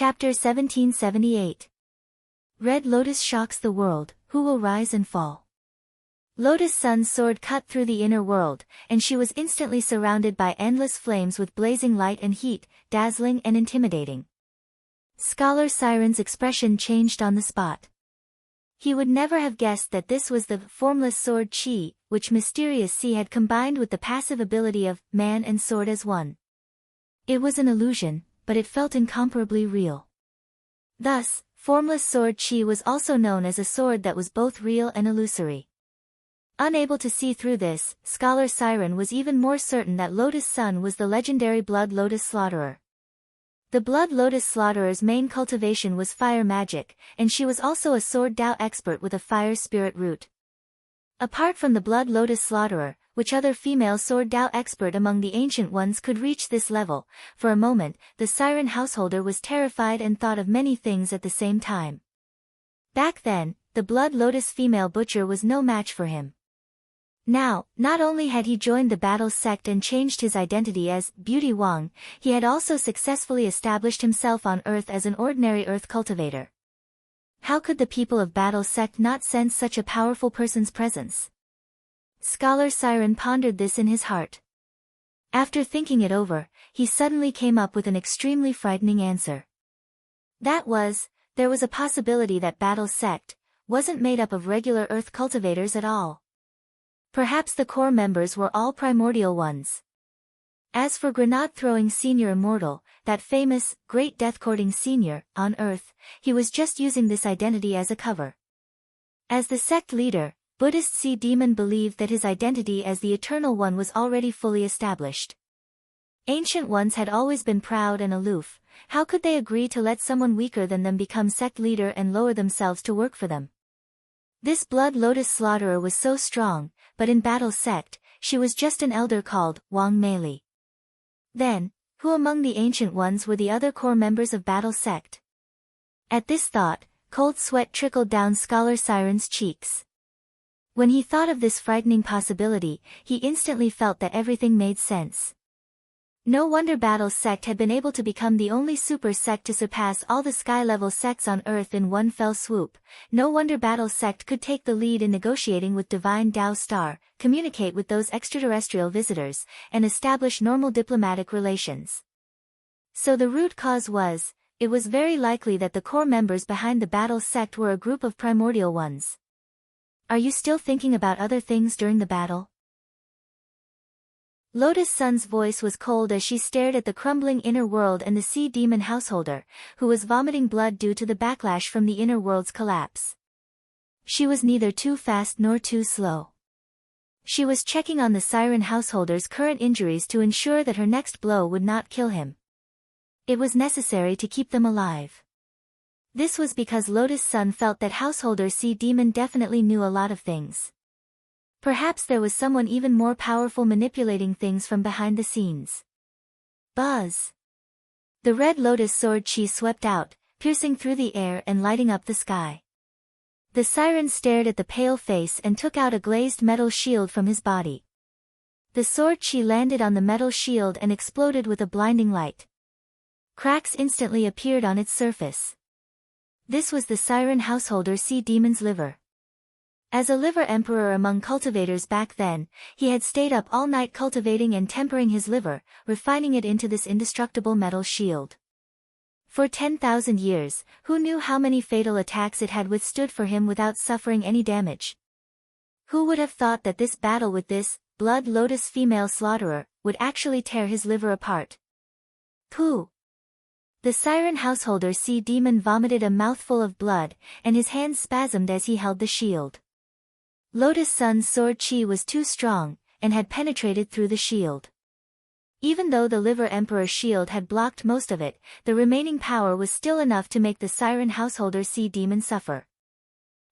Chapter 1778. Red Lotus shocks the world, who will rise and fall? Lotus Sun's sword cut through the inner world, and she was instantly surrounded by endless flames with blazing light and heat, dazzling and intimidating. Scholar Siren's expression changed on the spot. He would never have guessed that this was the formless sword chi, which Mysterious Sea had combined with the passive ability of man and sword as one. It was an illusion, but it felt incomparably real. Thus, formless sword chi was also known as a sword that was both real and illusory. Unable to see through this, Scholar Siren was even more certain that Lotus Sun was the legendary Blood Lotus Slaughterer. The Blood Lotus Slaughterer's main cultivation was fire magic, and she was also a sword Dao expert with a fire spirit root. Apart from the Blood Lotus Slaughterer, which other female sword Dao expert among the Ancient Ones could reach this level? For a moment, the Siren householder was terrified and thought of many things at the same time. Back then, the Blood Lotus female butcher was no match for him. Now, not only had he joined the Battle sect and changed his identity as Beauty Wang, he had also successfully established himself on Earth as an ordinary Earth cultivator. How could the people of Battle sect not sense such a powerful person's presence? Scholar Siren pondered this in his heart. After thinking it over, he suddenly came up with an extremely frightening answer. That was, there was a possibility that Battle sect wasn't made up of regular Earth cultivators at all. Perhaps the core members were all primordial ones. As for Grenade-throwing Senior Immortal, that famous, great death-courting senior, on Earth, he was just using this identity as a cover. As the sect leader, Buddhist Sea Demon believed that his identity as the Eternal One was already fully established. Ancient Ones had always been proud and aloof. How could they agree to let someone weaker than them become sect leader and lower themselves to work for them? This Blood Lotus Slaughterer was so strong, but in Battle sect, she was just an elder called Wang Meili. Then, who among the Ancient Ones were the other core members of Battle sect? At this thought, cold sweat trickled down Scholar Siren's cheeks. When he thought of this frightening possibility, he instantly felt that everything made sense. No wonder Battle sect had been able to become the only super sect to surpass all the sky-level sects on Earth in one fell swoop. No wonder Battle sect could take the lead in negotiating with Divine Dao Star, communicate with those extraterrestrial visitors, and establish normal diplomatic relations. So the root cause was, it was very likely that the core members behind the Battle sect were a group of primordial ones. Are you still thinking about other things during the battle? Lotus Sun's voice was cold as she stared at the crumbling inner world and the sea demon householder, who was vomiting blood due to the backlash from the inner world's collapse. She was neither too fast nor too slow. She was checking on the Siren householder's current injuries to ensure that her next blow would not kill him. It was necessary to keep them alive. This was because Lotus Sun felt that householder Sea Demon definitely knew a lot of things. Perhaps there was someone even more powerful manipulating things from behind the scenes. Buzz! The red lotus sword chi swept out, piercing through the air and lighting up the sky. The Siren stared at the pale face and took out a glazed metal shield from his body. The sword chi landed on the metal shield and exploded with a blinding light. Cracks instantly appeared on its surface. This was the Siren householder Sea Demon's liver. As a liver emperor among cultivators back then, he had stayed up all night cultivating and tempering his liver, refining it into this indestructible metal shield. For 10,000 years, who knew how many fatal attacks it had withstood for him without suffering any damage? Who would have thought that this battle with this Blood Lotus female slaughterer would actually tear his liver apart? Pooh! The Siren householder Sea Demon vomited a mouthful of blood, and his hands spasmed as he held the shield. Lotus Sun's sword chi was too strong, and had penetrated through the shield. Even though the Liver Emperor shield had blocked most of it, the remaining power was still enough to make the Siren householder Sea Demon suffer.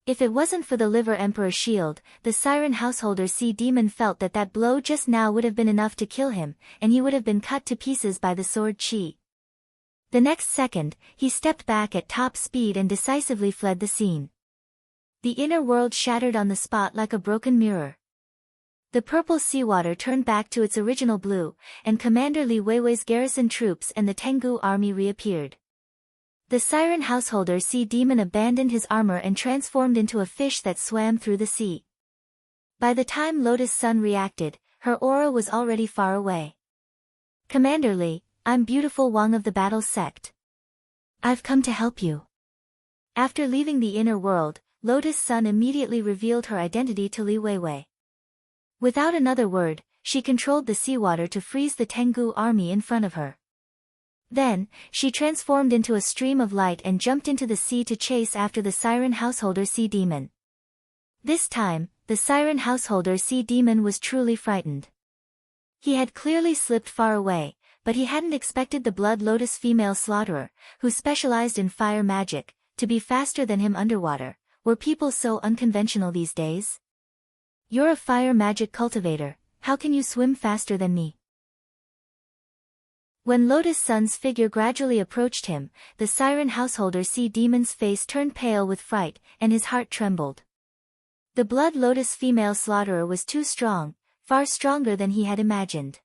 If it wasn't for the Liver Emperor shield, the Siren householder Sea Demon felt that that blow just now would have been enough to kill him, and he would have been cut to pieces by the sword chi. The next second, he stepped back at top speed and decisively fled the scene. The inner world shattered on the spot like a broken mirror. The purple seawater turned back to its original blue, and Commander Li Weiwei's garrison troops and the Tengu army reappeared. The siren householder sea demon abandoned his armor and transformed into a fish that swam through the sea. By the time Lotus Sun reacted, her aura was already far away. Commander Li, I'm beautiful Wang of the Battle Sect. I've come to help you. After leaving the inner world, Lotus Sun immediately revealed her identity to Li Weiwei. Without another word, she controlled the seawater to freeze the Tengu army in front of her. Then, she transformed into a stream of light and jumped into the sea to chase after the siren householder sea demon. This time, the siren householder sea demon was truly frightened. He had clearly slipped far away, but he hadn't expected the Blood Lotus female slaughterer, who specialized in fire magic, to be faster than him underwater. Were people so unconventional these days? You're a fire magic cultivator, how can you swim faster than me? When Lotus Sun's figure gradually approached him, the siren householder sea demon's face turned pale with fright, and his heart trembled. The Blood Lotus female slaughterer was too strong, far stronger than he had imagined.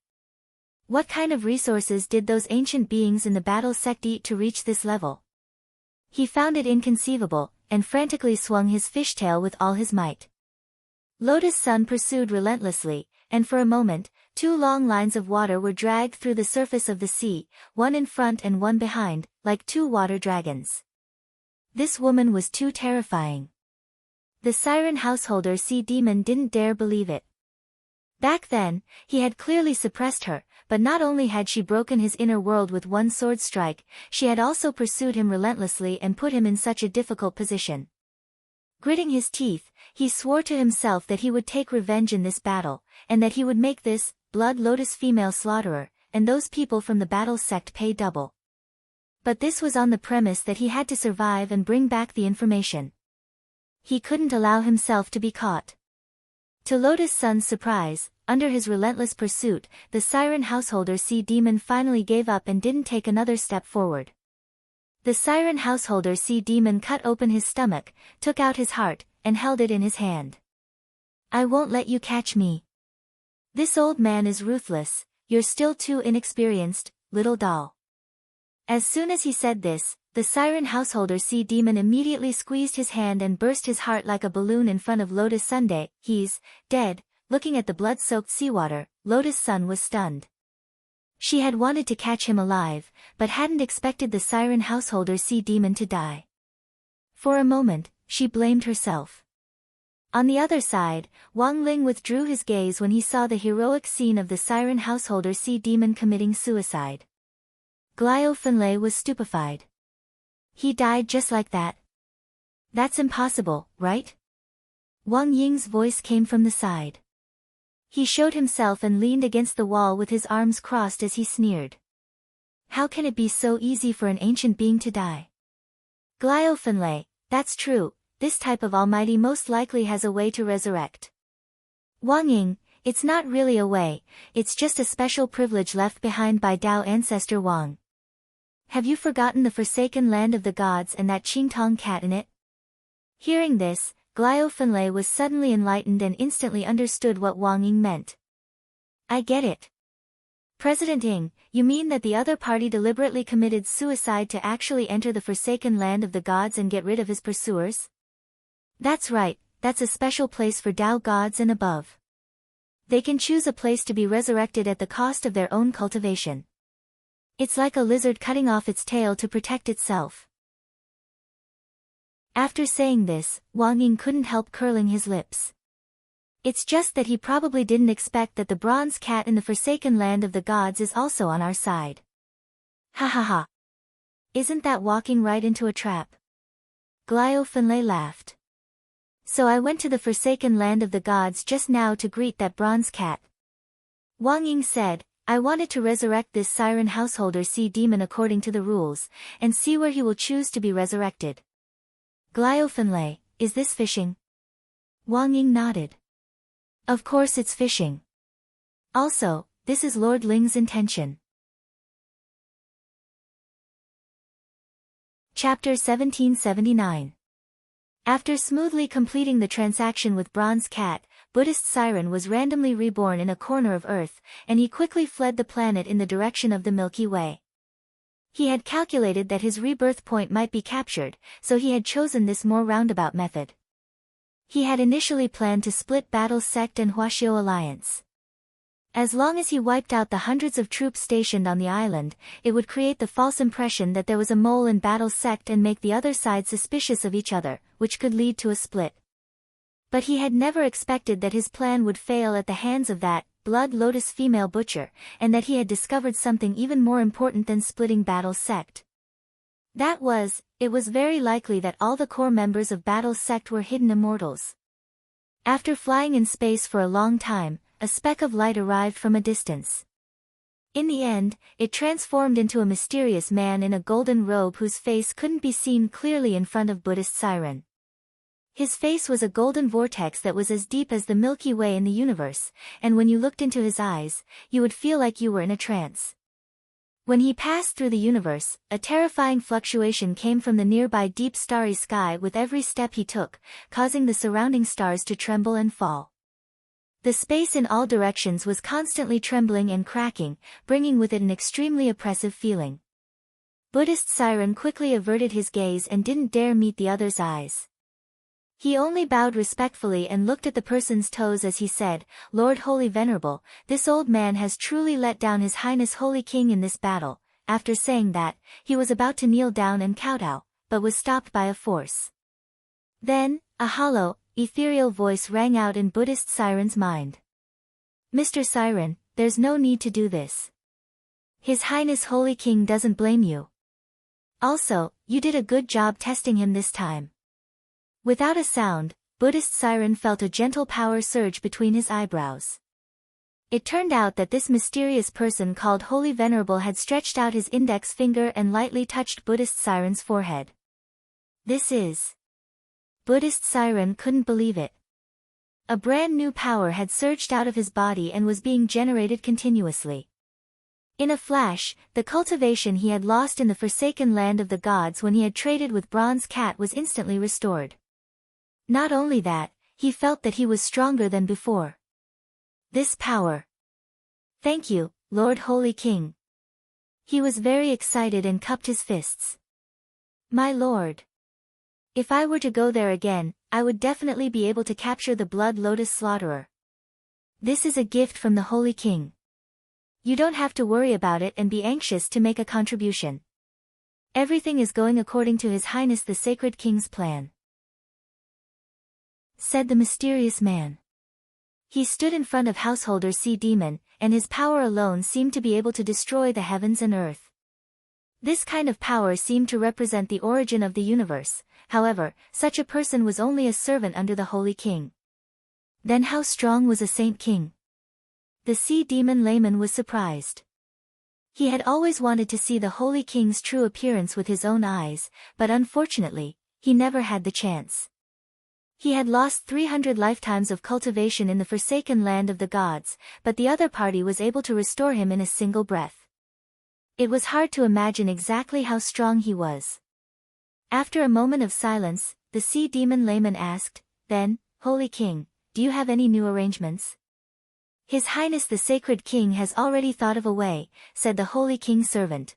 What kind of resources did those ancient beings in the battle sect eat to reach this level? He found it inconceivable, and frantically swung his fishtail with all his might. Lotus Sun pursued relentlessly, and for a moment, two long lines of water were dragged through the surface of the sea, one in front and one behind, like two water dragons. This woman was too terrifying. The siren householder sea demon didn't dare believe it. Back then, he had clearly suppressed her, but not only had she broken his inner world with one sword strike, she had also pursued him relentlessly and put him in such a difficult position. Gritting his teeth, he swore to himself that he would take revenge in this battle, and that he would make this Blood Lotus female slaughterer, and those people from the battle sect pay double. But this was on the premise that he had to survive and bring back the information. He couldn't allow himself to be caught. To Lotus Sun's surprise, under his relentless pursuit, the siren householder sea demon finally gave up and didn't take another step forward. The siren householder sea demon cut open his stomach, took out his heart, and held it in his hand. I won't let you catch me. This old man is ruthless, you're still too inexperienced, little doll. As soon as he said this, the siren householder sea demon immediately squeezed his hand and burst his heart like a balloon in front of Lotus Sunday. He's dead. Looking at the blood-soaked seawater, Lotus Sun was stunned. She had wanted to catch him alive, but hadn't expected the siren householder sea demon to die. For a moment, she blamed herself. On the other side, Wang Ling withdrew his gaze when he saw the heroic scene of the siren householder sea demon committing suicide. Glio Finlay was stupefied. He died just like that? That's impossible, right? Wang Ying's voice came from the side. He showed himself and leaned against the wall with his arms crossed as he sneered. How can it be so easy for an ancient being to die? Glio Finlay, that's true, this type of almighty most likely has a way to resurrect. Wang Ying, it's not really a way, it's just a special privilege left behind by Dao ancestor Wang. Have you forgotten the forsaken land of the gods and that Qingtong cat in it? Hearing this, Glio Finlay was suddenly enlightened and instantly understood what Wang Ying meant. I get it. President Ying, you mean that the other party deliberately committed suicide to actually enter the forsaken land of the gods and get rid of his pursuers? That's right, that's a special place for Dao gods and above. They can choose a place to be resurrected at the cost of their own cultivation. It's like a lizard cutting off its tail to protect itself. After saying this, Wang Ying couldn't help curling his lips. It's just that he probably didn't expect that the bronze cat in the forsaken land of the gods is also on our side. Ha ha ha. Isn't that walking right into a trap? Glio Finlay laughed. So I went to the forsaken land of the gods just now to greet that bronze cat. Wang Ying said, I wanted to resurrect this siren householder sea demon according to the rules, and see where he will choose to be resurrected. Glio Finlay, is this fishing? Wang Ying nodded. Of course it's fishing. Also, this is Lord Ling's intention. Chapter 1779. After smoothly completing the transaction with Bronze Cat, Buddhist Siren was randomly reborn in a corner of Earth, and he quickly fled the planet in the direction of the Milky Way. He had calculated that his rebirth point might be captured, so he had chosen this more roundabout method. He had initially planned to split Battle's sect and Huaxiao alliance. As long as he wiped out the hundreds of troops stationed on the island, it would create the false impression that there was a mole in Battle's sect and make the other side suspicious of each other, which could lead to a split. But he had never expected that his plan would fail at the hands of that Blood Lotus female butcher, and that he had discovered something even more important than splitting Battle's sect. It was very likely that all the core members of Battle's sect were hidden immortals. After flying in space for a long time, a speck of light arrived from a distance. In the end, it transformed into a mysterious man in a golden robe whose face couldn't be seen clearly in front of Buddhist Siren. His face was a golden vortex that was as deep as the Milky Way in the universe, and when you looked into his eyes, you would feel like you were in a trance. When he passed through the universe, a terrifying fluctuation came from the nearby deep starry sky with every step he took, causing the surrounding stars to tremble and fall. The space in all directions was constantly trembling and cracking, bringing with it an extremely oppressive feeling. Buddhist Siren quickly averted his gaze and didn't dare meet the other's eyes. He only bowed respectfully and looked at the person's toes as he said, "Lord Holy Venerable, this old man has truly let down His Highness Holy King in this battle." After saying that, he was about to kneel down and kowtow, but was stopped by a force. Then, a hollow, ethereal voice rang out in Buddhist Siren's mind. "Mr. Siren, there's no need to do this. His Highness Holy King doesn't blame you. Also, you did a good job testing him this time." Without a sound, Buddhist Siren felt a gentle power surge between his eyebrows. It turned out that this mysterious person called Holy Venerable had stretched out his index finger and lightly touched Buddhist Siren's forehead. "This is..." Buddhist Siren couldn't believe it. A brand new power had surged out of his body and was being generated continuously. In a flash, the cultivation he had lost in the forsaken land of the gods when he had traded with Bronze Cat was instantly restored. Not only that, he felt that he was stronger than before. This power. "Thank you, Lord Holy King." He was very excited and cupped his fists. "My lord. If I were to go there again, I would definitely be able to capture the Blood Lotus Slaughterer. This is a gift from the Holy King. You don't have to worry about it and be anxious to make a contribution. Everything is going according to His Highness the Sacred King's plan," said the mysterious man. He stood in front of Householder Sea Demon, and his power alone seemed to be able to destroy the heavens and earth. This kind of power seemed to represent the origin of the universe. However, such a person was only a servant under the Holy King. Then how strong was a Saint King? The Sea Demon layman was surprised. He had always wanted to see the Holy King's true appearance with his own eyes, but unfortunately, he never had the chance. He had lost 300 lifetimes of cultivation in the forsaken land of the gods, but the other party was able to restore him in a single breath. It was hard to imagine exactly how strong he was. After a moment of silence, the Sea Demon layman asked, "Then, Holy King, do you have any new arrangements?" "His Highness the Sacred King has already thought of a way," said the Holy King's servant.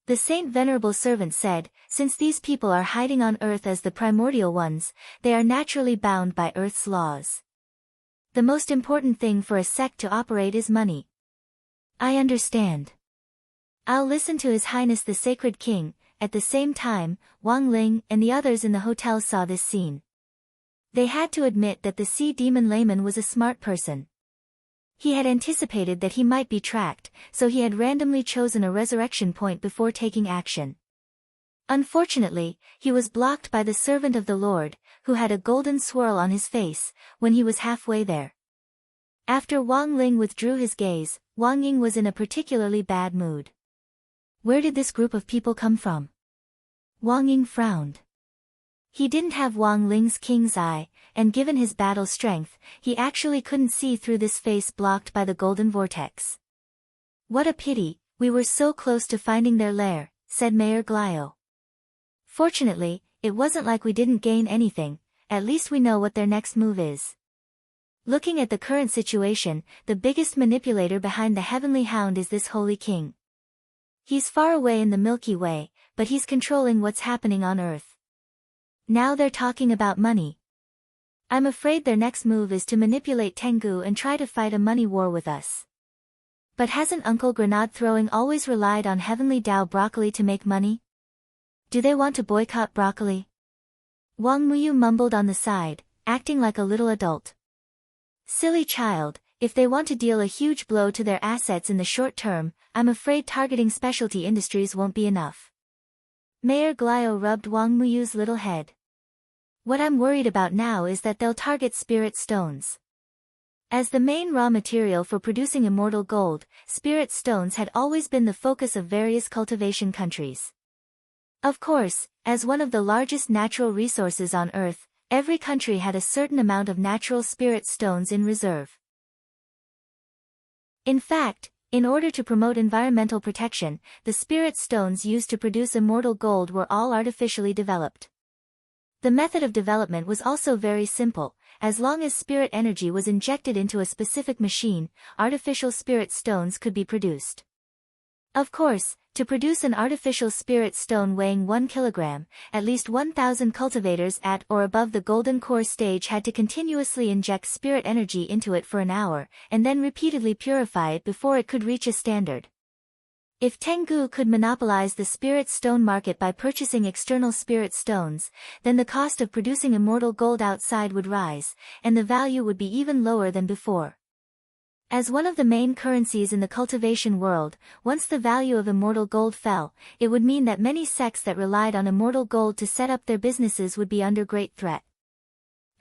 The Saint Venerable servant said, "Since these people are hiding on Earth as the primordial ones, they are naturally bound by Earth's laws. The most important thing for a sect to operate is money." "I understand. I'll listen to His Highness the Sacred King." At the same time, Wang Ling and the others in the hotel saw this scene. They had to admit that the Sea Demon layman was a smart person. He had anticipated that he might be tracked, so he had randomly chosen a resurrection point before taking action. Unfortunately, he was blocked by the servant of the Lord, who had a golden swirl on his face, when he was halfway there. After Wang Ling withdrew his gaze, Wang Ying was in a particularly bad mood. Where did this group of people come from? Wang Ying frowned. He didn't have Wang Ling's king's eye, and given his battle strength, he actually couldn't see through this face blocked by the golden vortex. "What a pity, we were so close to finding their lair," said Mayor Glio. "Fortunately, it wasn't like we didn't gain anything, at least we know what their next move is." Looking at the current situation, the biggest manipulator behind the Heavenly Hound is this Holy King. He's far away in the Milky Way, but he's controlling what's happening on Earth. Now they're talking about money. I'm afraid their next move is to manipulate Tengu and try to fight a money war with us. But hasn't Uncle Grenade Throwing always relied on Heavenly Dao broccoli to make money? Do they want to boycott broccoli? Wang Muyu mumbled on the side, acting like a little adult. Silly child, if they want to deal a huge blow to their assets in the short term, I'm afraid targeting specialty industries won't be enough. Mayor Glio rubbed Wang Muyu's little head. What I'm worried about now is that they'll target spirit stones. As the main raw material for producing immortal gold, spirit stones had always been the focus of various cultivation countries. Of course, as one of the largest natural resources on Earth, every country had a certain amount of natural spirit stones in reserve. In fact, in order to promote environmental protection, the spirit stones used to produce immortal gold were all artificially developed. The method of development was also very simple. As long as spirit energy was injected into a specific machine, artificial spirit stones could be produced. Of course, to produce an artificial spirit stone weighing 1 kilogram, at least 1,000 cultivators at or above the golden core stage had to continuously inject spirit energy into it for an hour, and then repeatedly purify it before it could reach a standard. If Tengu could monopolize the spirit stone market by purchasing external spirit stones, then the cost of producing immortal gold outside would rise, and the value would be even lower than before. As one of the main currencies in the cultivation world, once the value of immortal gold fell, it would mean that many sects that relied on immortal gold to set up their businesses would be under great threat.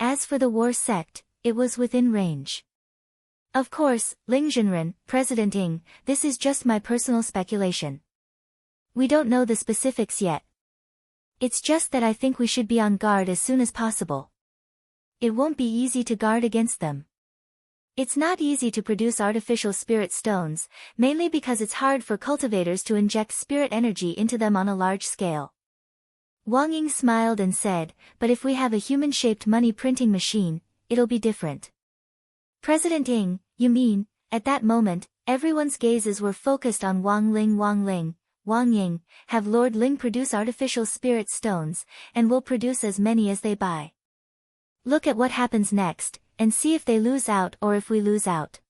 As for the war sect, it was within range. Of course, Ling Zhenren, President Ing, this is just my personal speculation. We don't know the specifics yet. It's just that I think we should be on guard as soon as possible. It won't be easy to guard against them. It's not easy to produce artificial spirit stones, mainly because it's hard for cultivators to inject spirit energy into them on a large scale. Wang Ying smiled and said, but if we have a human-shaped money printing machine, it'll be different. President Ying, you mean? At that moment, everyone's gazes were focused on Wang Ling. Wang Ying, have Lord Ling produce artificial spirit stones, and we'll produce as many as they buy. Look at what happens next, and see if they lose out or if we lose out.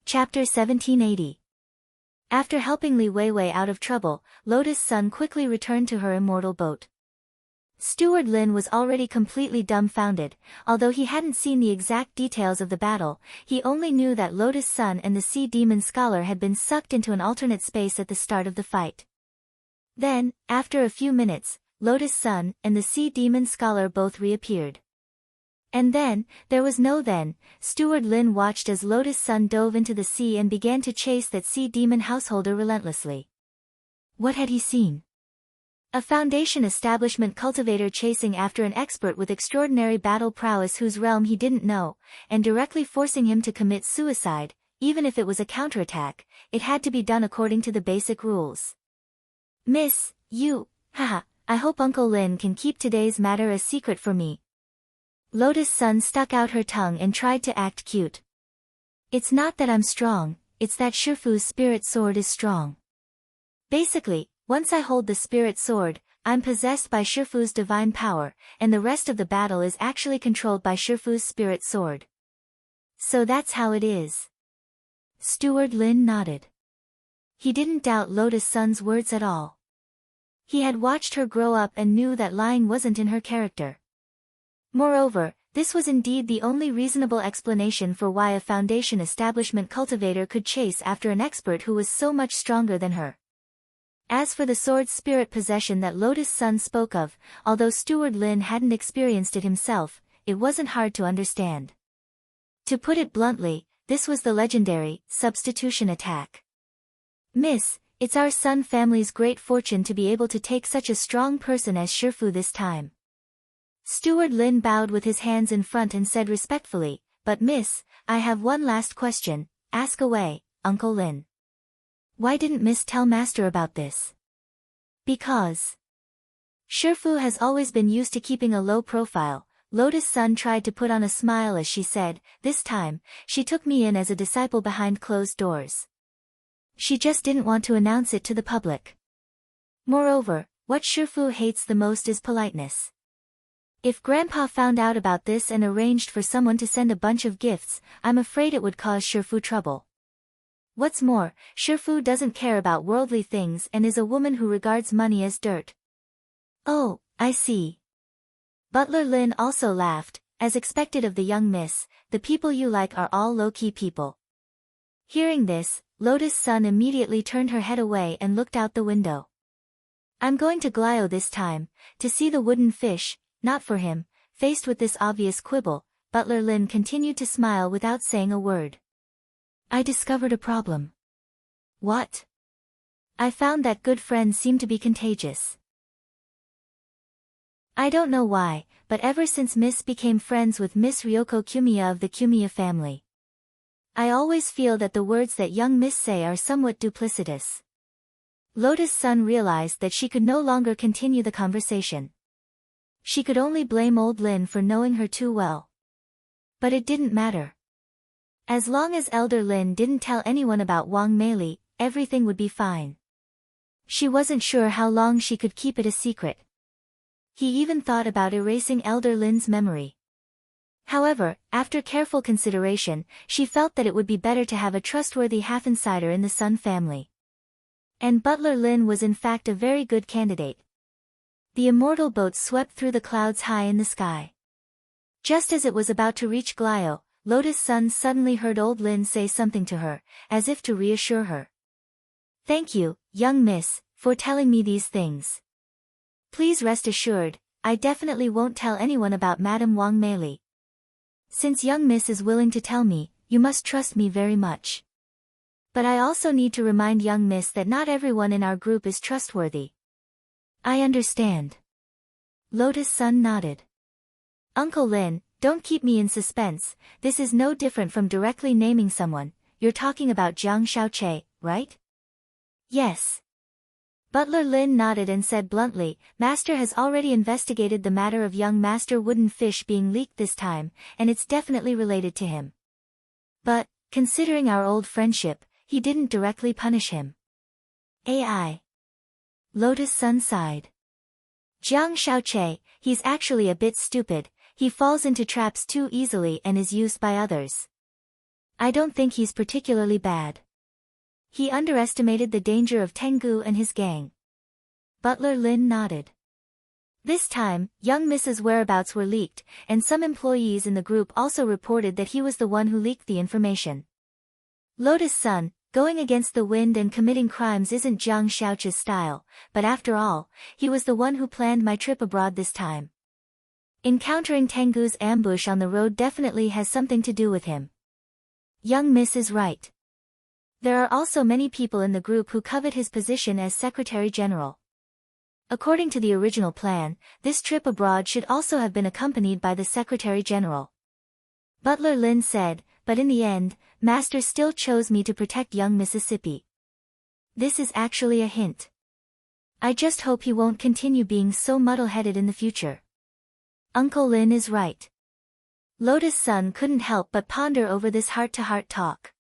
Chapter 1780. After helping Li Weiwei out of trouble, Lotus Sun quickly returned to her immortal boat. Steward Lin was already completely dumbfounded. Although he hadn't seen the exact details of the battle, he only knew that Lotus Sun and the Sea Demon Scholar had been sucked into an alternate space at the start of the fight. Then, after a few minutes, Lotus Sun and the Sea Demon Scholar both reappeared. And then, there was no then. Steward Lin watched as Lotus Sun dove into the sea and began to chase that Sea Demon householder relentlessly. What had he seen? A Foundation establishment cultivator chasing after an expert with extraordinary battle prowess whose realm he didn't know, and directly forcing him to commit suicide. Even if it was a counterattack, it had to be done according to the basic rules. Miss, you, haha, I hope Uncle Lin can keep today's matter a secret for me. Lotus Sun stuck out her tongue and tried to act cute. It's not that I'm strong, it's that Shifu's spirit sword is strong. Basically, once I hold the spirit sword, I'm possessed by Shifu's divine power, and the rest of the battle is actually controlled by Shifu's spirit sword. So that's how it is. Steward Lin nodded. He didn't doubt Lotus Sun's words at all. He had watched her grow up and knew that lying wasn't in her character. Moreover, this was indeed the only reasonable explanation for why a Foundation establishment cultivator could chase after an expert who was so much stronger than her. As for the sword's spirit possession that Lotus Sun spoke of, although Steward Lin hadn't experienced it himself, it wasn't hard to understand. To put it bluntly, this was the legendary substitution attack. Miss, it's our Sun family's great fortune to be able to take such a strong person as Shifu this time. Steward Lin bowed with his hands in front and said respectfully, but miss, I have one last question, ask away, Uncle Lin. Why didn't Miss tell Master about this? Because Shifu has always been used to keeping a low profile. Lotus Sun tried to put on a smile as she said, "This time, she took me in as a disciple behind closed doors. She just didn't want to announce it to the public. Moreover, what Shifu hates the most is politeness. If Grandpa found out about this and arranged for someone to send a bunch of gifts, I'm afraid it would cause Shifu trouble. What's more, Shifu doesn't care about worldly things and is a woman who regards money as dirt." "Oh, I see." Butler Lin also laughed. "As expected of the young miss, the people you like are all low-key people." Hearing this, Lotus Sun immediately turned her head away and looked out the window. "I'm going to Glio this time, to see the wooden fish, not for him." Faced with this obvious quibble, Butler Lin continued to smile without saying a word. "I discovered a problem." "What?" "I found that good friends seem to be contagious. I don't know why, but ever since Miss became friends with Miss Ryoko Kumiya of the Kumiya family, I always feel that the words that young Miss say are somewhat duplicitous." Lotus Sun realized that she could no longer continue the conversation. She could only blame old Lin for knowing her too well. But it didn't matter. As long as Elder Lin didn't tell anyone about Wang Meili, everything would be fine. She wasn't sure how long she could keep it a secret. He even thought about erasing Elder Lin's memory. However, after careful consideration, she felt that it would be better to have a trustworthy half-insider in the Sun family. And Butler Lin was in fact a very good candidate. The immortal boat swept through the clouds high in the sky. Just as it was about to reach Glio, Lotus Sun suddenly heard old Lin say something to her, as if to reassure her. "Thank you, young miss, for telling me these things. Please rest assured, I definitely won't tell anyone about Madame Wang Meili. Since young miss is willing to tell me, you must trust me very much. But I also need to remind young miss that not everyone in our group is trustworthy." "I understand." Lotus Sun nodded. "Uncle Lin, don't keep me in suspense. This is no different from directly naming someone. You're talking about Jiang Xiaoche, right?" "Yes." Butler Lin nodded and said bluntly, "Master has already investigated the matter of young Master Wooden Fish being leaked this time, and it's definitely related to him. But, considering our old friendship, he didn't directly punish him." "AI." Lotus Sun sighed. "Jiang Xiaoche, he's actually a bit stupid. He falls into traps too easily and is used by others. I don't think he's particularly bad. He underestimated the danger of Tengu and his gang." Butler Lin nodded. This time, young Mrs. whereabouts were leaked, and some employees in the group also reported that he was the one who leaked the information. Lotus Sun, going against the wind and committing crimes isn't Jiang Xiaoche's style, but after all, he was the one who planned my trip abroad this time. Encountering Tengu's ambush on the road definitely has something to do with him. Young Miss is right. There are also many people in the group who covet his position as Secretary General. According to the original plan, this trip abroad should also have been accompanied by the Secretary General. Butler Lin said, "But in the end, Master still chose me to protect young Mississippi. This is actually a hint. I just hope he won't continue being so muddle-headed in the future." Uncle Lin is right. Lotus Sun couldn't help but ponder over this heart-to-heart talk.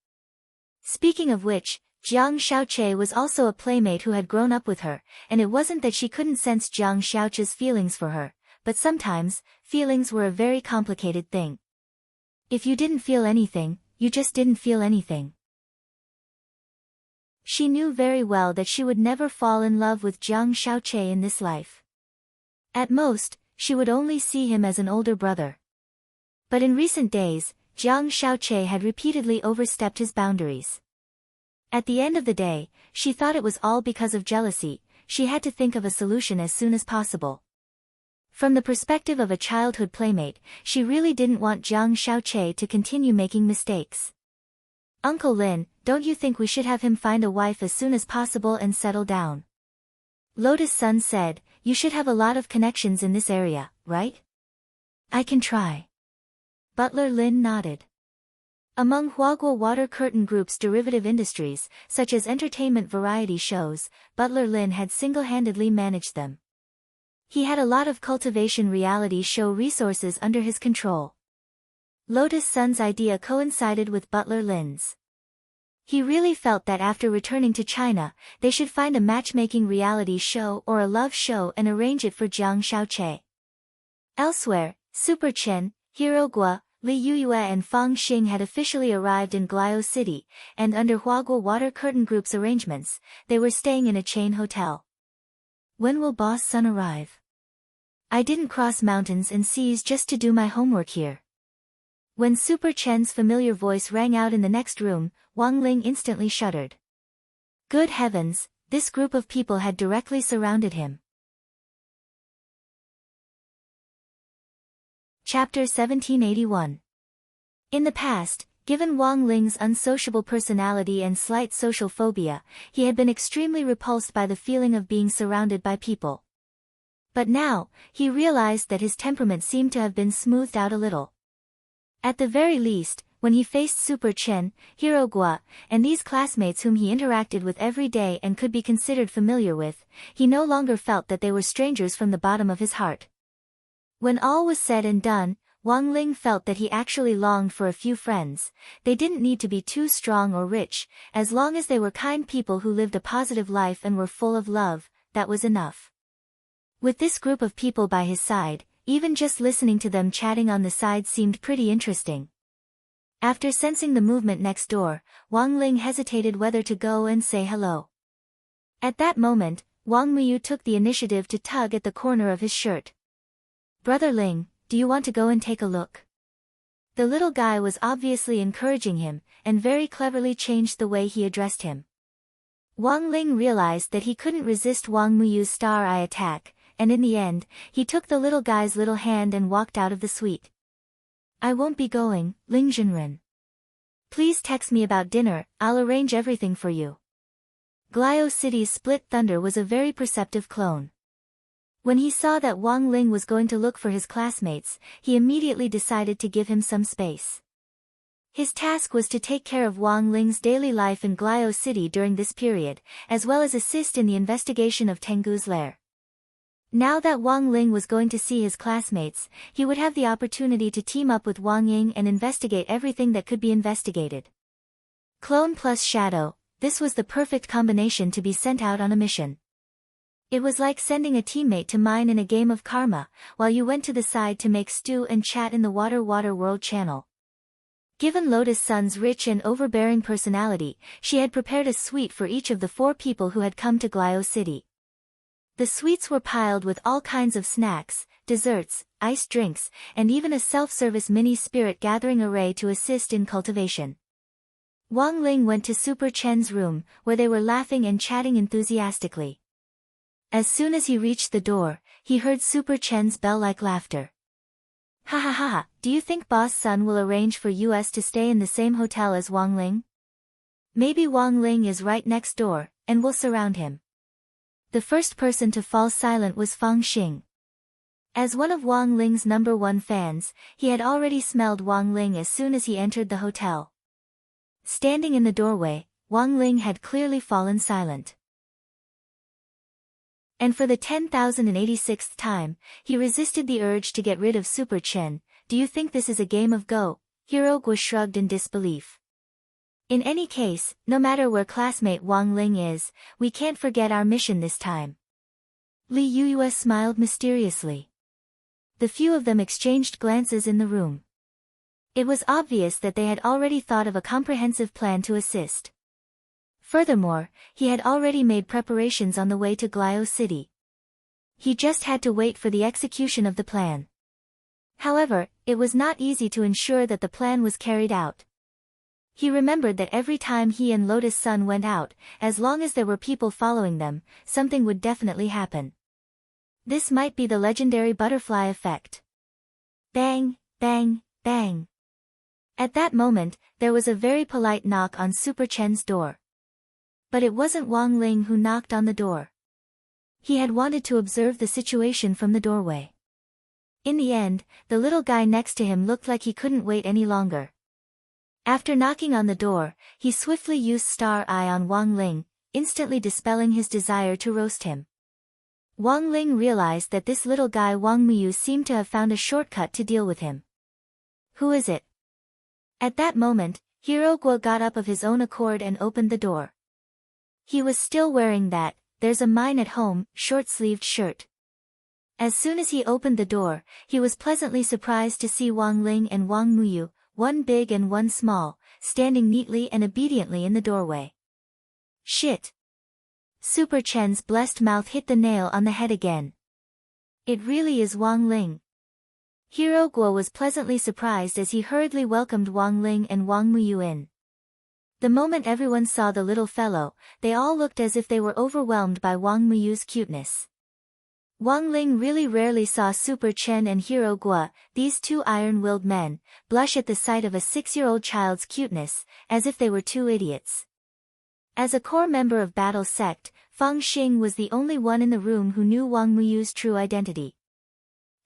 Speaking of which, Jiang Xiaoche was also a playmate who had grown up with her, and it wasn't that she couldn't sense Jiang Xiaoche's feelings for her, but sometimes, feelings were a very complicated thing. If you didn't feel anything, you just didn't feel anything. She knew very well that she would never fall in love with Jiang Xiaoche in this life. At most, she would only see him as an older brother. But in recent days, Jiang Xiaoche had repeatedly overstepped his boundaries. At the end of the day, she thought it was all because of jealousy. She had to think of a solution as soon as possible. From the perspective of a childhood playmate, she really didn't want Jiang Xiaoche to continue making mistakes. "Uncle Lin, don't you think we should have him find a wife as soon as possible and settle down?" Lotus Sun said, "You should have a lot of connections in this area, right?" "I can try." Butler Lin nodded. Among Huaguo Water Curtain Group's derivative industries, such as entertainment variety shows, Butler Lin had single-handedly managed them. He had a lot of cultivation reality show resources under his control. Lotus Sun's idea coincided with Butler Lin's. He really felt that after returning to China, they should find a matchmaking reality show or a love show and arrange it for Jiang Shaoqi. Elsewhere, Super Chen, Hero Gua, Li Yuyue and Fang Xing had officially arrived in Glio City, and under Huaguo Water Curtain Group's arrangements, they were staying in a chain hotel. When will Boss Sun arrive? I didn't cross mountains and seas just to do my homework here. When Super Chen's familiar voice rang out in the next room, Wang Ling instantly shuddered. Good heavens, this group of people had directly surrounded him. Chapter 1781. In the past, given Wang Ling's unsociable personality and slight social phobia, he had been extremely repulsed by the feeling of being surrounded by people. But now, he realized that his temperament seemed to have been smoothed out a little. At the very least, when he faced Super Chen, Hero Gua, and these classmates whom he interacted with every day and could be considered familiar with, he no longer felt that they were strangers from the bottom of his heart. When all was said and done, Wang Ling felt that he actually longed for a few friends. They didn't need to be too strong or rich, as long as they were kind people who lived a positive life and were full of love, that was enough. With this group of people by his side, even just listening to them chatting on the side seemed pretty interesting. After sensing the movement next door, Wang Ling hesitated whether to go and say hello. At that moment, Wang Muyu took the initiative to tug at the corner of his shirt. Brother Ling, do you want to go and take a look? The little guy was obviously encouraging him, and very cleverly changed the way he addressed him. Wang Ling realized that he couldn't resist Wang Muyu's star eye attack, and in the end, he took the little guy's little hand and walked out of the suite. I won't be going, Ling Zhenren. Please text me about dinner, I'll arrange everything for you. Glio City's Split Thunder was a very perceptive clone. When he saw that Wang Ling was going to look for his classmates, he immediately decided to give him some space. His task was to take care of Wang Ling's daily life in Glio City during this period, as well as assist in the investigation of Tengu's lair. Now that Wang Ling was going to see his classmates, he would have the opportunity to team up with Wang Ying and investigate everything that could be investigated. Clone plus shadow, this was the perfect combination to be sent out on a mission. It was like sending a teammate to mine in a game of Karma, while you went to the side to make stew and chat in the Water World channel. Given Lotus Sun's rich and overbearing personality, she had prepared a suite for each of the 4 people who had come to Glio City. The suites were piled with all kinds of snacks, desserts, iced drinks, and even a self-service mini spirit gathering array to assist in cultivation. Wang Ling went to Super Chen's room, where they were laughing and chatting enthusiastically. As soon as he reached the door, he heard Super Chen's bell-like laughter. Ha ha ha ha, do you think Boss Sun will arrange for us to stay in the same hotel as Wang Ling? Maybe Wang Ling is right next door, and we'll surround him. The first person to fall silent was Fang Xing. As one of Wang Ling's #1 fans, he had already smelled Wang Ling as soon as he entered the hotel. Standing in the doorway, Wang Ling had clearly fallen silent. And for the 10,086th time, he resisted the urge to get rid of Super Chen. Do you think this is a game of Go? Hero Gua shrugged in disbelief. In any case, no matter where classmate Wang Ling is, we can't forget our mission this time. Li Yuyue smiled mysteriously. The few of them exchanged glances in the room. It was obvious that they had already thought of a comprehensive plan to assist. Furthermore, he had already made preparations on the way to Glio City. He just had to wait for the execution of the plan. However, it was not easy to ensure that the plan was carried out. He remembered that every time he and Lotus Sun went out, as long as there were people following them, something would definitely happen. This might be the legendary butterfly effect. Bang, bang, bang. At that moment, there was a very polite knock on Super Chen's door. But it wasn't Wang Ling who knocked on the door. He had wanted to observe the situation from the doorway. In the end, the little guy next to him looked like he couldn't wait any longer. After knocking on the door, he swiftly used Star Eye on Wang Ling, instantly dispelling his desire to roast him. Wang Ling realized that this little guy Wang Muyu seemed to have found a shortcut to deal with him. Who is it? At that moment, Hero Guo got up of his own accord and opened the door. He was still wearing that, "there's a mine at home," short-sleeved shirt. As soon as he opened the door, he was pleasantly surprised to see Wang Ling and Wang Muyu, one big and one small, standing neatly and obediently in the doorway. Shit! Super Chen's blessed mouth hit the nail on the head again. It really is Wang Ling. Hero Guo was pleasantly surprised as he hurriedly welcomed Wang Ling and Wang Muyu in. The moment everyone saw the little fellow, they all looked as if they were overwhelmed by Wang Muyu's cuteness. Wang Ling really rarely saw Super Chen and Hero Guo, these two iron-willed men, blush at the sight of a 6-year-old child's cuteness, as if they were two idiots. As a core member of Battle Sect, Fang Xing was the only one in the room who knew Wang Muyu's true identity.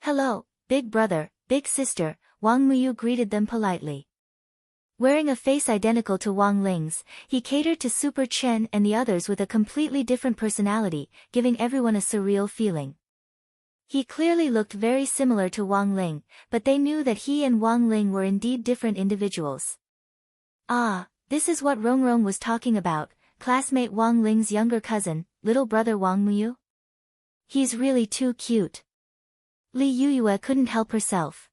"Hello, big brother, big sister," Wang Muyu greeted them politely. Wearing a face identical to Wang Ling's, he catered to Super Chen and the others with a completely different personality, giving everyone a surreal feeling. He clearly looked very similar to Wang Ling, but they knew that he and Wang Ling were indeed different individuals. Ah, this is what Rongrong was talking about, classmate Wang Ling's younger cousin, little brother Wang Muyu? He's really too cute. Li Yuyue couldn't help herself.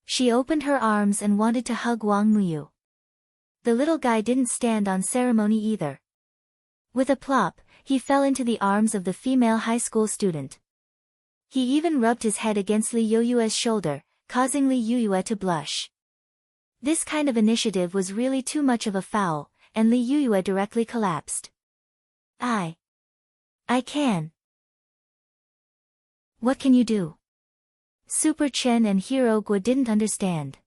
She opened her arms and wanted to hug Wang Muyu. The little guy didn't stand on ceremony either. With a plop, he fell into the arms of the female high school student. He even rubbed his head against Li Yuyue's shoulder, causing Li Yuyue to blush. This kind of initiative was really too much of a foul, and Li Yuyue directly collapsed. I can. What can you do? Super Chen and Hero Guo didn't understand.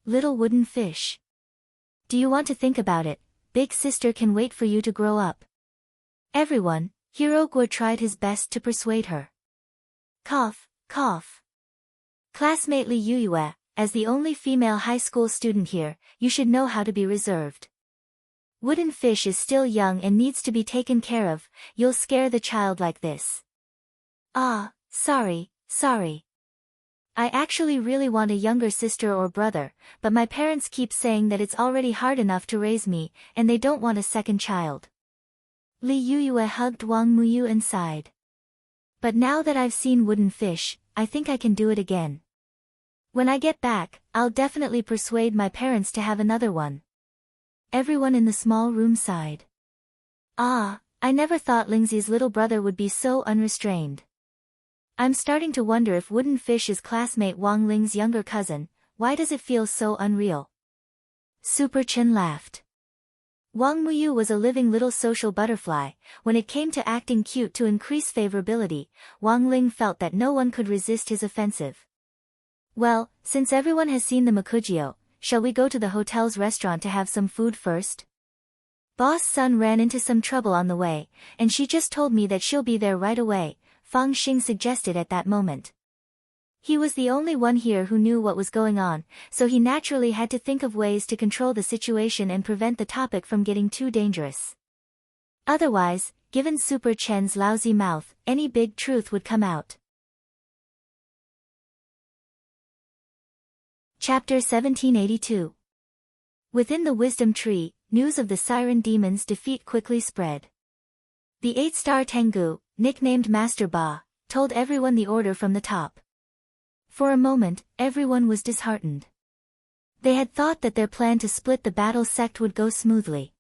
Little wooden fish. Do you want to think about it? Big sister can wait for you to grow up. Everyone, Hero Guo tried his best to persuade her. Cough, cough. Classmate Li Yuyue, as the only female high school student here, you should know how to be reserved. Wooden fish is still young and needs to be taken care of, you'll scare the child like this. Ah, sorry. I actually really want a younger sister or brother, but my parents keep saying that it's already hard enough to raise me, and they don't want a second child. Li Yuyue hugged Wang Muyu and sighed. But now that I've seen wooden fish, I think I can do it again. When I get back, I'll definitely persuade my parents to have another one. Everyone in the small room sighed. Ah, I never thought Lingzi's little brother would be so unrestrained. I'm starting to wonder if wooden fish is classmate Wang Ling's younger cousin. Why does it feel so unreal? Super Chen laughed. Wang Muyu was a living little social butterfly. When it came to acting cute to increase favorability, Wang Ling felt that no one could resist his offensive. Well, since everyone has seen the Makujio, shall we go to the hotel's restaurant to have some food first? Boss Sun ran into some trouble on the way, and she just told me that she'll be there right away, Fang Xing suggested at that moment. He was the only one here who knew what was going on, so he naturally had to think of ways to control the situation and prevent the topic from getting too dangerous. Otherwise, given Super Chen's lousy mouth, any big truth would come out. Chapter 1782. Within the wisdom tree, news of the siren demon's defeat quickly spread. The 8-star Tengu, nicknamed Master Ba, told everyone the order from the top. For a moment, everyone was disheartened. They had thought that their plan to split the battle sect would go smoothly.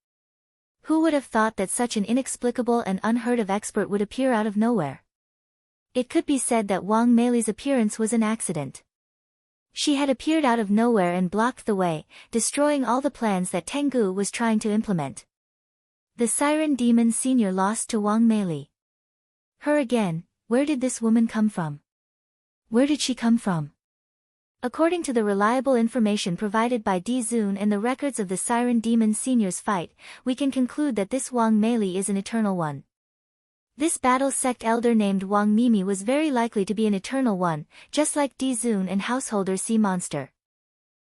Who would have thought that such an inexplicable and unheard-of expert would appear out of nowhere? It could be said that Wang Meili's appearance was an accident. She had appeared out of nowhere and blocked the way, destroying all the plans that Tengu was trying to implement. The Siren Demon Senior lost to Wang Meili. Her again, where did this woman come from? Where did she come from? According to the reliable information provided by Di Zun and the records of the Siren Demon Senior's fight, we can conclude that this Wang Meili is an eternal one. This battle sect elder named Wang Mimi was very likely to be an eternal one, just like Di Zun and householder Sea Monster.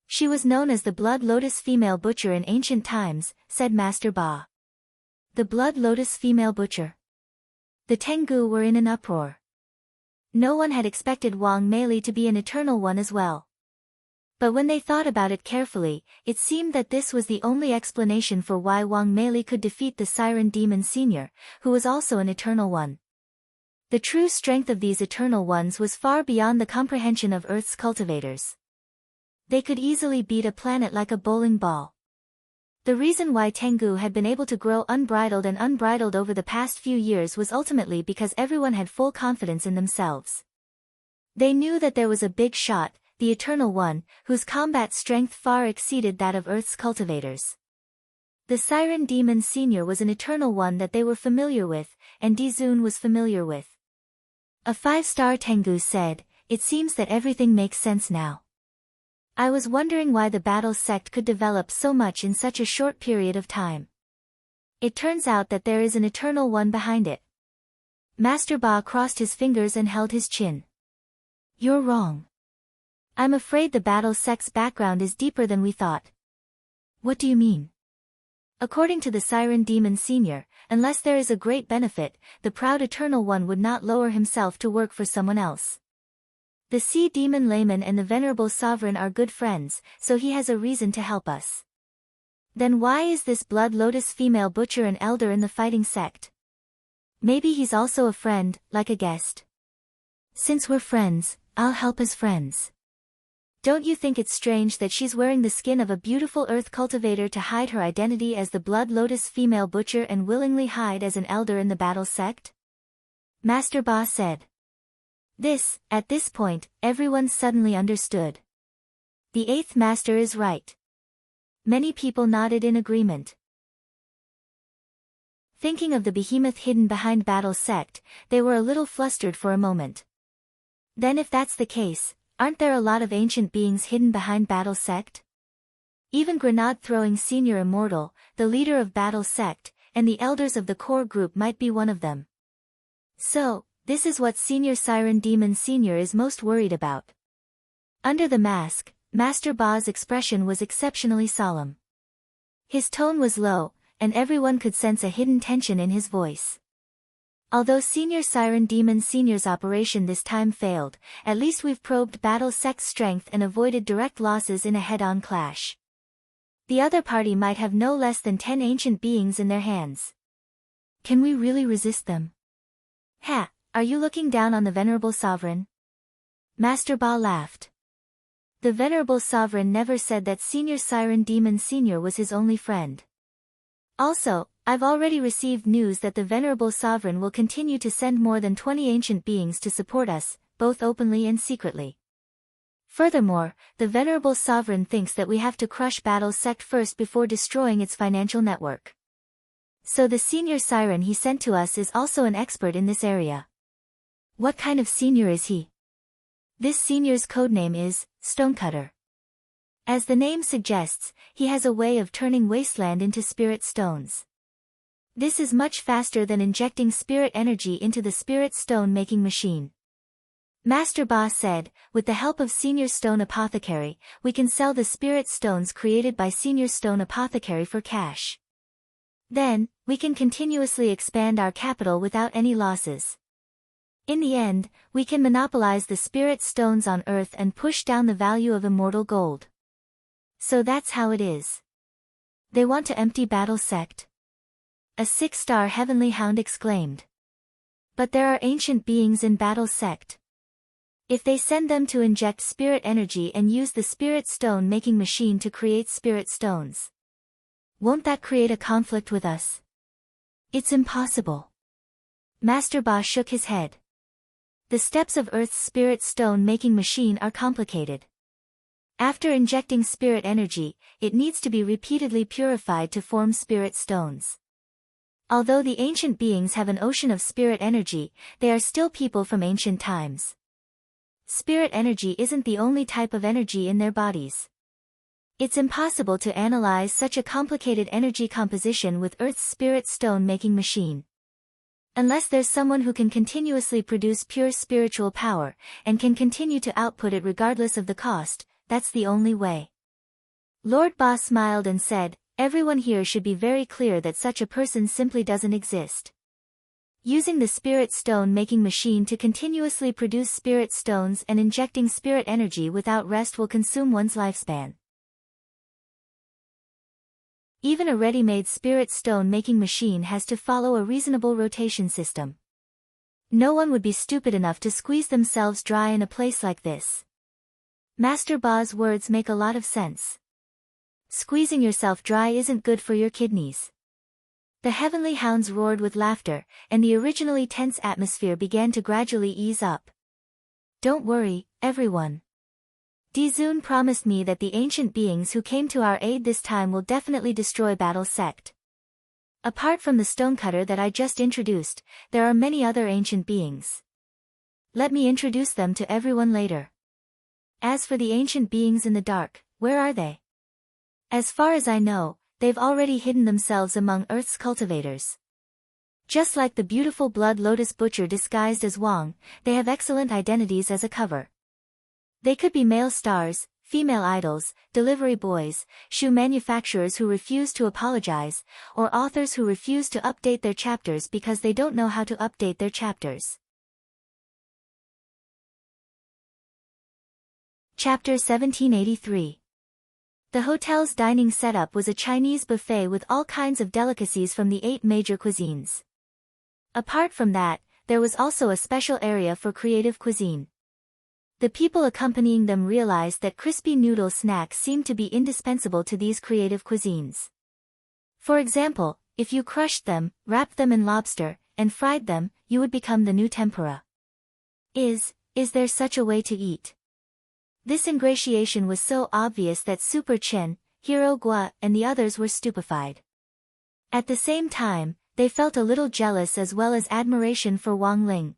She was known as the Blood Lotus Female Butcher in ancient times, said Master Ba. The Blood Lotus Female Butcher. The Tengu were in an uproar. No one had expected Wang Meili to be an eternal one as well. But when they thought about it carefully, it seemed that this was the only explanation for why Wang Meili could defeat the Siren Demon Senior, who was also an eternal one. The true strength of these eternal ones was far beyond the comprehension of Earth's cultivators. They could easily beat a planet like a bowling ball. The reason why Tengu had been able to grow unbridled over the past few years was ultimately because everyone had full confidence in themselves. They knew that there was a big shot, the Eternal One, whose combat strength far exceeded that of Earth's cultivators. The Siren Demon Senior was an Eternal One that they were familiar with, and Dizun was familiar with. A 5-star Tengu said, "It seems that everything makes sense now. I was wondering why the battle sect could develop so much in such a short period of time. It turns out that there is an Eternal One behind it." Master Ba crossed his fingers and held his chin. "You're wrong. I'm afraid the battle sect's background is deeper than we thought." "What do you mean?" "According to the Siren Demon Senior, unless there is a great benefit, the proud Eternal One would not lower himself to work for someone else. The Sea Demon Layman and the Venerable Sovereign are good friends, so he has a reason to help us." "Then why is this Blood Lotus female butcher an elder in the fighting sect?" "Maybe he's also a friend, like a guest." "Since we're friends, I'll help as friends." "Don't you think it's strange that she's wearing the skin of a beautiful earth cultivator to hide her identity as the Blood Lotus female butcher and willingly hide as an elder in the battle sect?" Master Ba said. At this point, everyone suddenly understood. The 8th Master is right. Many people nodded in agreement. Thinking of the behemoth hidden behind battle sect, they were a little flustered for a moment. Then if that's the case, aren't there a lot of ancient beings hidden behind battle sect? Even grenade-throwing Senior Immortal, the leader of battle sect, and the elders of the core group might be one of them. So, this is what Senior Siren Demon Senior is most worried about. Under the mask, Master Ba's expression was exceptionally solemn. His tone was low, and everyone could sense a hidden tension in his voice. Although Senior Siren Demon Senior's operation this time failed, at least we've probed battle sect's strength and avoided direct losses in a head-on clash. The other party might have no less than 10 ancient beings in their hands. Can we really resist them? Ha! Are you looking down on the Venerable Sovereign? Master Ba laughed. The Venerable Sovereign never said that Senior Siren Demon Senior was his only friend. Also, I've already received news that the Venerable Sovereign will continue to send more than 20 ancient beings to support us, both openly and secretly. Furthermore, the Venerable Sovereign thinks that we have to crush battle sect first before destroying its financial network. So the Senior Siren he sent to us is also an expert in this area. What kind of senior is he? This senior's codename is Stonecutter. As the name suggests, he has a way of turning wasteland into spirit stones. This is much faster than injecting spirit energy into the spirit stone making machine. Master Ba said, with the help of Senior Stone Apothecary, we can sell the spirit stones created by Senior Stone Apothecary for cash. Then, we can continuously expand our capital without any losses. In the end, we can monopolize the spirit stones on Earth and push down the value of immortal gold. So that's how it is. They want to empty battle sect? A 6-star heavenly hound exclaimed. But there are ancient beings in battle sect. If they send them to inject spirit energy and use the spirit stone making machine to create spirit stones, won't that create a conflict with us? It's impossible. Master Ba shook his head. The steps of Earth's spirit stone making machine are complicated. After injecting spirit energy, it needs to be repeatedly purified to form spirit stones. Although the ancient beings have an ocean of spirit energy, they are still people from ancient times. Spirit energy isn't the only type of energy in their bodies. It's impossible to analyze such a complicated energy composition with Earth's spirit stone making machine. Unless there's someone who can continuously produce pure spiritual power, and can continue to output it regardless of the cost, that's the only way. Lord Ba smiled and said, everyone here should be very clear that such a person simply doesn't exist. Using the spirit stone making machine to continuously produce spirit stones and injecting spirit energy without rest will consume one's lifespan. Even a ready-made spirit stone making machine has to follow a reasonable rotation system. No one would be stupid enough to squeeze themselves dry in a place like this. Master Ba's words make a lot of sense. Squeezing yourself dry isn't good for your kidneys. The heavenly hounds roared with laughter, and the originally tense atmosphere began to gradually ease up. Don't worry, everyone. Dizun promised me that the ancient beings who came to our aid this time will definitely destroy Battle Sect. Apart from the stonecutter that I just introduced, there are many other ancient beings. Let me introduce them to everyone later. As for the ancient beings in the dark, where are they? As far as I know, they've already hidden themselves among Earth's cultivators. Just like the beautiful Blood Lotus Butcher disguised as Wang, they have excellent identities as a cover. They could be male stars, female idols, delivery boys, shoe manufacturers who refuse to apologize, or authors who refuse to update their chapters because they don't know how to update their chapters. Chapter 1783. The hotel's dining setup was a Chinese buffet with all kinds of delicacies from the 8 major cuisines. Apart from that, there was also a special area for creative cuisine. The people accompanying them realized that crispy noodle snacks seemed to be indispensable to these creative cuisines. For example, if you crushed them, wrapped them in lobster, and fried them, you would become the new tempura. Is there such a way to eat? This ingratiation was so obvious that Super Chen, Hero Gua, and the others were stupefied. At the same time, they felt a little jealous as well as admiration for Wang Ling.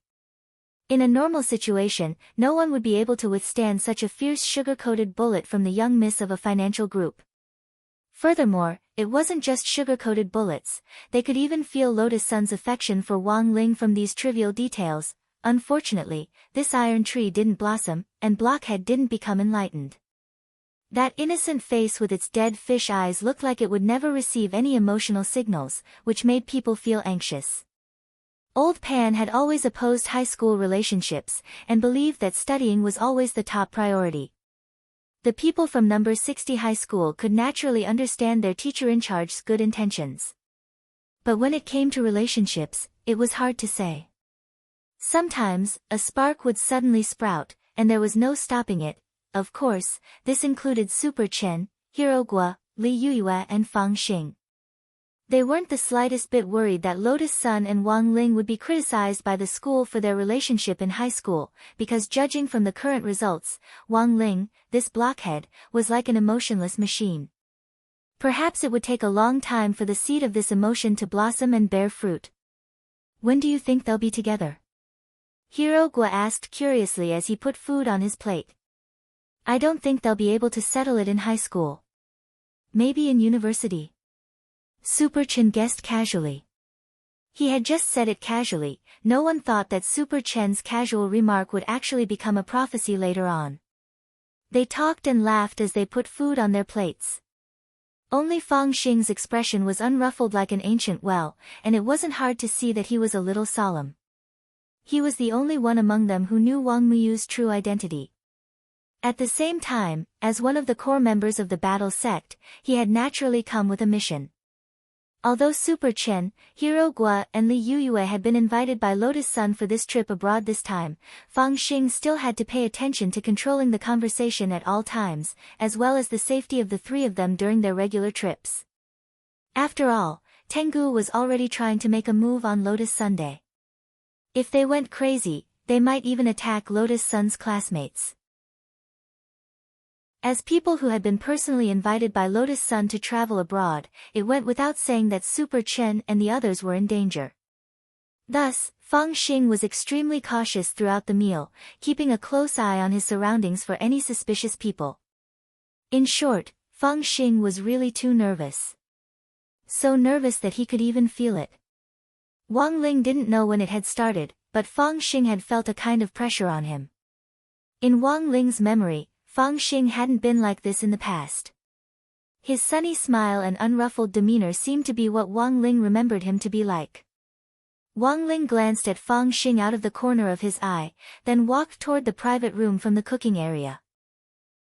In a normal situation, no one would be able to withstand such a fierce sugar-coated bullet from the young miss of a financial group. Furthermore, it wasn't just sugar-coated bullets, they could even feel Lotus Sun's affection for Wang Ling from these trivial details. Unfortunately, this iron tree didn't blossom, and Blockhead didn't become enlightened. That innocent face with its dead fish eyes looked like it would never receive any emotional signals, which made people feel anxious. Old Pan had always opposed high school relationships, and believed that studying was always the top priority. The people from number 60 high school could naturally understand their teacher-in-charge's good intentions. But when it came to relationships, it was hard to say. Sometimes, a spark would suddenly sprout, and there was no stopping it. Of course, this included Super Chen, Hero Gua, Li Yuyue and Fang Xing. They weren't the slightest bit worried that Lotus Sun and Wang Ling would be criticized by the school for their relationship in high school, because judging from the current results, Wang Ling, this blockhead, was like an emotionless machine. Perhaps it would take a long time for the seed of this emotion to blossom and bear fruit. When do you think they'll be together? Hero Gua asked curiously as he put food on his plate. I don't think they'll be able to settle it in high school. Maybe in university. Super Chen guessed casually. He had just said it casually, no one thought that Super Chen's casual remark would actually become a prophecy later on. They talked and laughed as they put food on their plates. Only Fang Xing's expression was unruffled like an ancient well, and it wasn't hard to see that he was a little solemn. He was the only one among them who knew Wang Muyu's true identity. At the same time, as one of the core members of the Battle Sect, he had naturally come with a mission. Although Super Chen, Hero Gua and Li Yuyue had been invited by Lotus Sun for this trip abroad this time, Fang Xing still had to pay attention to controlling the conversation at all times, as well as the safety of the 3 of them during their regular trips. After all, Tengu was already trying to make a move on Lotus Sunday. If they went crazy, they might even attack Lotus Sun's classmates. As people who had been personally invited by Lotus Sun to travel abroad, it went without saying that Super Chen and the others were in danger. Thus, Fang Xing was extremely cautious throughout the meal, keeping a close eye on his surroundings for any suspicious people. In short, Fang Xing was really too nervous. So nervous that he could even feel it. Wang Ling didn't know when it had started, but Fang Xing had felt a kind of pressure on him. In Wang Ling's memory, Fang Xing hadn't been like this in the past. His sunny smile and unruffled demeanor seemed to be what Wang Ling remembered him to be like. Wang Ling glanced at Fang Xing out of the corner of his eye, then walked toward the private room from the cooking area.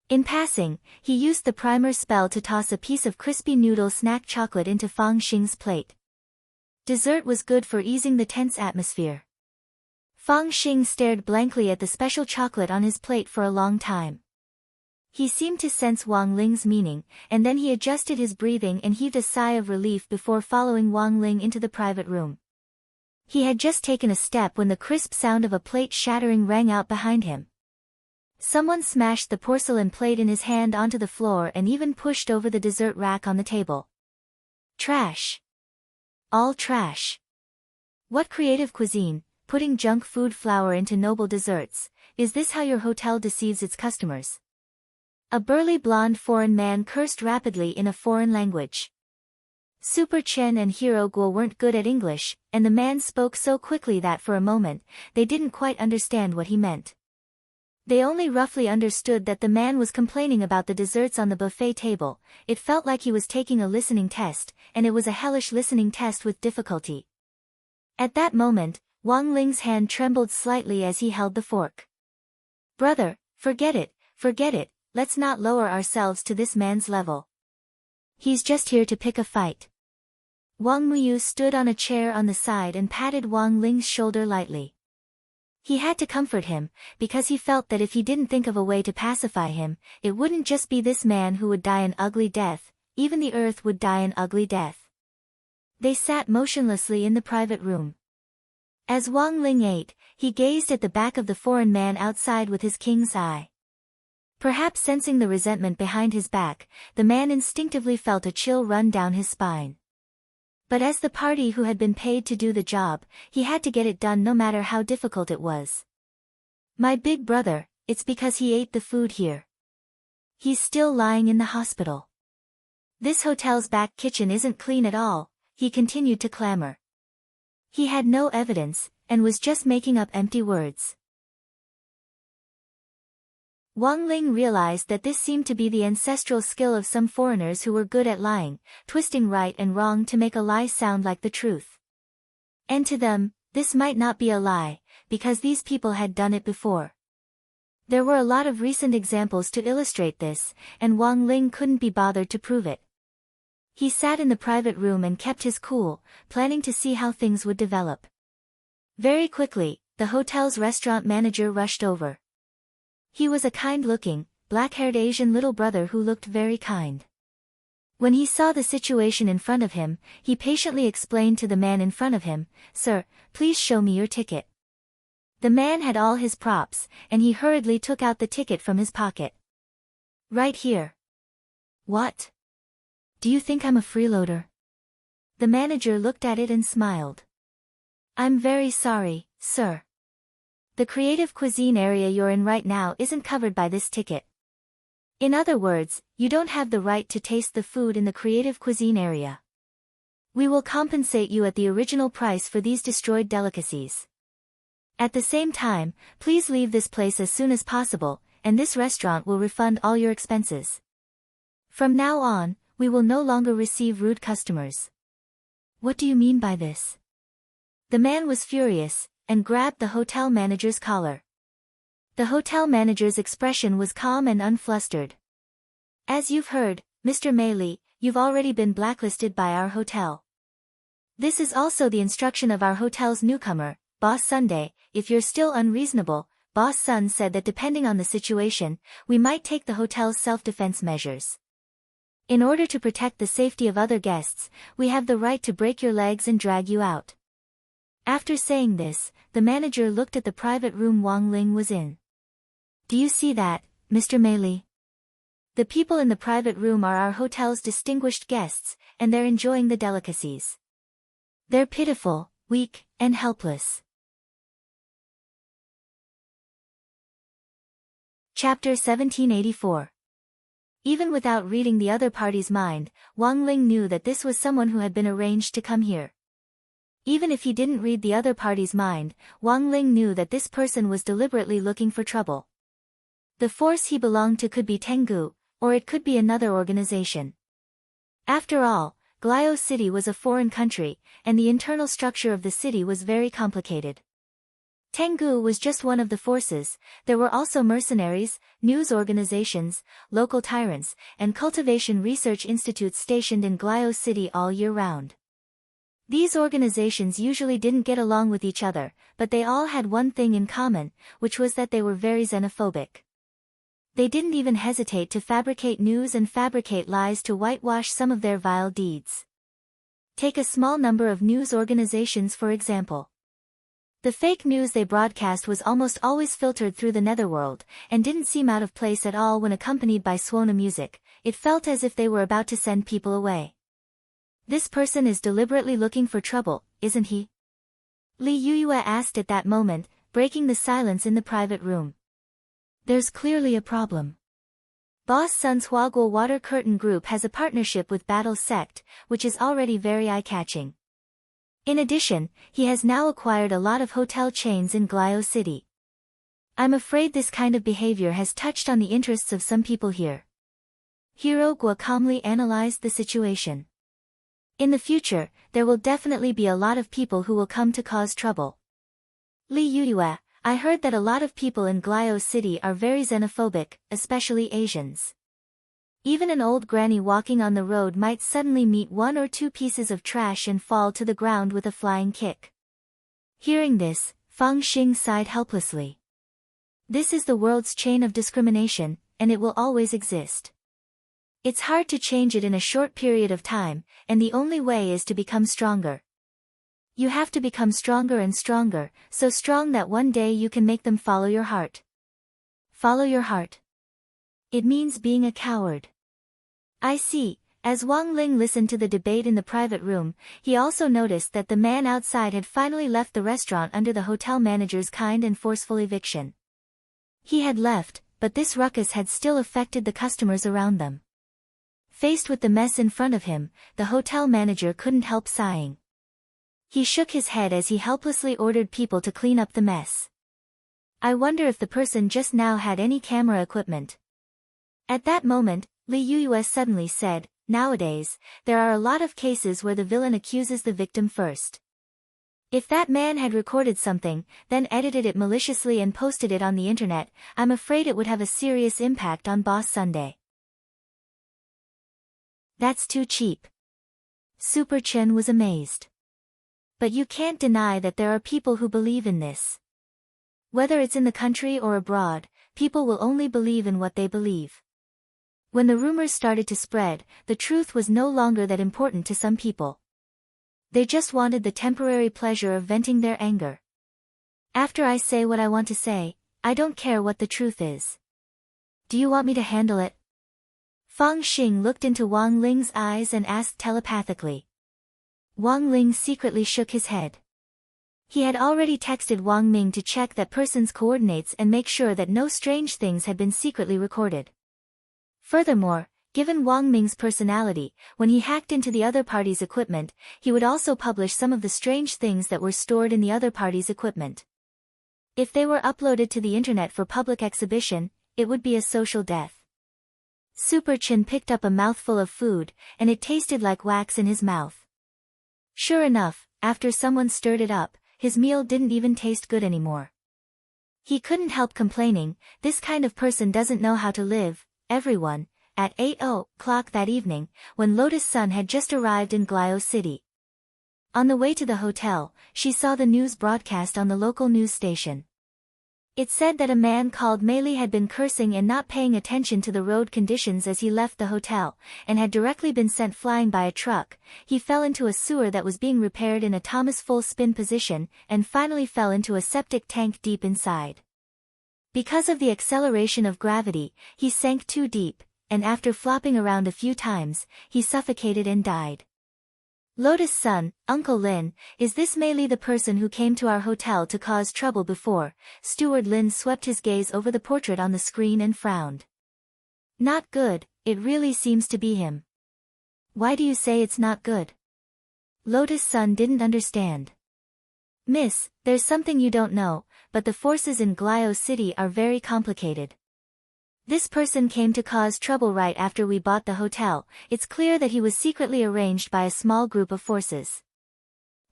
In passing, he used the primer spell to toss a piece of crispy noodle snack chocolate into Fang Xing's plate. Dessert was good for easing the tense atmosphere. Fang Xing stared blankly at the special chocolate on his plate for a long time. He seemed to sense Wang Ling's meaning, and then he adjusted his breathing and heaved a sigh of relief before following Wang Ling into the private room. He had just taken a step when the crisp sound of a plate shattering rang out behind him. Someone smashed the porcelain plate in his hand onto the floor and even pushed over the dessert rack on the table. Trash. All trash. What creative cuisine, putting junk food flour into noble desserts, is this how your hotel deceives its customers? A burly blonde foreign man cursed rapidly in a foreign language. Super Chen and Hero Guo weren't good at English, and the man spoke so quickly that for a moment, they didn't quite understand what he meant. They only roughly understood that the man was complaining about the desserts on the buffet table. It felt like he was taking a listening test, and it was a hellish listening test with difficulty. At that moment, Wang Ling's hand trembled slightly as he held the fork. Brother, forget it, let's not lower ourselves to this man's level. He's just here to pick a fight. Wang Muyu stood on a chair on the side and patted Wang Ling's shoulder lightly. He had to comfort him, because he felt that if he didn't think of a way to pacify him, it wouldn't just be this man who would die an ugly death, even the earth would die an ugly death. They sat motionlessly in the private room. As Wang Ling ate, he gazed at the back of the foreign man outside with his king's eye. Perhaps sensing the resentment behind his back, the man instinctively felt a chill run down his spine. But as the party who had been paid to do the job, he had to get it done no matter how difficult it was. My big brother, it's because he ate the food here. He's still lying in the hospital. This hotel's back kitchen isn't clean at all, he continued to clamor. He had no evidence, and was just making up empty words. Wang Ling realized that this seemed to be the ancestral skill of some foreigners who were good at lying, twisting right and wrong to make a lie sound like the truth. And to them, this might not be a lie, because these people had done it before. There were a lot of recent examples to illustrate this, and Wang Ling couldn't be bothered to prove it. He sat in the private room and kept his cool, planning to see how things would develop. Very quickly, the hotel's restaurant manager rushed over. He was a kind-looking, black-haired Asian little brother who looked very kind. When he saw the situation in front of him, he patiently explained to the man in front of him, "Sir, please show me your ticket." The man had all his props, and he hurriedly took out the ticket from his pocket. "Right here." "What? Do you think I'm a freeloader?" The manager looked at it and smiled. "I'm very sorry, sir. The creative cuisine area you're in right now isn't covered by this ticket. In other words, you don't have the right to taste the food in the creative cuisine area. We will compensate you at the original price for these destroyed delicacies. At the same time, please leave this place as soon as possible, and this restaurant will refund all your expenses. From now on, we will no longer receive rude customers." "What do you mean by this?" The man was furious, and grabbed the hotel manager's collar. The hotel manager's expression was calm and unflustered. "As you've heard, Mr. Meili, you've already been blacklisted by our hotel. This is also the instruction of our hotel's newcomer, Boss Sunday. If you're still unreasonable, Boss Sun said that depending on the situation, we might take the hotel's self-defense measures. In order to protect the safety of other guests, we have the right to break your legs and drag you out." After saying this, the manager looked at the private room Wang Ling was in. "Do you see that, Mr. Meili? The people in the private room are our hotel's distinguished guests, and they're enjoying the delicacies. They're pitiful, weak, and helpless." Chapter 1784. Even without reading the other party's mind, Wang Ling knew that this was someone who had been arranged to come here. Even if he didn't read the other party's mind, Wang Ling knew that this person was deliberately looking for trouble. The force he belonged to could be Tengu, or it could be another organization. After all, Glio City was a foreign country, and the internal structure of the city was very complicated. Tengu was just one of the forces. There were also mercenaries, news organizations, local tyrants, and cultivation research institutes stationed in Glio City all year round. These organizations usually didn't get along with each other, but they all had one thing in common, which was that they were very xenophobic. They didn't even hesitate to fabricate news and fabricate lies to whitewash some of their vile deeds. Take a small number of news organizations for example. The fake news they broadcast was almost always filtered through the netherworld, and didn't seem out of place at all when accompanied by Suona music. It felt as if they were about to send people away. This person is deliberately looking for trouble, isn't he? Li Yuyue asked at that moment, breaking the silence in the private room. There's clearly a problem. Boss Sun's Huaguo Water Curtain Group has a partnership with Battle Sect, which is already very eye-catching. In addition, he has now acquired a lot of hotel chains in Glio City. I'm afraid this kind of behavior has touched on the interests of some people here. Hirogwa calmly analyzed the situation. In the future, there will definitely be a lot of people who will come to cause trouble. Li Yuyue, I heard that a lot of people in Glio City are very xenophobic, especially Asians. Even an old granny walking on the road might suddenly meet one or two pieces of trash and fall to the ground with a flying kick. Hearing this, Fang Xing sighed helplessly. This is the world's chain of discrimination, and it will always exist. It's hard to change it in a short period of time, and the only way is to become stronger. You have to become stronger and stronger, so strong that one day you can make them follow your heart. Follow your heart. It means being a coward. I see. As Wang Ling listened to the debate in the private room, he also noticed that the man outside had finally left the restaurant under the hotel manager's kind and forceful eviction. He had left, but this ruckus had still affected the customers around them. Faced with the mess in front of him, the hotel manager couldn't help sighing. He shook his head as he helplessly ordered people to clean up the mess. I wonder if the person just now had any camera equipment. At that moment, Li Yuyue suddenly said, nowadays, there are a lot of cases where the villain accuses the victim first. If that man had recorded something, then edited it maliciously and posted it on the internet, I'm afraid it would have a serious impact on Boss Sunday. That's too cheap. Super Chen was amazed. But you can't deny that there are people who believe in this. Whether it's in the country or abroad, people will only believe in what they believe. When the rumors started to spread, the truth was no longer that important to some people. They just wanted the temporary pleasure of venting their anger. After I say what I want to say, I don't care what the truth is. Do you want me to handle it? Fang Xing looked into Wang Ling's eyes and asked telepathically. Wang Ling secretly shook his head. He had already texted Wang Ming to check that person's coordinates and make sure that no strange things had been secretly recorded. Furthermore, given Wang Ming's personality, when he hacked into the other party's equipment, he would also publish some of the strange things that were stored in the other party's equipment. If they were uploaded to the internet for public exhibition, it would be a social death. Super Chen picked up a mouthful of food, and it tasted like wax in his mouth. Sure enough, after someone stirred it up, his meal didn't even taste good anymore. He couldn't help complaining, this kind of person doesn't know how to live. Everyone, at 8:00 that evening, when Lotus Sun had just arrived in Glio City. On the way to the hotel, she saw the news broadcast on the local news station. It said that a man called Mei had been cursing and not paying attention to the road conditions as he left the hotel, and had directly been sent flying by a truck. He fell into a sewer that was being repaired in a Thomas full spin position, and finally fell into a septic tank deep inside. Because of the acceleration of gravity, he sank too deep, and after flopping around a few times, he suffocated and died. Lotus Sun, Uncle Lin, is this Mei the person who came to our hotel to cause trouble before? Steward Lin swept his gaze over the portrait on the screen and frowned. Not good, it really seems to be him. Why do you say it's not good? Lotus Sun didn't understand. Miss, there's something you don't know, but the forces in Glio City are very complicated. This person came to cause trouble right after we bought the hotel. It's clear that he was secretly arranged by a small group of forces.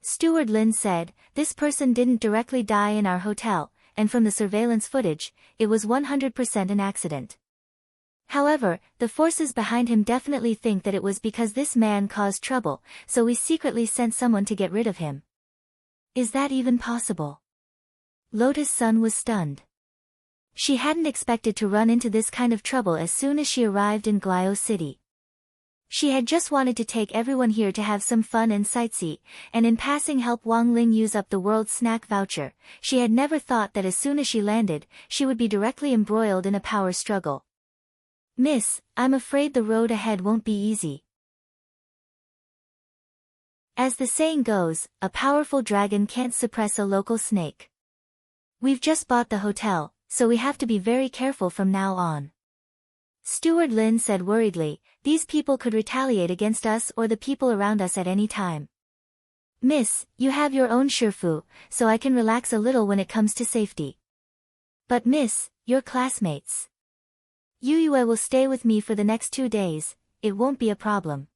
Steward Lin said, this person didn't directly die in our hotel, and from the surveillance footage, it was 100% an accident. However, the forces behind him definitely think that it was because this man caused trouble, so we secretly sent someone to get rid of him. Is that even possible? Lotus Sun was stunned. She hadn't expected to run into this kind of trouble as soon as she arrived in Glio City. She had just wanted to take everyone here to have some fun and sightsee, and in passing help Wang Ling use up the world snack voucher. She had never thought that as soon as she landed, she would be directly embroiled in a power struggle. Miss, I'm afraid the road ahead won't be easy. As the saying goes, a powerful dragon can't suppress a local snake. We've just bought the hotel, so we have to be very careful from now on. Steward Lin said worriedly, these people could retaliate against us or the people around us at any time. Miss, you have your own Shifu, so I can relax a little when it comes to safety. But miss, your classmates. Yu Yue will stay with me for the next 2 days, it won't be a problem.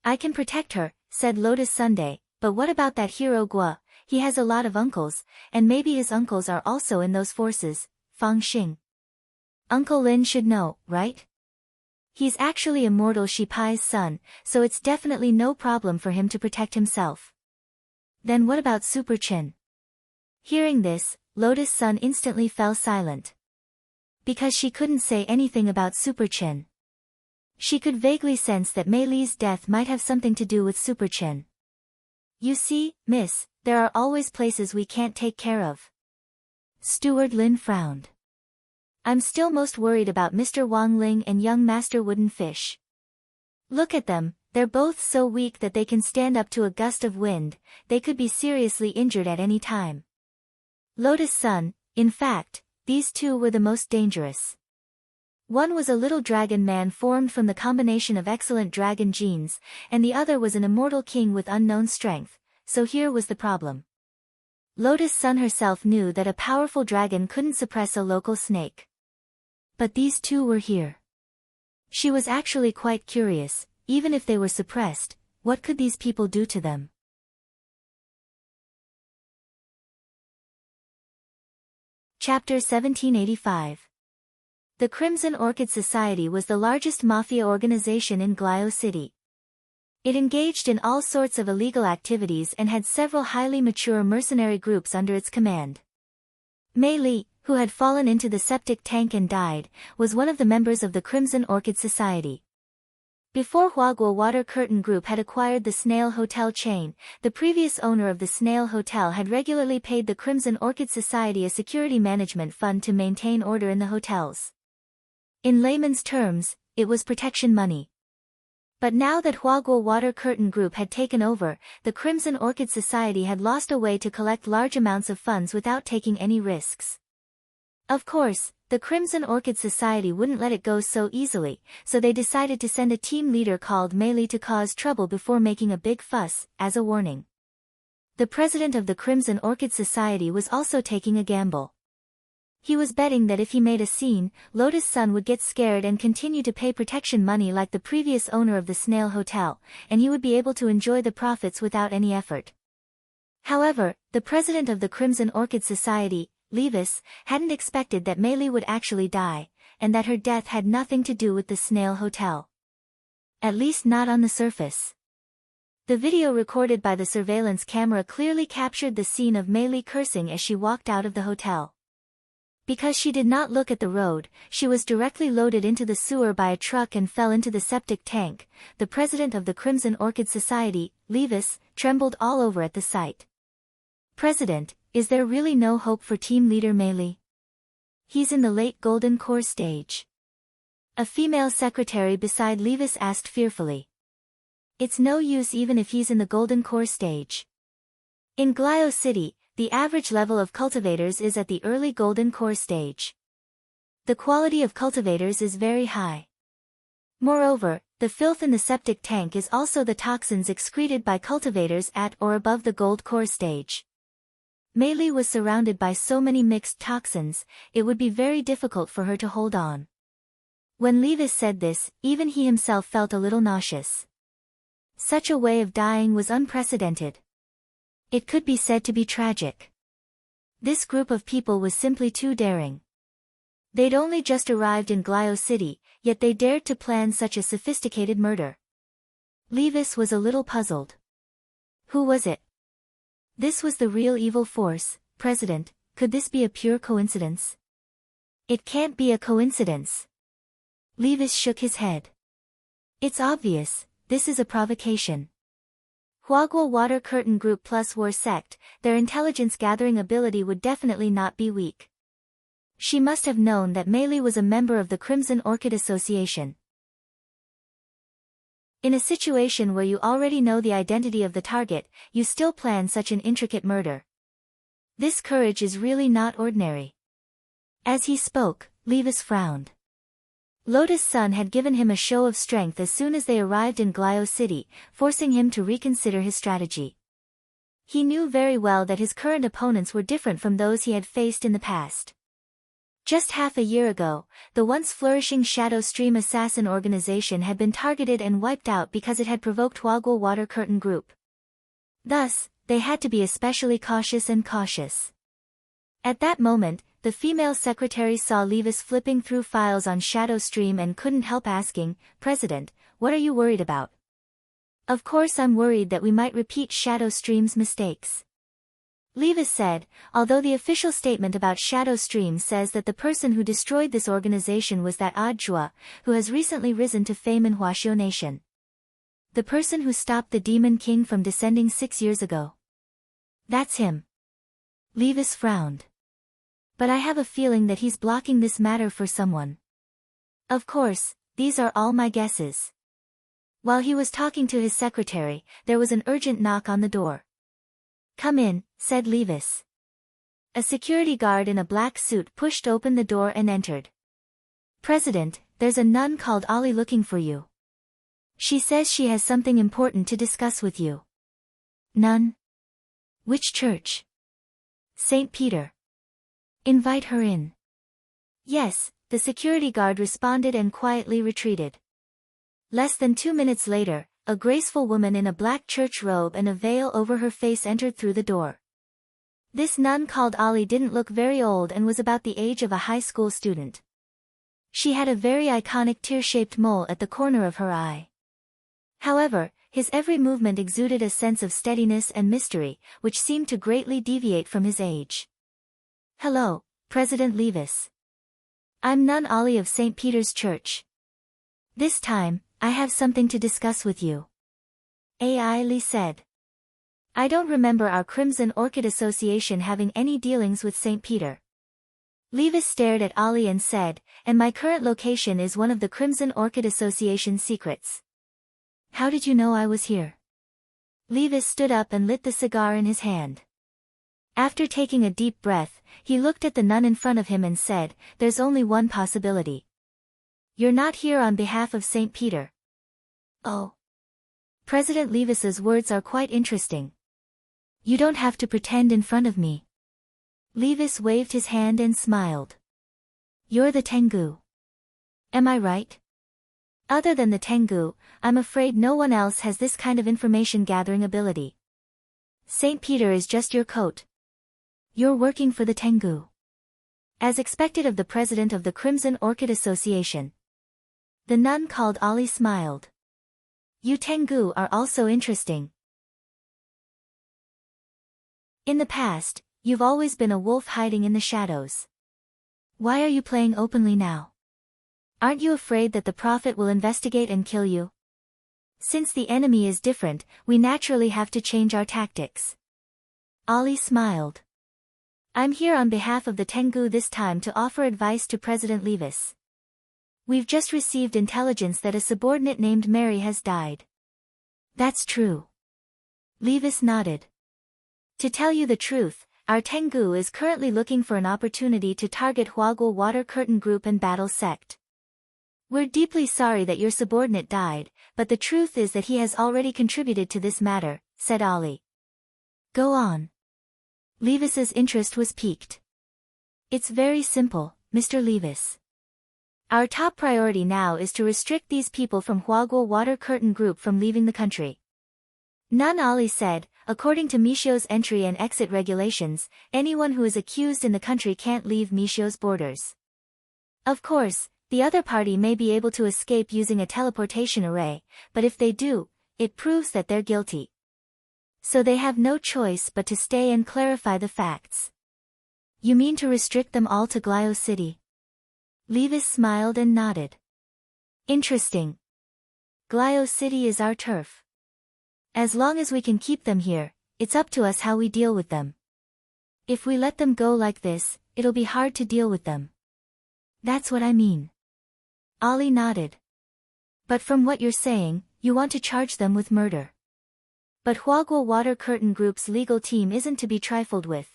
I can protect her, said Lotus Sunday, but what about that hero Gua? He has a lot of uncles, and maybe his uncles are also in those forces, Fang Xing. Uncle Lin should know, right? He's actually Immortal Shi Pai's son, so it's definitely no problem for him to protect himself. Then what about Super Chin? Hearing this, Lotus Sun instantly fell silent. Because she couldn't say anything about Super Chin. She could vaguely sense that Mei Li's death might have something to do with Super Chin. You see, miss, there are always places we can't take care of. Steward Lin frowned. I'm still most worried about Mr. Wang Ling and young Master Wooden Fish. Look at them, they're both so weak that they can stand up to a gust of wind, they could be seriously injured at any time. Lotus Sun, in fact, these two were the most dangerous. One was a little dragon man formed from the combination of excellent dragon genes, and the other was an immortal king with unknown strength, so here was the problem. Lotus Sun herself knew that a powerful dragon couldn't suppress a local snake. But these two were here. She was actually quite curious, even if they were suppressed, what could these people do to them? Chapter 1785. The Crimson Orchid Society was the largest mafia organization in Glio City. It engaged in all sorts of illegal activities and had several highly mature mercenary groups under its command. Mei Li, who had fallen into the septic tank and died, was one of the members of the Crimson Orchid Society. Before Huaguo Water Curtain Group had acquired the Snail Hotel chain, the previous owner of the Snail Hotel had regularly paid the Crimson Orchid Society a security management fund to maintain order in the hotels. In layman's terms, it was protection money. But now that Huaguo Water Curtain Group had taken over, the Crimson Orchid Society had lost a way to collect large amounts of funds without taking any risks. Of course, the Crimson Orchid Society wouldn't let it go so easily, so they decided to send a team leader called Mei Li to cause trouble before making a big fuss, as a warning. The president of the Crimson Orchid Society was also taking a gamble. He was betting that if he made a scene, Lotus Sun would get scared and continue to pay protection money like the previous owner of the Snail Hotel, and he would be able to enjoy the profits without any effort. However, the president of the Crimson Orchid Society, Levis, hadn't expected that Mei Li would actually die, and that her death had nothing to do with the Snail Hotel. At least not on the surface. The video recorded by the surveillance camera clearly captured the scene of Mei Li cursing as she walked out of the hotel. Because she did not look at the road, she was directly loaded into the sewer by a truck and fell into the septic tank. The president of the Crimson Orchid Society, Levis, trembled all over at the sight. President, is there really no hope for team leader Mei Li? He's in the late golden core stage. A female secretary beside Levis asked fearfully. It's no use even if he's in the golden core stage. In Glio City, the average level of cultivators is at the early golden core stage. The quality of cultivators is very high. Moreover, the filth in the septic tank is also the toxins excreted by cultivators at or above the gold core stage. Mei Li was surrounded by so many mixed toxins, it would be very difficult for her to hold on. When Levis said this, even he himself felt a little nauseous. Such a way of dying was unprecedented. It could be said to be tragic. This group of people was simply too daring. They'd only just arrived in Glio City, yet they dared to plan such a sophisticated murder. Levis was a little puzzled. Who was it? This was the real evil force, President. Could this be a pure coincidence? It can't be a coincidence. Levis shook his head. It's obvious, this is a provocation. Huagua Water Curtain Group plus War Sect, their intelligence-gathering ability would definitely not be weak. She must have known that Mei Li was a member of the Crimson Orchid Association. In a situation where you already know the identity of the target, you still plan such an intricate murder. This courage is really not ordinary. As he spoke, Levis frowned. Lotus Sun had given him a show of strength as soon as they arrived in Glio City, forcing him to reconsider his strategy. He knew very well that his current opponents were different from those he had faced in the past. Just half a year ago, the once flourishing Shadow Stream assassin organization had been targeted and wiped out because it had provoked Huagua Water Curtain Group. Thus, they had to be especially cautious and cautious. At that moment, the female secretary saw Levis flipping through files on Shadow Stream and couldn't help asking, "President, what are you worried about?" "Of course I'm worried that we might repeat Shadow Stream's mistakes," Levis said, although the official statement about Shadow Stream says that the person who destroyed this organization was that odd Zhua, who has recently risen to fame in Huaxiu Nation. The person who stopped the Demon King from descending 6 years ago. That's him. Levis frowned. But I have a feeling that he's blocking this matter for someone. Of course, these are all my guesses. While he was talking to his secretary, there was an urgent knock on the door. "Come in," said Levis. A security guard in a black suit pushed open the door and entered. "President, there's a nun called Ollie looking for you. She says she has something important to discuss with you." "Nun? Which church?" "St. Peter." "Invite her in." "Yes," the security guard responded and quietly retreated. Less than 2 minutes later, a graceful woman in a black church robe and a veil over her face entered through the door. This nun called Ollie didn't look very old and was about the age of a high school student. She had a very iconic tear-shaped mole at the corner of her eye. However, his every movement exuded a sense of steadiness and mystery, which seemed to greatly deviate from his age. "Hello, President Levis. I'm Nun Ollie of St. Peter's Church. This time, I have something to discuss with you," Ai Li said. "I don't remember our Crimson Orchid Association having any dealings with St. Peter." Levis stared at Ollie and said, "And my current location is one of the Crimson Orchid Association's secrets." "How did you know I was here?" Levis stood up and lit the cigar in his hand. After taking a deep breath, he looked at the nun in front of him and said, "There's only one possibility. You're not here on behalf of St. Peter." "Oh." President Levis's words are quite interesting. "You don't have to pretend in front of me." Levis waved his hand and smiled. "You're the Tengu. Am I right?" "Other than the Tengu, I'm afraid no one else has this kind of information-gathering ability. St. Peter is just your coat. You're working for the Tengu." As expected of the president of the Crimson Orchid Association. The nun called Ollie smiled. "You Tengu are also interesting. In the past, you've always been a wolf hiding in the shadows. Why are you playing openly now? Aren't you afraid that the Prophet will investigate and kill you? Since the enemy is different, we naturally have to change our tactics." Ollie smiled. "I'm here on behalf of the Tengu this time to offer advice to President Levis. We've just received intelligence that a subordinate named Mary has died." "That's true." Levis nodded. "To tell you the truth, our Tengu is currently looking for an opportunity to target Huagua Water Curtain Group and Battle Sect. We're deeply sorry that your subordinate died, but the truth is that he has already contributed to this matter," said Ollie. "Go on." Levis's interest was piqued. "It's very simple, Mr. Levis. Our top priority now is to restrict these people from Huaguo Water Curtain Group from leaving the country. Nun Ali said, according to Mishio's entry and exit regulations, anyone who is accused in the country can't leave Mishio's borders. Of course, the other party may be able to escape using a teleportation array, but if they do, it proves that they're guilty. So they have no choice but to stay and clarify the facts. You mean to restrict them all to Glio City? Levis smiled and nodded. Interesting. Glio City is our turf. As long as we can keep them here, it's up to us how we deal with them. If we let them go like this, it'll be hard to deal with them. That's what I mean. Ali nodded. But from what you're saying, you want to charge them with murder. But Huaguo Water Curtain Group's legal team isn't to be trifled with.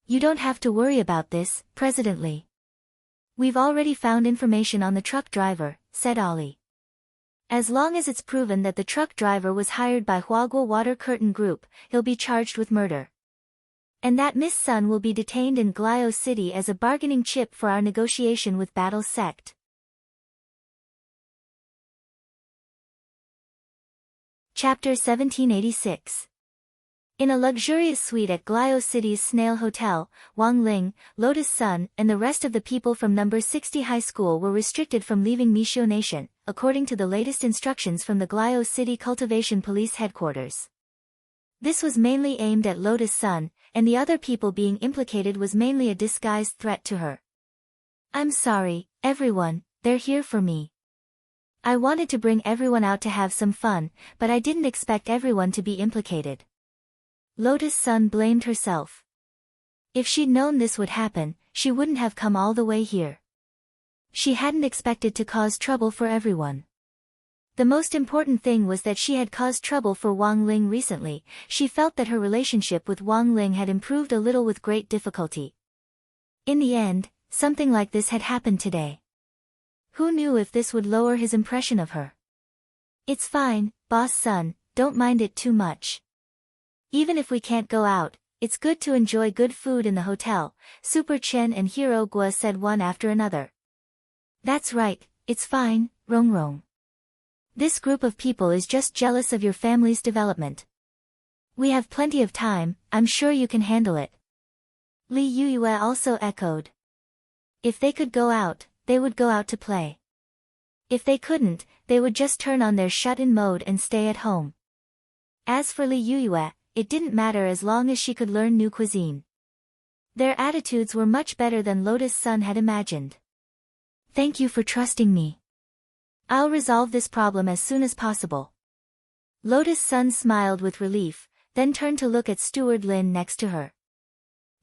You don't have to worry about this, President Li. We've already found information on the truck driver, said Ali. As long as it's proven that the truck driver was hired by Huaguo Water Curtain Group, he'll be charged with murder. And that Miss Sun will be detained in Glio City as a bargaining chip for our negotiation with Battle Sect. Chapter 1786. In a luxurious suite at Glio City's Snail Hotel, Wang Ling, Lotus Sun, and the rest of the people from number 60 high school were restricted from leaving Mishio Nation, according to the latest instructions from the Glio City Cultivation Police Headquarters. This was mainly aimed at Lotus Sun, and the other people being implicated was mainly a disguised threat to her. I'm sorry, everyone, they're here for me. I wanted to bring everyone out to have some fun, but I didn't expect everyone to be implicated. Lotus Sun blamed herself. If she'd known this would happen, she wouldn't have come all the way here. She hadn't expected to cause trouble for everyone. The most important thing was that she had caused trouble for Wang Ling recently. She felt that her relationship with Wang Ling had improved a little with great difficulty. In the end, something like this had happened today. Who knew if this would lower his impression of her? It's fine, Boss Sun, don't mind it too much. Even if we can't go out, it's good to enjoy good food in the hotel, Super Chen and Hero Gua said one after another. That's right, it's fine, Rong Rong. This group of people is just jealous of your family's development. We have plenty of time, I'm sure you can handle it. Li Yuyue also echoed. If they could go out, they would go out to play. If they couldn't, they would just turn on their shut-in mode and stay at home. As for Li Yuyue, it didn't matter as long as she could learn new cuisine. Their attitudes were much better than Lotus Sun had imagined. Thank you for trusting me. I'll resolve this problem as soon as possible. Lotus Sun smiled with relief, then turned to look at Steward Lin next to her.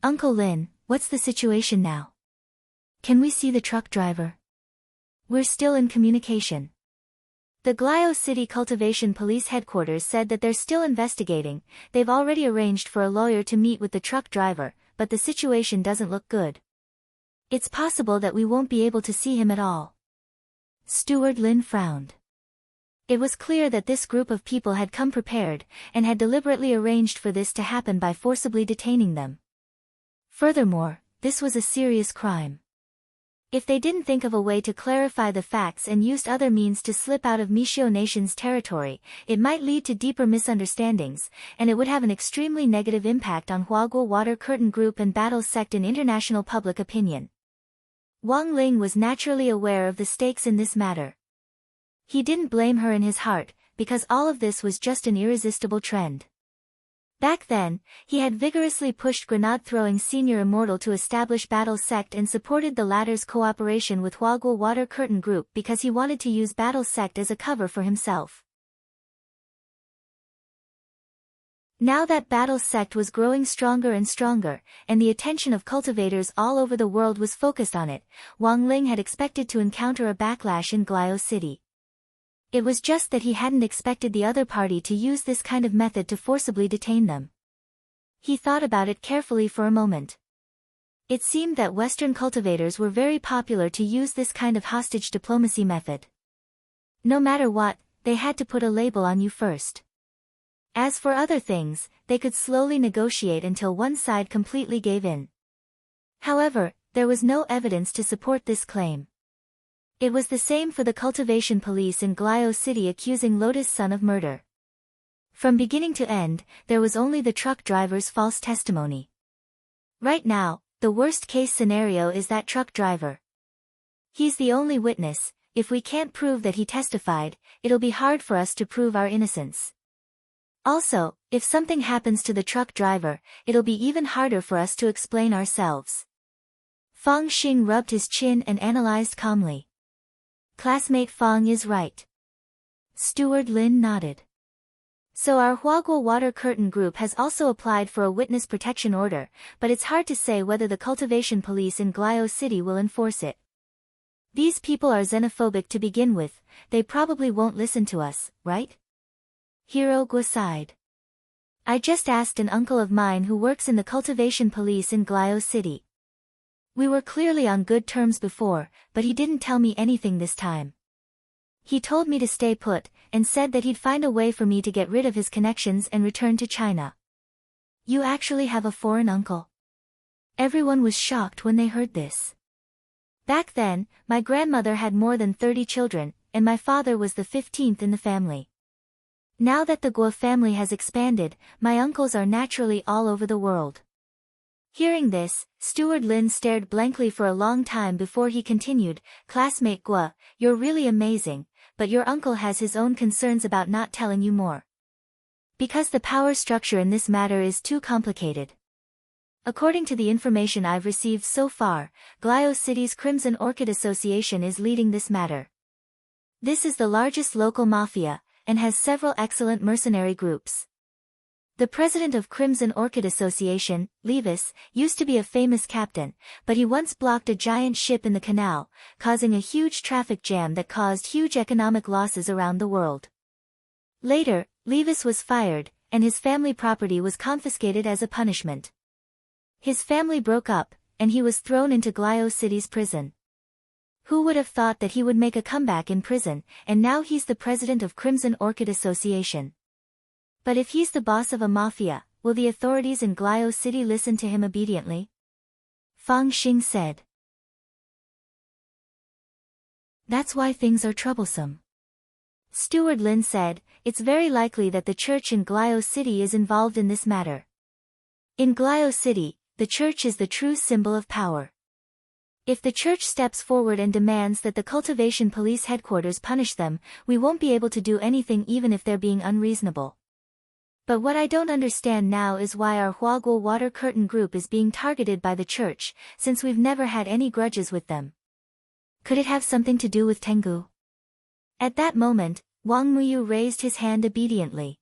Uncle Lin, what's the situation now? Can we see the truck driver? We're still in communication. The Glio City Cultivation Police Headquarters said that they're still investigating. They've already arranged for a lawyer to meet with the truck driver, but the situation doesn't look good. It's possible that we won't be able to see him at all. Steward Lin frowned. It was clear that this group of people had come prepared, and had deliberately arranged for this to happen by forcibly detaining them. Furthermore, this was a serious crime. If they didn't think of a way to clarify the facts and used other means to slip out of Mishio Nation's territory, it might lead to deeper misunderstandings, and it would have an extremely negative impact on Huaguo Water Curtain Group and Battle Sect in international public opinion. Wang Ling was naturally aware of the stakes in this matter. He didn't blame her in his heart, because all of this was just an irresistible trend. Back then, he had vigorously pushed grenade-throwing Senior Immortal to establish Battle Sect and supported the latter's cooperation with Huaguo Water Curtain Group because he wanted to use Battle Sect as a cover for himself. Now that Battle Sect was growing stronger and stronger, and the attention of cultivators all over the world was focused on it, Wang Ling had expected to encounter a backlash in Glio City. It was just that he hadn't expected the other party to use this kind of method to forcibly detain them. He thought about it carefully for a moment. It seemed that Western cultivators were very popular to use this kind of hostage diplomacy method. No matter what, they had to put a label on you first. As for other things, they could slowly negotiate until one side completely gave in. However, there was no evidence to support this claim. It was the same for the cultivation police in Glio City accusing Lotus Sun of murder. From beginning to end, there was only the truck driver's false testimony. Right now, the worst-case scenario is that truck driver. He's the only witness. If we can't prove that he testified, it'll be hard for us to prove our innocence. Also, if something happens to the truck driver, it'll be even harder for us to explain ourselves. Fang Xing rubbed his chin and analyzed calmly. Classmate Fang is right. Steward Lin nodded. So our Huaguo Water Curtain Group has also applied for a witness protection order, but it's hard to say whether the cultivation police in Glio City will enforce it. These people are xenophobic to begin with, they probably won't listen to us, right? Hiro Gua sighed. I just asked an uncle of mine who works in the cultivation police in Glio City. We were clearly on good terms before, but he didn't tell me anything this time. He told me to stay put, and said that he'd find a way for me to get rid of his connections and return to China. You actually have a foreign uncle? Everyone was shocked when they heard this. Back then, my grandmother had more than 30 children, and my father was the 15th in the family. Now that the Guo family has expanded, my uncles are naturally all over the world. Hearing this, Steward Lin stared blankly for a long time before he continued, Classmate Guo, you're really amazing, but your uncle has his own concerns about not telling you more. Because the power structure in this matter is too complicated. According to the information I've received so far, Glio City's Crimson Orchid Association is leading this matter. This is the largest local mafia, and has several excellent mercenary groups. The president of Crimson Orchid Association, Levis, used to be a famous captain, but he once blocked a giant ship in the canal, causing a huge traffic jam that caused huge economic losses around the world. Later, Levis was fired, and his family property was confiscated as a punishment. His family broke up, and he was thrown into Glio City's prison. Who would have thought that he would make a comeback in prison, and now he's the president of Crimson Orchid Association. But if he's the boss of a mafia, will the authorities in Glio City listen to him obediently? Fang Xing said. That's why things are troublesome. Steward Lin said, it's very likely that the church in Glio City is involved in this matter. In Glio City, the church is the true symbol of power. If the church steps forward and demands that the cultivation police headquarters punish them, we won't be able to do anything even if they're being unreasonable. But what I don't understand now is why our Huaguo Water Curtain Group is being targeted by the church, since we've never had any grudges with them. Could it have something to do with Tengu? At that moment, Wang Muyu raised his hand obediently.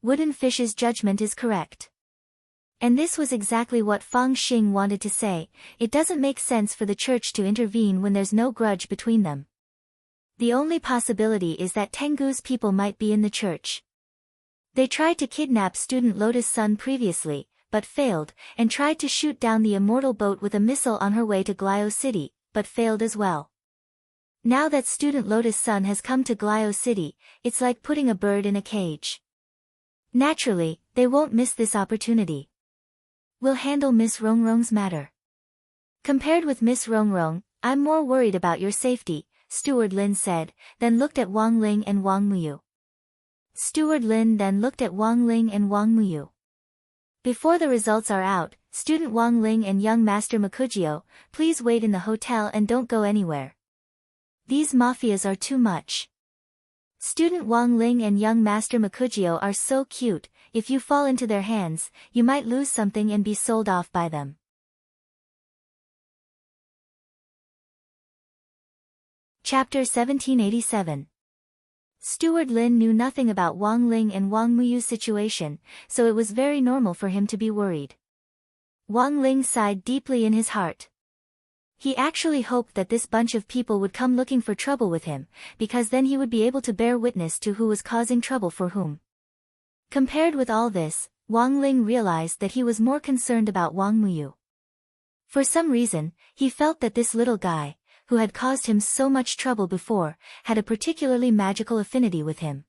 Wooden Fish's judgment is correct. And this was exactly what Fang Xing wanted to say, it doesn't make sense for the church to intervene when there's no grudge between them. The only possibility is that Tengu's people might be in the church. They tried to kidnap student Lotus Sun previously, but failed, and tried to shoot down the immortal boat with a missile on her way to Glio City, but failed as well. Now that student Lotus Sun has come to Glio City, it's like putting a bird in a cage. Naturally, they won't miss this opportunity. We'll handle Miss Rongrong's matter. Compared with Miss Rongrong, I'm more worried about your safety, Steward Lin said, then looked at Wang Ling and Wang Muyu. Steward Lin then looked at Wang Ling and Wang Muyu. Before the results are out, student Wang Ling and young Master Makujio, please wait in the hotel and don't go anywhere. These mafias are too much. Student Wang Ling and young Master Makujio are so cute, if you fall into their hands, you might lose something and be sold off by them. Chapter 1787. Steward Lin knew nothing about Wang Ling and Wang Muyu's situation, so it was very normal for him to be worried. Wang Ling sighed deeply in his heart. He actually hoped that this bunch of people would come looking for trouble with him, because then he would be able to bear witness to who was causing trouble for whom. Compared with all this, Wang Ling realized that he was more concerned about Wang Muyu. For some reason, he felt that this little guy, who had caused him so much trouble before, had a particularly magical affinity with him.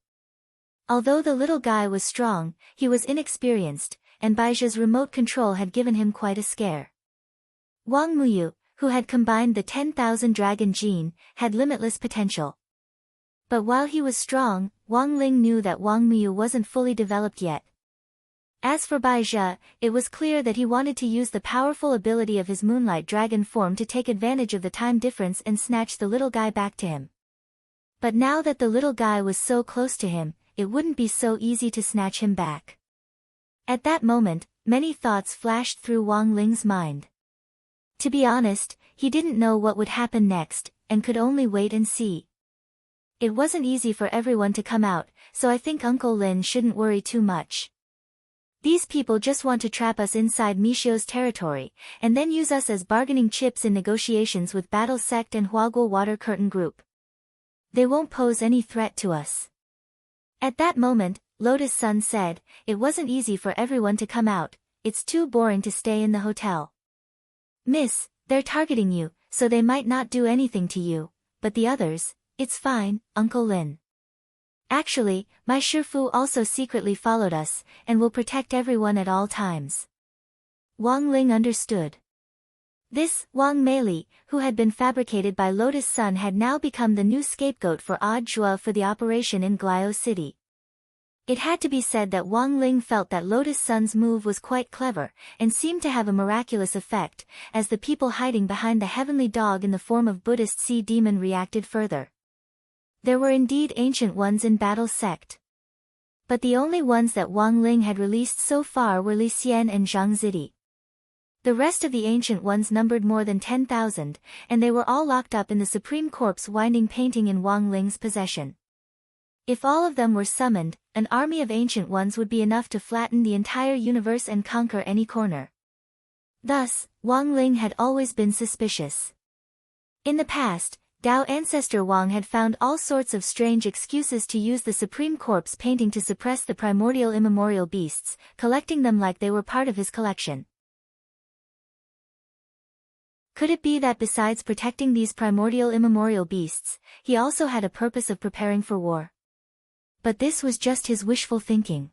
Although the little guy was strong, he was inexperienced, and Baijia's remote control had given him quite a scare. Wang Muyu, who had combined the 10,000 dragon gene, had limitless potential. But while he was strong, Wang Ling knew that Wang Miu wasn't fully developed yet. As for Bai Zhe, it was clear that he wanted to use the powerful ability of his moonlight dragon form to take advantage of the time difference and snatch the little guy back to him. But now that the little guy was so close to him, it wouldn't be so easy to snatch him back. At that moment, many thoughts flashed through Wang Ling's mind. To be honest, he didn't know what would happen next, and could only wait and see. It wasn't easy for everyone to come out, so I think Uncle Lin shouldn't worry too much. These people just want to trap us inside Mishio's territory, and then use us as bargaining chips in negotiations with Battle Sect and Huaguo Water Curtain Group. They won't pose any threat to us. At that moment, Lotus Sun said, "It wasn't easy for everyone to come out, it's too boring to stay in the hotel." "Miss, they're targeting you, so they might not do anything to you, but the others, it's fine, Uncle Lin. Actually, my Shifu also secretly followed us, and will protect everyone at all times." Wang Ling understood. This Wang Meili, who had been fabricated by Lotus Sun, had now become the new scapegoat for Odd Zhua for the operation in Glio City. It had to be said that Wang Ling felt that Lotus Sun's move was quite clever, and seemed to have a miraculous effect, as the people hiding behind the heavenly dog in the form of Buddhist sea demon reacted further. There were indeed ancient ones in Battle Sect. But the only ones that Wang Ling had released so far were Li Xian and Zhang Zidi. The rest of the ancient ones numbered more than 10,000, and they were all locked up in the Supreme Corpse winding painting in Wang Ling's possession. If all of them were summoned, an army of ancient ones would be enough to flatten the entire universe and conquer any corner. Thus, Wang Ling had always been suspicious. In the past, Dao ancestor Wang had found all sorts of strange excuses to use the Supreme Corpse painting to suppress the primordial immemorial beasts, collecting them like they were part of his collection. Could it be that besides protecting these primordial immemorial beasts, he also had a purpose of preparing for war? But this was just his wishful thinking.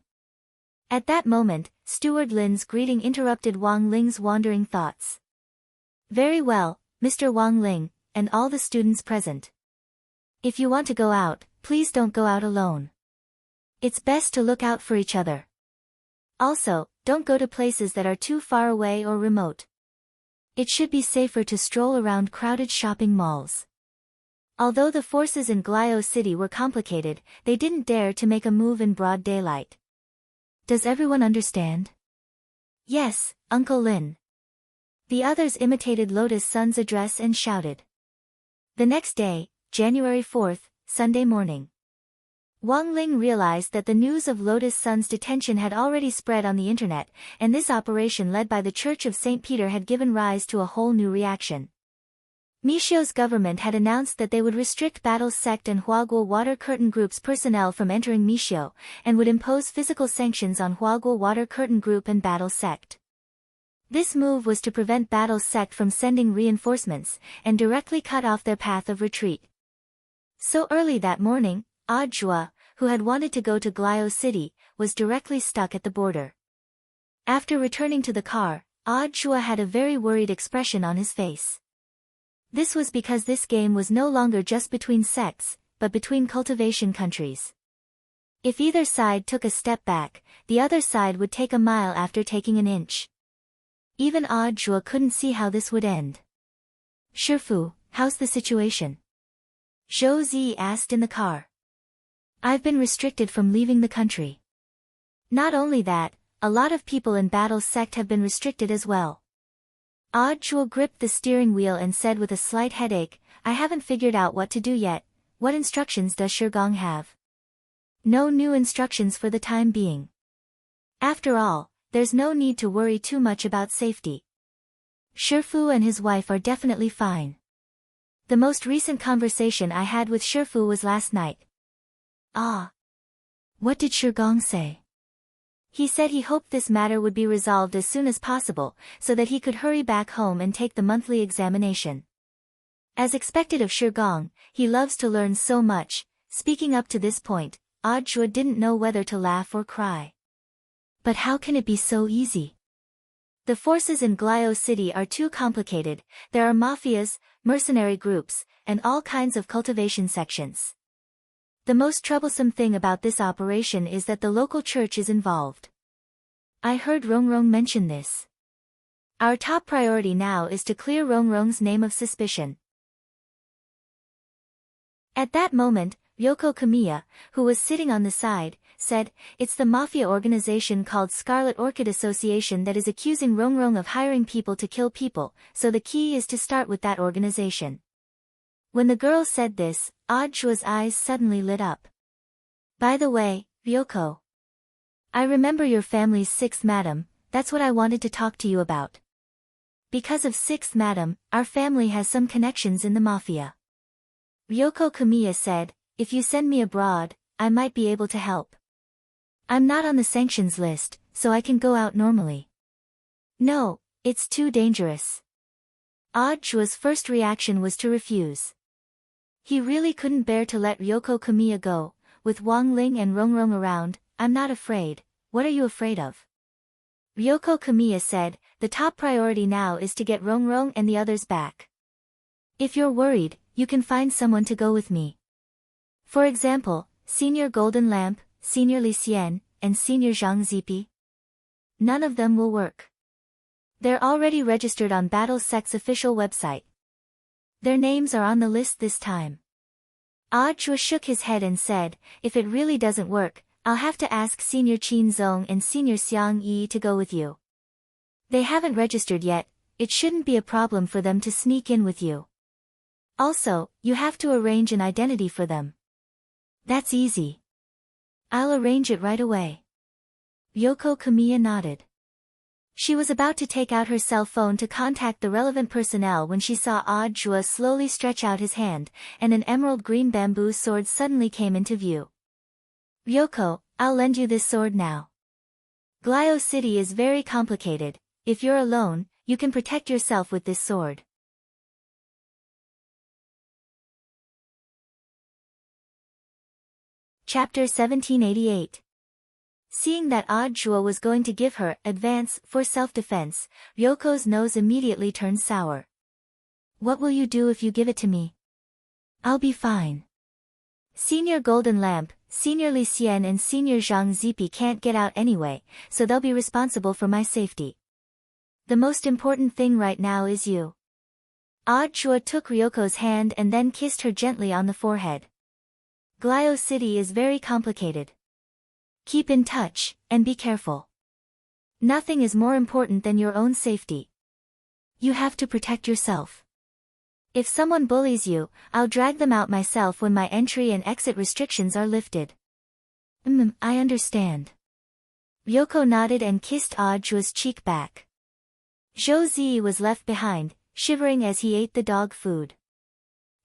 At that moment, Steward Lin's greeting interrupted Wang Ling's wandering thoughts. "Very well, Mr. Wang Ling, and all the students present. If you want to go out, please don't go out alone. It's best to look out for each other. Also, don't go to places that are too far away or remote. It should be safer to stroll around crowded shopping malls." Although the forces in Glio City were complicated, they didn't dare to make a move in broad daylight. "Does everyone understand?" "Yes, Uncle Lin." The others imitated Lotus Sun's address and shouted. The next day, January 4th, Sunday morning. Wang Ling realized that the news of Lotus Sun's detention had already spread on the internet, and this operation led by the Church of St. Peter had given rise to a whole new reaction. Mishio's government had announced that they would restrict Battle Sect and Huaguo Water Curtain Group's personnel from entering Mishio, and would impose physical sanctions on Huaguo Water Curtain Group and Battle Sect. This move was to prevent Battle Sect from sending reinforcements, and directly cut off their path of retreat. So early that morning, Odd Zhua, who had wanted to go to Glio City, was directly stuck at the border. After returning to the car, Odd Zhua had a very worried expression on his face. This was because this game was no longer just between sects, but between cultivation countries. If either side took a step back, the other side would take a mile after taking an inch. Even Odd Zhua couldn't see how this would end. "Shifu, how's the situation?" Zhou Zi asked in the car. "I've been restricted from leaving the country." Not only that, a lot of people in Battle Sect have been restricted as well. Odd Zhua gripped the steering wheel and said with a slight headache, "I haven't figured out what to do yet. What instructions does Shigong have?" "No new instructions for the time being. After all, there's no need to worry too much about safety. Shifu and his wife are definitely fine. The most recent conversation I had with Shifu was last night." "Ah. What did Shigong say?" "He said he hoped this matter would be resolved as soon as possible, so that he could hurry back home and take the monthly examination. As expected of Shigong, he loves to learn so much." Speaking up to this point, Odd Zhua didn't know whether to laugh or cry. "But how can it be so easy?" The forces in Glio City are too complicated. There are mafias, mercenary groups, and all kinds of cultivation sections. The most troublesome thing about this operation is that the local church is involved. I heard Rongrong mention this. Our top priority now is to clear Rongrong's name of suspicion. At that moment, Ryoko Kamiya, who was sitting on the side, said, "It's the mafia organization called Scarlet Orchid Association that is accusing Rongrong of hiring people to kill people, so the key is to start with that organization." When the girl said this, Ajua's eyes suddenly lit up. "By the way, Ryoko. I remember your family's 6th madam, that's what I wanted to talk to you about. Because of 6th madam, our family has some connections in the mafia." Ryoko Kamiya said, "If you send me abroad, I might be able to help. I'm not on the sanctions list, so I can go out normally." "No, it's too dangerous." Ajua's first reaction was to refuse. He really couldn't bear to let Ryoko Kamiya go. "With Wang Ling and Rongrong around, I'm not afraid. What are you afraid of?" Ryoko Kamiya said, "The top priority now is to get Rongrong and the others back. If you're worried, you can find someone to go with me. For example, Senior Golden Lamp, Senior Li Xian, and Senior Zhang Zipi. None of them will work. They're already registered on Battle Sec's official website. Their names are on the list this time." Ajua shook his head and said, "If it really doesn't work, I'll have to ask Senior Qin Zong and Senior Xiang Yi to go with you. They haven't registered yet, it shouldn't be a problem for them to sneak in with you. Also, you have to arrange an identity for them." "That's easy. I'll arrange it right away." Ryoko Kamiya nodded. She was about to take out her cell phone to contact the relevant personnel when she saw Ajua slowly stretch out his hand, and an emerald green bamboo sword suddenly came into view. "Ryoko, I'll lend you this sword now. Glio City is very complicated. If you're alone, you can protect yourself with this sword." Chapter 1788. Seeing that Ajua was going to give her advance for self-defense, Ryoko's nose immediately turned sour. "What will you do if you give it to me?" "I'll be fine. Senior Golden Lamp, Senior Li Xian and Senior Zhang Zipi can't get out anyway, so they'll be responsible for my safety. The most important thing right now is you." Ajua took Ryoko's hand and then kissed her gently on the forehead. "Glio City is very complicated. Keep in touch, and be careful. Nothing is more important than your own safety. You have to protect yourself. If someone bullies you, I'll drag them out myself when my entry and exit restrictions are lifted." I understand." Ryoko nodded and kissed Ajua's cheek back. Zhou Zi was left behind, shivering as he ate the dog food.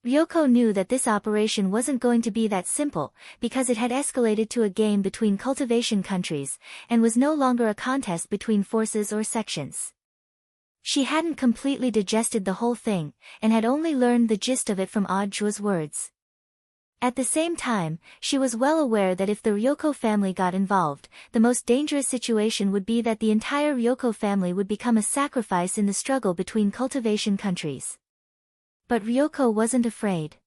Ryoko knew that this operation wasn't going to be that simple, because it had escalated to a game between cultivation countries, and was no longer a contest between forces or sections. She hadn't completely digested the whole thing, and had only learned the gist of it from Ajua's words. At the same time, she was well aware that if the Ryoko family got involved, the most dangerous situation would be that the entire Ryoko family would become a sacrifice in the struggle between cultivation countries. But Ryoko wasn't afraid.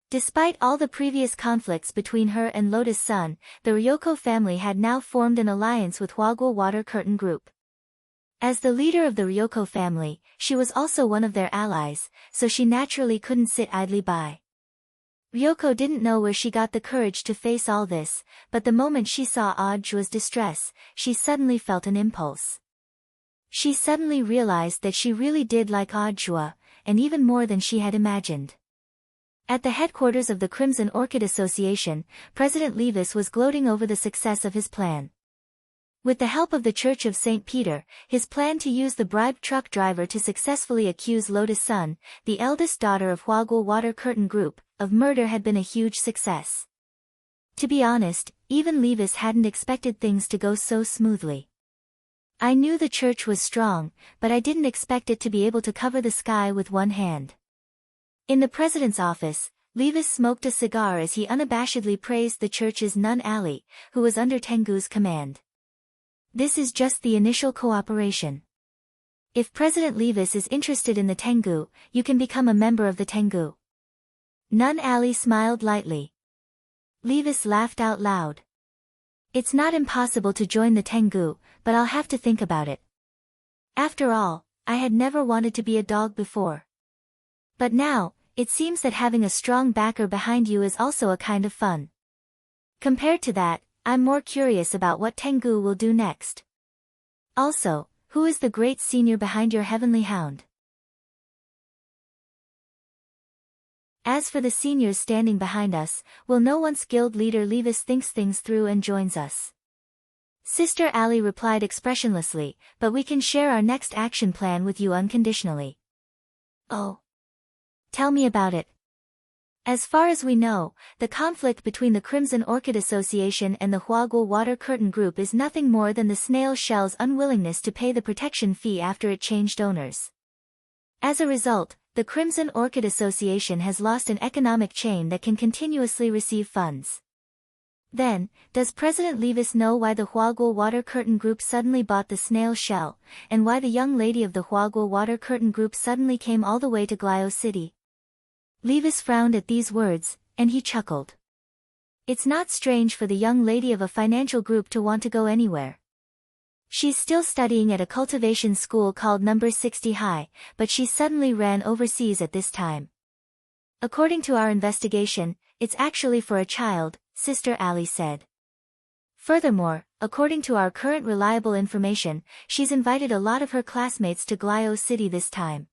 Despite all the previous conflicts between her and Lotus Sun, the Ryoko family had now formed an alliance with Hwagwoo Water Curtain Group. As the leader of the Ryoko family, she was also one of their allies, so she naturally couldn't sit idly by. Ryoko didn't know where she got the courage to face all this, but the moment she saw Ajua's distress, she suddenly felt an impulse. She suddenly realized that she really did like Ajua, and even more than she had imagined. At the headquarters of the Crimson Orchid Association, President Levis was gloating over the success of his plan. With the help of the Church of St. Peter, his plan to use the bribed truck driver to successfully accuse Lotus Sun, the eldest daughter of Hwagwoo Water Curtain Group, of murder had been a huge success. To be honest, even Levis hadn't expected things to go so smoothly. "I knew the church was strong, but I didn't expect it to be able to cover the sky with one hand." In the president's office, Levis smoked a cigar as he unabashedly praised the church's nun Ali, who was under Tengu's command. "This is just the initial cooperation. If President Levis is interested in the Tengu, you can become a member of the Tengu. Nun Ali smiled lightly. Levis laughed out loud. It's not impossible to join the Tengu, but I'll have to think about it. After all, I had never wanted to be a dog before. But now, it seems that having a strong backer behind you is also a kind of fun. Compared to that, I'm more curious about what Tengu will do next. Also, who is the great senior behind your heavenly hound? As for the seniors standing behind us, we'll know once guild leader Levis thinks things through and joins us. Sister Ali replied expressionlessly, but we can share our next action plan with you unconditionally. Oh. Tell me about it. As far as we know, the conflict between the Crimson Orchid Association and the Huaguo Water Curtain Group is nothing more than the snail shell's unwillingness to pay the protection fee after it changed owners. As a result, the Crimson Orchid Association has lost an economic chain that can continuously receive funds. Then, does President Levis know why the Huaguo Water Curtain Group suddenly bought the snail shell, and why the young lady of the Huaguo Water Curtain Group suddenly came all the way to Glio City? Levis frowned at these words, and he chuckled. It's not strange for the young lady of a financial group to want to go anywhere. She's still studying at a cultivation school called Number 60 High, but she suddenly ran overseas at this time. According to our investigation, it's actually for a child, Sister Ali said. Furthermore, according to our current reliable information, she's invited a lot of her classmates to Glio City this time.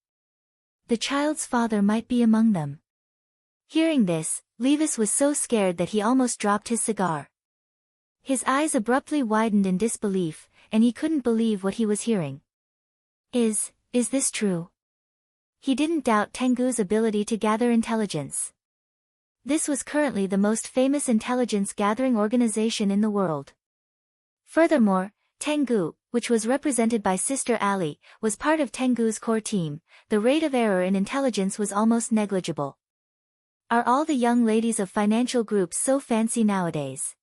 The child's father might be among them. Hearing this, Levis was so scared that he almost dropped his cigar. His eyes abruptly widened in disbelief, and he couldn't believe what he was hearing. Is this true? He didn't doubt Tengu's ability to gather intelligence. This was currently the most famous intelligence-gathering organization in the world. Furthermore, Tengu, which was represented by Sister Ali, was part of Tengu's core team. The rate of error in intelligence was almost negligible. Are all the young ladies of financial groups so fancy nowadays?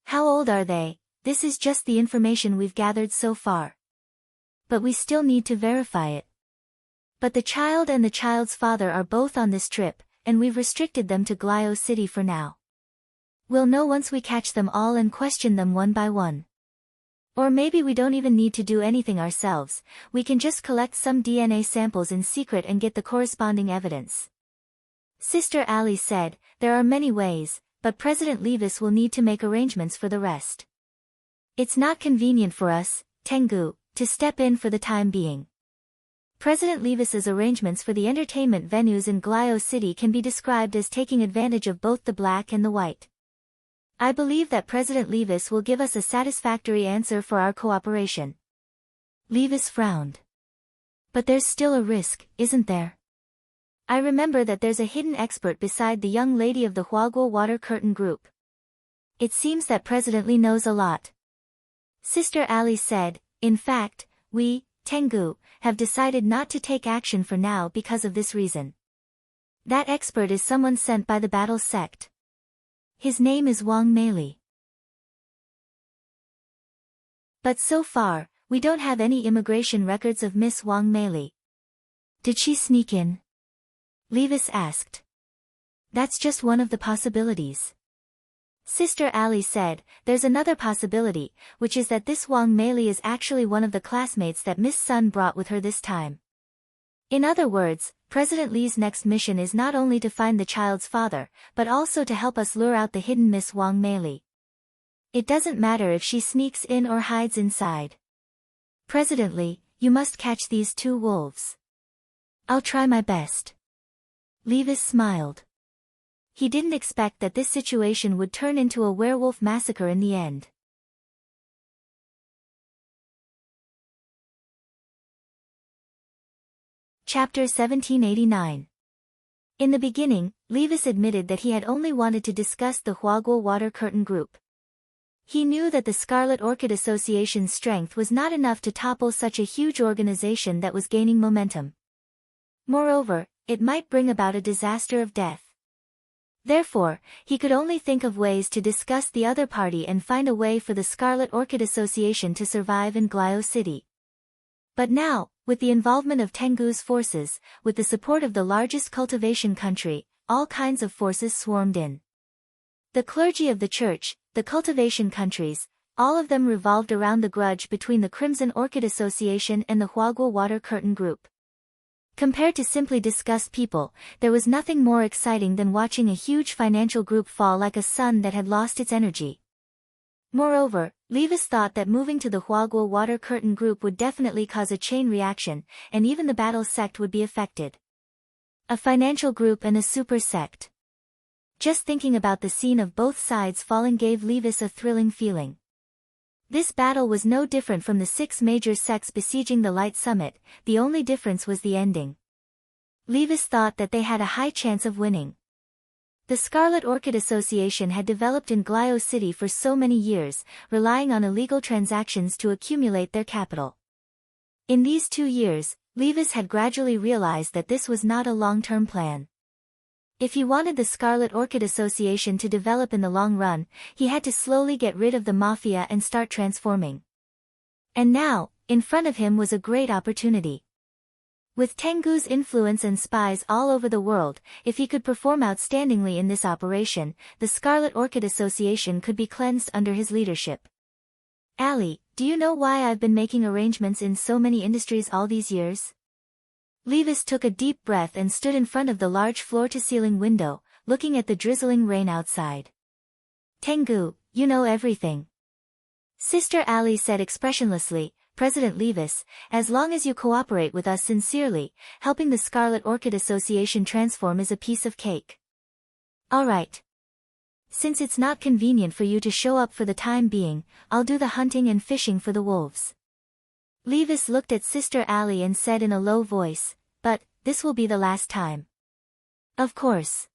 How old are they? This is just the information we've gathered so far. But we still need to verify it. But the child and the child's father are both on this trip, and we've restricted them to Glio City for now. We'll know once we catch them all and question them one by one. Or maybe we don't even need to do anything ourselves, we can just collect some DNA samples in secret and get the corresponding evidence. Sister Ali said, there are many ways, but President Levis will need to make arrangements for the rest. It's not convenient for us, Tengu, to step in for the time being. President Levis's arrangements for the entertainment venues in Glio City can be described as taking advantage of both the black and the white. I believe that President Levis will give us a satisfactory answer for our cooperation. Levis frowned. But there's still a risk, isn't there? I remember that there's a hidden expert beside the young lady of the Huaguo Water Curtain Group. It seems that President Lee knows a lot. Sister Ali said, in fact, we, Tengu, have decided not to take action for now because of this reason. That expert is someone sent by the battle sect. His name is Wang Meili. But so far, we don't have any immigration records of Miss Wang Meili. Did she sneak in? Levis asked. That's just one of the possibilities. Sister Ali said, there's another possibility, which is that this Wang Meili is actually one of the classmates that Miss Sun brought with her this time. In other words, President Lee's next mission is not only to find the child's father, but also to help us lure out the hidden Miss Wang Meili. It doesn't matter if she sneaks in or hides inside. President Lee, you must catch these two wolves. I'll try my best. Levis smiled. He didn't expect that this situation would turn into a werewolf massacre in the end. Chapter 1789. In the beginning, Levis admitted that he had only wanted to discuss the Huaguo Water Curtain Group. He knew that the Scarlet Orchid Association's strength was not enough to topple such a huge organization that was gaining momentum. Moreover, it might bring about a disaster of death. Therefore, he could only think of ways to discuss the other party and find a way for the Scarlet Orchid Association to survive in Glio City. But now, With the involvement of Tengu's forces, with the support of the largest cultivation country, all kinds of forces swarmed in. The clergy of the church, the cultivation countries, all of them revolved around the grudge between the Crimson Orchid Association and the Huaguo Water Curtain Group. Compared to simply disgust people, there was nothing more exciting than watching a huge financial group fall like a sun that had lost its energy. Moreover, Levis thought that moving to the Huaguo Water Curtain Group would definitely cause a chain reaction, and even the battle sect would be affected. A financial group and a super sect. Just thinking about the scene of both sides falling gave Levis a thrilling feeling. This battle was no different from the 6 major sects besieging the Light Summit, the only difference was the ending. Levis thought that they had a high chance of winning. The Scarlet Orchid Association had developed in Glio City for so many years, relying on illegal transactions to accumulate their capital. In these 2 years, Levis had gradually realized that this was not a long-term plan. If he wanted the Scarlet Orchid Association to develop in the long run, he had to slowly get rid of the mafia and start transforming. And now, in front of him was a great opportunity. With Tengu's influence and spies all over the world, if he could perform outstandingly in this operation, the Scarlet Orchid Association could be cleansed under his leadership. Ali, do you know why I've been making arrangements in so many industries all these years? Levis took a deep breath and stood in front of the large floor-to-ceiling window, looking at the drizzling rain outside. Tengu, you know everything. Sister Ali said expressionlessly, President Levis, as long as you cooperate with us sincerely, helping the Scarlet Orchid Association transform is a piece of cake. All right. Since it's not convenient for you to show up for the time being, I'll do the hunting and fishing for the wolves. Levis looked at Sister Ali and said in a low voice, but, this will be the last time. Of course.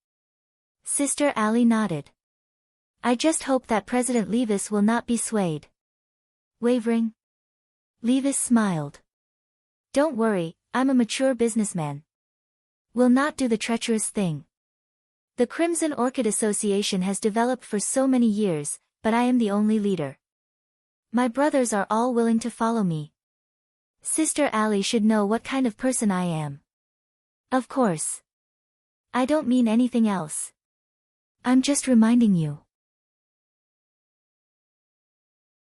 Sister Ali nodded. I just hope that President Levis will not be swayed. Wavering? Levis smiled. Don't worry, I'm a mature businessman. Will not do the treacherous thing. The Crimson Orchid Association has developed for so many years, but I am the only leader. My brothers are all willing to follow me. Sister Ali should know what kind of person I am. Of course. I don't mean anything else. I'm just reminding you.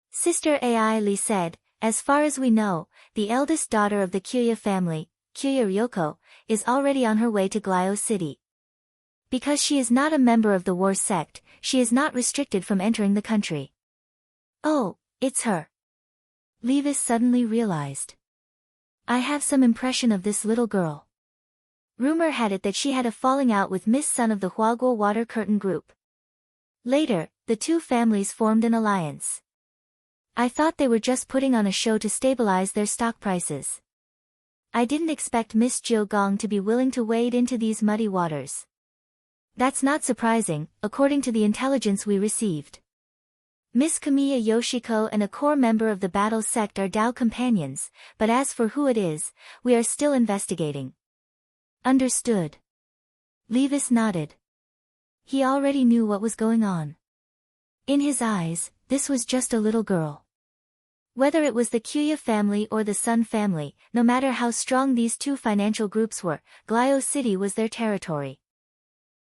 Sister Ali said, as far as we know, the eldest daughter of the Kyuya family, Kyuya Ryoko, is already on her way to Glio City. Because she is not a member of the war sect, she is not restricted from entering the country. Oh, it's her. Levis suddenly realized. I have some impression of this little girl. Rumor had it that she had a falling out with Miss Sun of the Huaguo Water Curtain Group. Later, the 2 families formed an alliance. I thought they were just putting on a show to stabilize their stock prices. I didn't expect Miss Jiu Gong to be willing to wade into these muddy waters. That's not surprising, according to the intelligence we received. Miss Kamiya Yoshiko and a core member of the battle sect are Dao companions, but as for who it is, we are still investigating. Understood. Levis nodded. He already knew what was going on. In his eyes, this was just a little girl. Whether it was the Kyuya family or the Sun family, no matter how strong these 2 financial groups were, Glio City was their territory.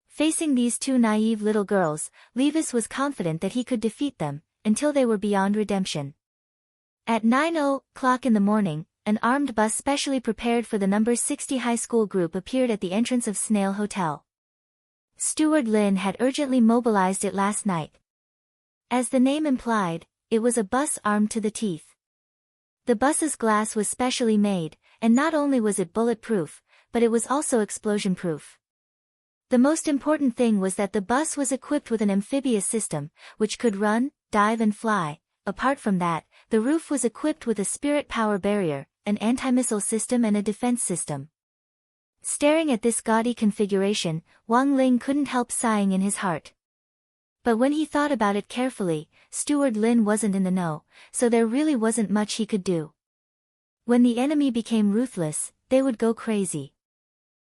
Facing these 2 naive little girls, Levis was confident that he could defeat them, until they were beyond redemption. At 9 o'clock in the morning, an armed bus specially prepared for the number 60 high school group appeared at the entrance of Snail Hotel. Steward Lin had urgently mobilized it last night. As the name implied, it was a bus armed to the teeth. The bus's glass was specially made, and not only was it bulletproof, but it was also explosion-proof. The most important thing was that the bus was equipped with an amphibious system, which could run, dive and fly. Apart from that, the roof was equipped with a spirit power barrier, an anti-missile system and a defense system. Staring at this gaudy configuration, Wang Ling couldn't help sighing in his heart. But when he thought about it carefully, Steward Lin wasn't in the know, so there really wasn't much he could do. When the enemy became ruthless, they would go crazy.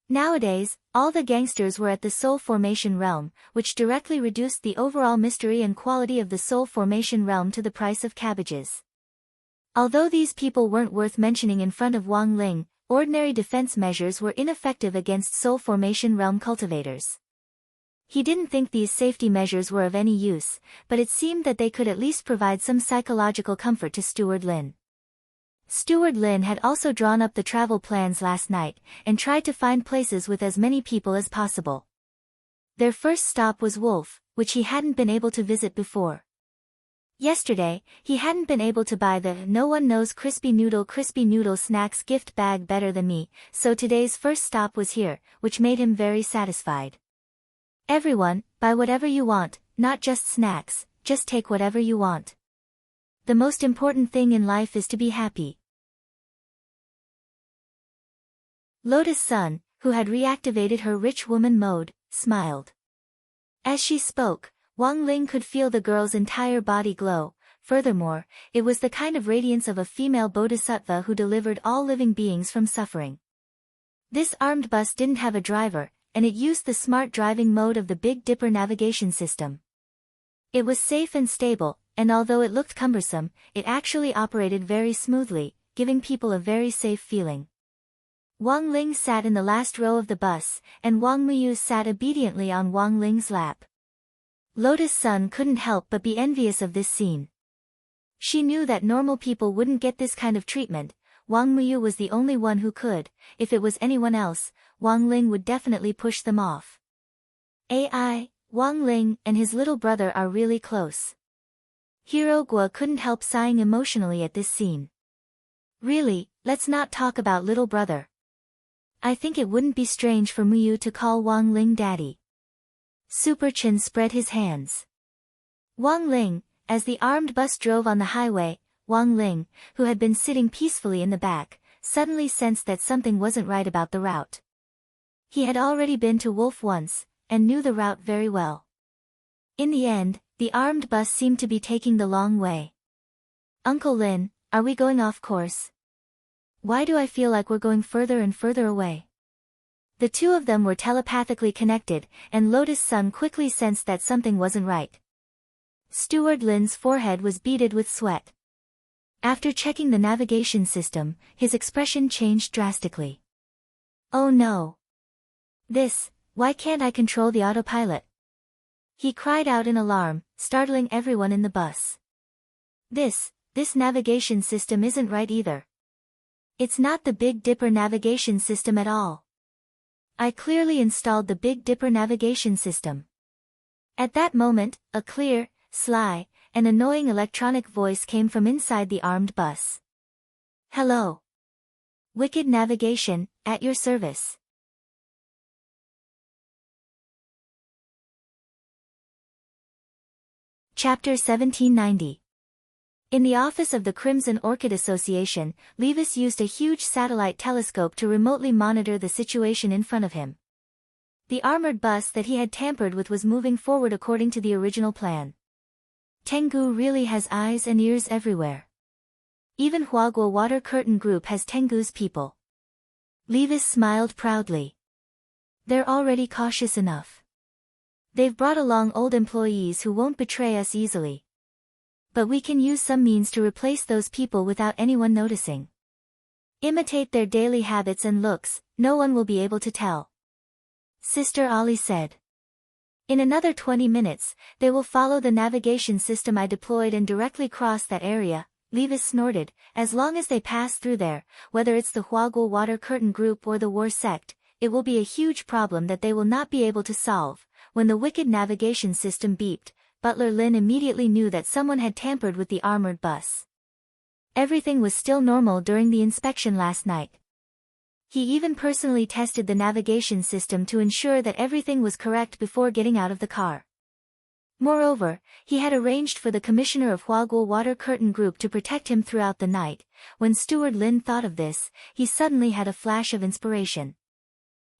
Nowadays, all the gangsters were at the Soul Formation realm, which directly reduced the overall mystery and quality of the Soul Formation realm to the price of cabbages. Although these people weren't worth mentioning in front of Wang Ling, ordinary defense measures were ineffective against Soul Formation realm cultivators. He didn't think these safety measures were of any use, but it seemed that they could at least provide some psychological comfort to Steward Lin. Steward Lin had also drawn up the travel plans last night, and tried to find places with as many people as possible. Their first stop was Wolf, which he hadn't been able to visit before. Yesterday, he hadn't been able to buy the "No one knows crispy noodle snacks gift bag better than me," so today's first stop was here, which made him very satisfied. Everyone, buy whatever you want, not just snacks, just take whatever you want. The most important thing in life is to be happy. Lotus Sun, who had reactivated her rich woman mode, smiled. As she spoke, Wang Ling could feel the girl's entire body glow. Furthermore, it was the kind of radiance of a female bodhisattva who delivered all living beings from suffering. This armed bus didn't have a driver, and it used the smart driving mode of the Big Dipper navigation system. It was safe and stable, and although it looked cumbersome, it actually operated very smoothly, giving people a very safe feeling. Wang Ling sat in the last row of the bus, and Wang Muyu sat obediently on Wang Ling's lap. Lotus Sun couldn't help but be envious of this scene. She knew that normal people wouldn't get this kind of treatment. Wang Muyu was the only one who could. If it was anyone else, Wang Ling would definitely push them off. Wang Ling and his little brother are really close. Hero Guo couldn't help sighing emotionally at this scene. Really, let's not talk about little brother. I think it wouldn't be strange for Muyu to call Wang Ling daddy. Super Chin spread his hands. Wang Ling, as the armed bus drove on the highway, Wang Ling, who had been sitting peacefully in the back, suddenly sensed that something wasn't right about the route. He had already been to Wolf once, and knew the route very well. In the end, the armed bus seemed to be taking the long way. Uncle Lin, are we going off course? Why do I feel like we're going further and further away? The two of them were telepathically connected, and Lotus Sun quickly sensed that something wasn't right. Steward Lin's forehead was beaded with sweat. After checking the navigation system, his expression changed drastically. Oh no! Why can't I control the autopilot? He cried out in alarm, startling everyone in the bus. This navigation system isn't right either. It's not the Big Dipper navigation system at all. I clearly installed the Big Dipper navigation system. At that moment, a clear, sly, and annoying electronic voice came from inside the armed bus. Hello. Wicked Navigation, at your service. Chapter 1790. In the office of the Crimson Orchid Association, Levis used a huge satellite telescope to remotely monitor the situation in front of him. The armored bus that he had tampered with was moving forward according to the original plan. Tengu really has eyes and ears everywhere. Even Huaguo Water Curtain Group has Tengu's people. Levis smiled proudly. They're already cautious enough. They've brought along old employees who won't betray us easily. But we can use some means to replace those people without anyone noticing. Imitate their daily habits and looks, no one will be able to tell. Sister Ali said. In another 20 minutes, they will follow the navigation system I deployed and directly cross that area. Levis snorted. As long as they pass through there, whether it's the Huaguo Water Curtain Group or the War Sect, it will be a huge problem that they will not be able to solve. When the wicked navigation system beeped, Butler Lin immediately knew that someone had tampered with the armored bus. Everything was still normal during the inspection last night. He even personally tested the navigation system to ensure that everything was correct before getting out of the car. Moreover, he had arranged for the commissioner of Huaguo Water Curtain Group to protect him throughout the night. When Steward Lin thought of this, he suddenly had a flash of inspiration.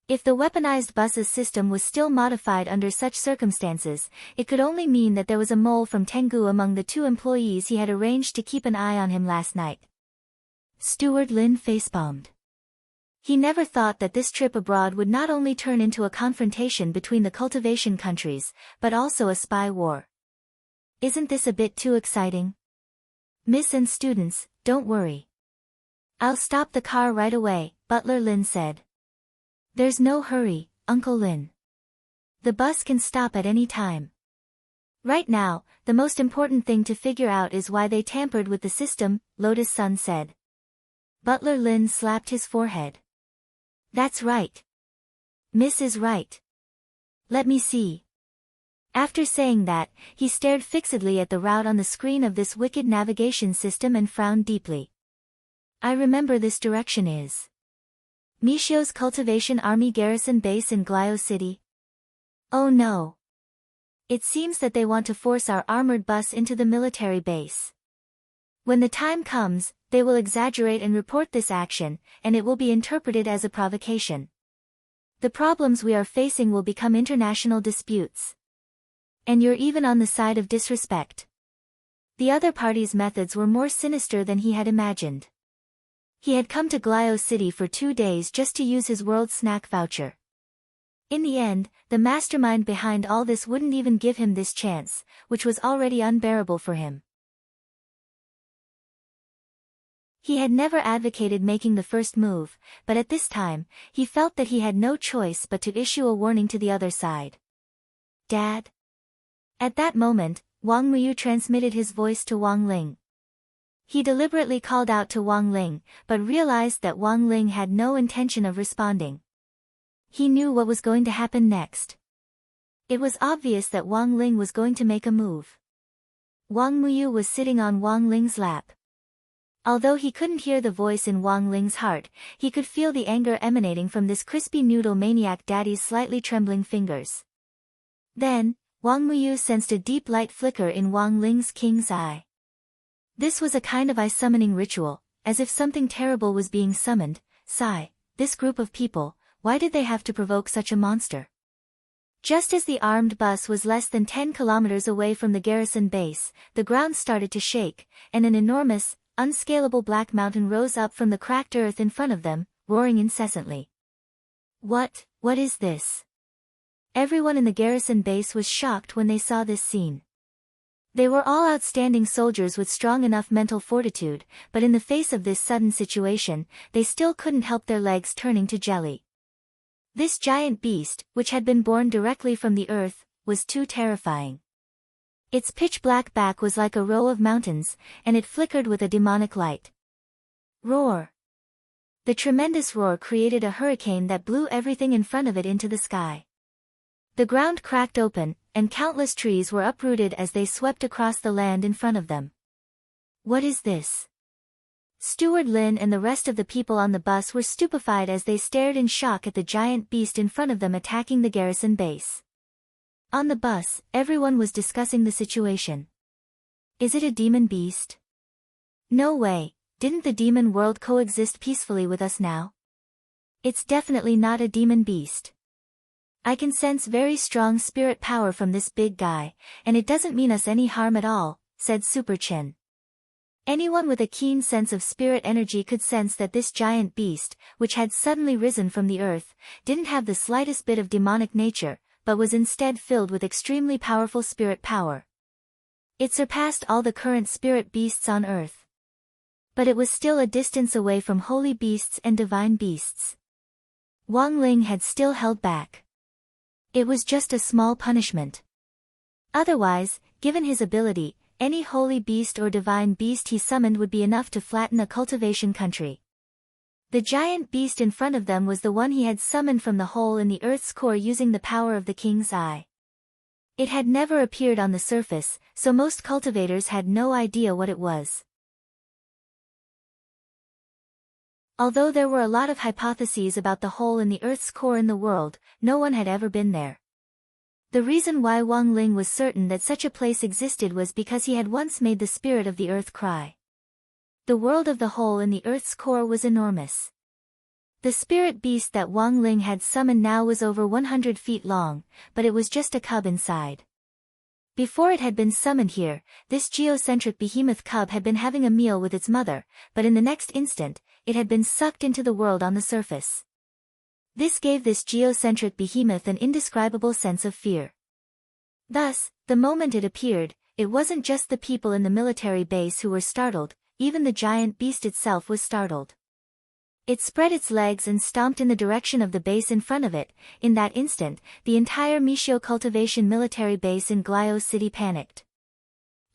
If the weaponized bus's system was still modified under such circumstances, it could only mean that there was a mole from Tengu among the two employees he had arranged to keep an eye on him last night. Steward Lin facepalmed. He never thought that this trip abroad would not only turn into a confrontation between the cultivation countries, but also a spy war. Isn't this a bit too exciting? Miss and students, don't worry. I'll stop the car right away, Butler Lin said. There's no hurry, Uncle Lin. The bus can stop at any time. Right now, the most important thing to figure out is why they tampered with the system, Lotus Sun said. Butler Lin slapped his forehead. That's right. Miss is right. Let me see. After saying that, he stared fixedly at the route on the screen of this wicked navigation system and frowned deeply. I remember this direction is Mishio's Cultivation Army Garrison Base in Glio City. Oh no. It seems that they want to force our armored bus into the military base. When the time comes, they will exaggerate and report this action, and it will be interpreted as a provocation. The problems we are facing will become international disputes. And you're even on the side of disrespect. The other party's methods were more sinister than he had imagined. He had come to Glio City for 2 days just to use his world snack voucher. In the end, the mastermind behind all this wouldn't even give him this chance, which was already unbearable for him. He had never advocated making the first move, but at this time, he felt that he had no choice but to issue a warning to the other side. Dad? At that moment, Wang Muyu transmitted his voice to Wang Ling. He deliberately called out to Wang Ling, but realized that Wang Ling had no intention of responding. He knew what was going to happen next. It was obvious that Wang Ling was going to make a move. Wang Muyu was sitting on Wang Ling's lap. Although he couldn't hear the voice in Wang Ling's heart, he could feel the anger emanating from this crispy noodle maniac daddy's slightly trembling fingers. Then, Wang Muyu sensed a deep light flicker in Wang Ling's king's eye. This was a kind of eye-summoning ritual, as if something terrible was being summoned. Sigh, this group of people, why did they have to provoke such a monster? Just as the armed bus was less than 10 kilometers away from the garrison base, the ground started to shake, and an enormous, unscalable black mountain rose up from the cracked earth in front of them, roaring incessantly. What is this? Everyone in the garrison base was shocked when they saw this scene. They were all outstanding soldiers with strong enough mental fortitude, but in the face of this sudden situation, they still couldn't help their legs turning to jelly. This giant beast, which had been born directly from the earth, was too terrifying. Its pitch-black back was like a row of mountains, and it flickered with a demonic light. Roar! The tremendous roar created a hurricane that blew everything in front of it into the sky. The ground cracked open, and countless trees were uprooted as they swept across the land in front of them. What is this? Steward Lin and the rest of the people on the bus were stupefied as they stared in shock at the giant beast in front of them attacking the garrison base. On the bus, everyone was discussing the situation. Is it a demon beast? No way, didn't the demon world coexist peacefully with us now? It's definitely not a demon beast. I can sense very strong spirit power from this big guy, and it doesn't mean us any harm at all, said Super Chin. Anyone with a keen sense of spirit energy could sense that this giant beast, which had suddenly risen from the earth, didn't have the slightest bit of demonic nature, but was instead filled with extremely powerful spirit power. It surpassed all the current spirit beasts on earth. But it was still a distance away from holy beasts and divine beasts. Wang Ling had still held back. It was just a small punishment. Otherwise, given his ability, any holy beast or divine beast he summoned would be enough to flatten a cultivation country. The giant beast in front of them was the one he had summoned from the hole in the earth's core using the power of the king's eye. It had never appeared on the surface, so most cultivators had no idea what it was. Although there were a lot of hypotheses about the hole in the Earth's core in the world, no one had ever been there. The reason why Wang Ling was certain that such a place existed was because he had once made the spirit of the Earth cry. The world of the hole in the Earth's core was enormous. The spirit beast that Wang Ling had summoned now was over 100 feet long, but it was just a cub inside. Before it had been summoned here, this geocentric behemoth cub had been having a meal with its mother, but in the next instant, it had been sucked into the world on the surface. This gave this geocentric behemoth an indescribable sense of fear. Thus, the moment it appeared, it wasn't just the people in the military base who were startled, even the giant beast itself was startled. It spread its legs and stomped in the direction of the base in front of it. In that instant, the entire Meishio cultivation military base in Glio City panicked.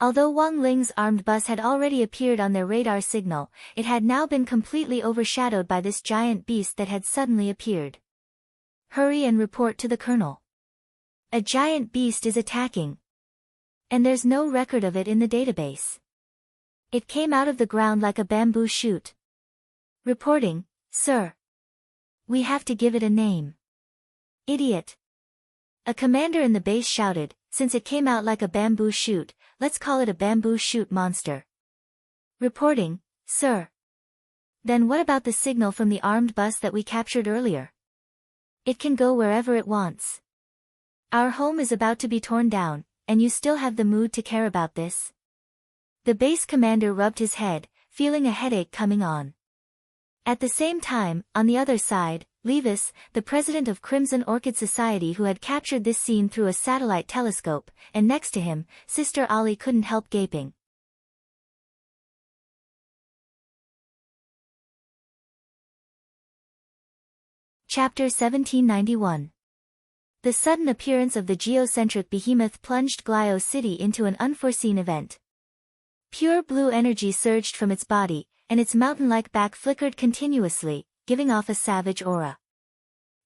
Although Wang Ling's armed bus had already appeared on their radar signal, it had now been completely overshadowed by this giant beast that had suddenly appeared. Hurry and report to the colonel. A giant beast is attacking. And there's no record of it in the database. It came out of the ground like a bamboo shoot. Reporting, sir. We have to give it a name. Idiot. A commander in the base shouted, since it came out like a bamboo shoot, let's call it a bamboo shoot monster. Reporting, sir. Then what about the signal from the armed bus that we captured earlier? It can go wherever it wants. Our home is about to be torn down, and you still have the mood to care about this? The base commander rubbed his head, feeling a headache coming on. At the same time, on the other side, Levis, the president of Crimson Orchid Society who had captured this scene through a satellite telescope, and next to him, Sister Ollie couldn't help gaping. Chapter 1791. The sudden appearance of the geocentric behemoth plunged Glio City into an unforeseen event. Pure blue energy surged from its body, and its mountain-like back flickered continuously, giving off a savage aura.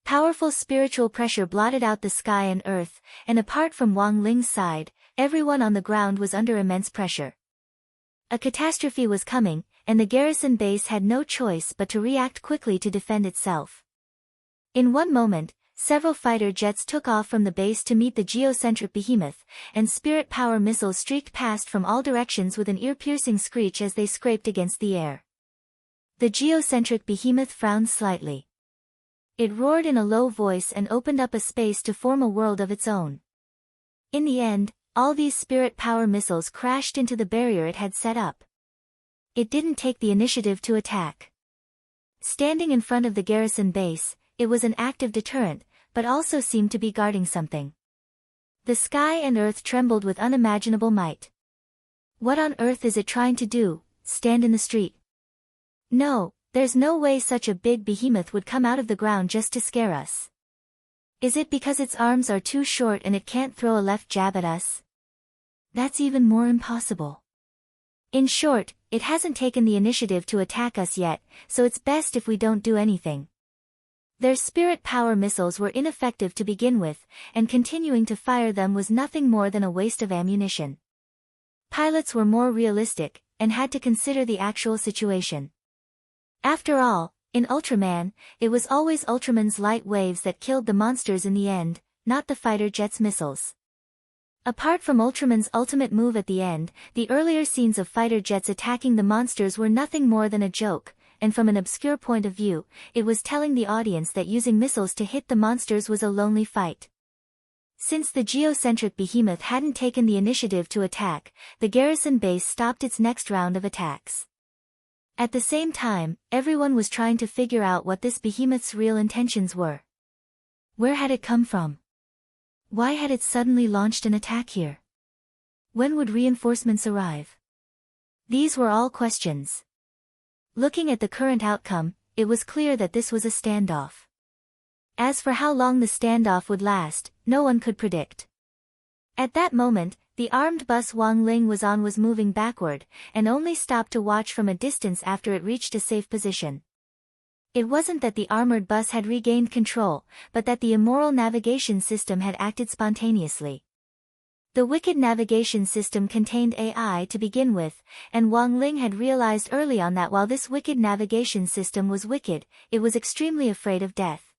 Powerful spiritual pressure blotted out the sky and earth, and apart from Wang Ling's side, everyone on the ground was under immense pressure. A catastrophe was coming, and the garrison base had no choice but to react quickly to defend itself. In one moment, several fighter jets took off from the base to meet the geocentric behemoth, and spirit power missiles streaked past from all directions with an ear-piercing screech as they scraped against the air. The geocentric behemoth frowned slightly. It roared in a low voice and opened up a space to form a world of its own. In the end, all these spirit power missiles crashed into the barrier it had set up. It didn't take the initiative to attack. Standing in front of the garrison base, it was an active deterrent, but also seemed to be guarding something. The sky and earth trembled with unimaginable might. What on earth is it trying to do, stand in the street? No, there's no way such a big behemoth would come out of the ground just to scare us. Is it because its arms are too short and it can't throw a left jab at us? That's even more impossible. In short, it hasn't taken the initiative to attack us yet, so it's best if we don't do anything. Their spirit power missiles were ineffective to begin with, and continuing to fire them was nothing more than a waste of ammunition. Pilots were more realistic, and had to consider the actual situation. After all, in Ultraman, it was always Ultraman's light waves that killed the monsters in the end, not the fighter jet's missiles. Apart from Ultraman's ultimate move at the end, the earlier scenes of fighter jets attacking the monsters were nothing more than a joke, and from an obscure point of view, it was telling the audience that using missiles to hit the monsters was a lonely fight. Since the geocentric behemoth hadn't taken the initiative to attack, the garrison base stopped its next round of attacks. At the same time, everyone was trying to figure out what this behemoth's real intentions were. Where had it come from? Why had it suddenly launched an attack here? When would reinforcements arrive? These were all questions. Looking at the current outcome, it was clear that this was a standoff. As for how long the standoff would last, no one could predict. At that moment, the armed bus Wang Ling was on was moving backward, and only stopped to watch from a distance after it reached a safe position. It wasn't that the armored bus had regained control, but that the immoral navigation system had acted spontaneously. The wicked navigation system contained AI to begin with, and Wang Ling had realized early on that while this wicked navigation system was wicked, it was extremely afraid of death.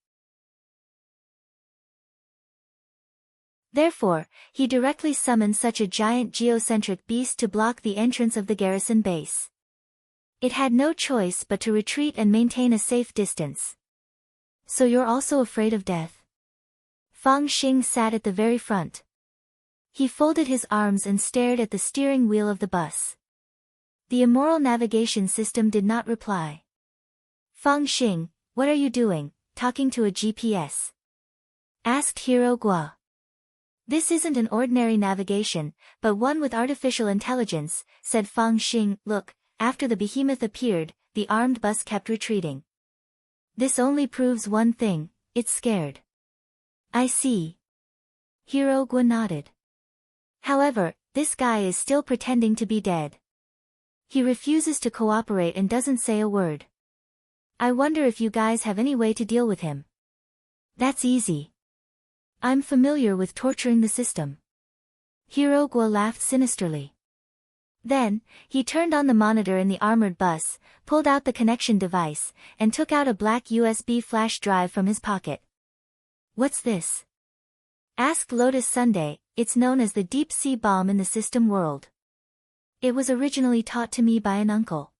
Therefore, he directly summoned such a giant geocentric beast to block the entrance of the garrison base. It had no choice but to retreat and maintain a safe distance. So you're also afraid of death? Fang Xing sat at the very front. He folded his arms and stared at the steering wheel of the bus. The immoral navigation system did not reply. Fang Xing, what are you doing, talking to a GPS? Asked Hiro Gua. This isn't an ordinary navigation, but one with artificial intelligence, said Fang Xing. Look, after the behemoth appeared, the armed bus kept retreating. This only proves one thing, it's scared. I see. Hirogwa nodded. However, this guy is still pretending to be dead. He refuses to cooperate and doesn't say a word. I wonder if you guys have any way to deal with him. That's easy. I'm familiar with torturing the system. Hirogwa laughed sinisterly. Then, he turned on the monitor in the armored bus, pulled out the connection device, and took out a black USB flash drive from his pocket. What's this? Asked Lotus Sunday. It's known as the deep-sea bomb in the system world. It was originally taught to me by an uncle.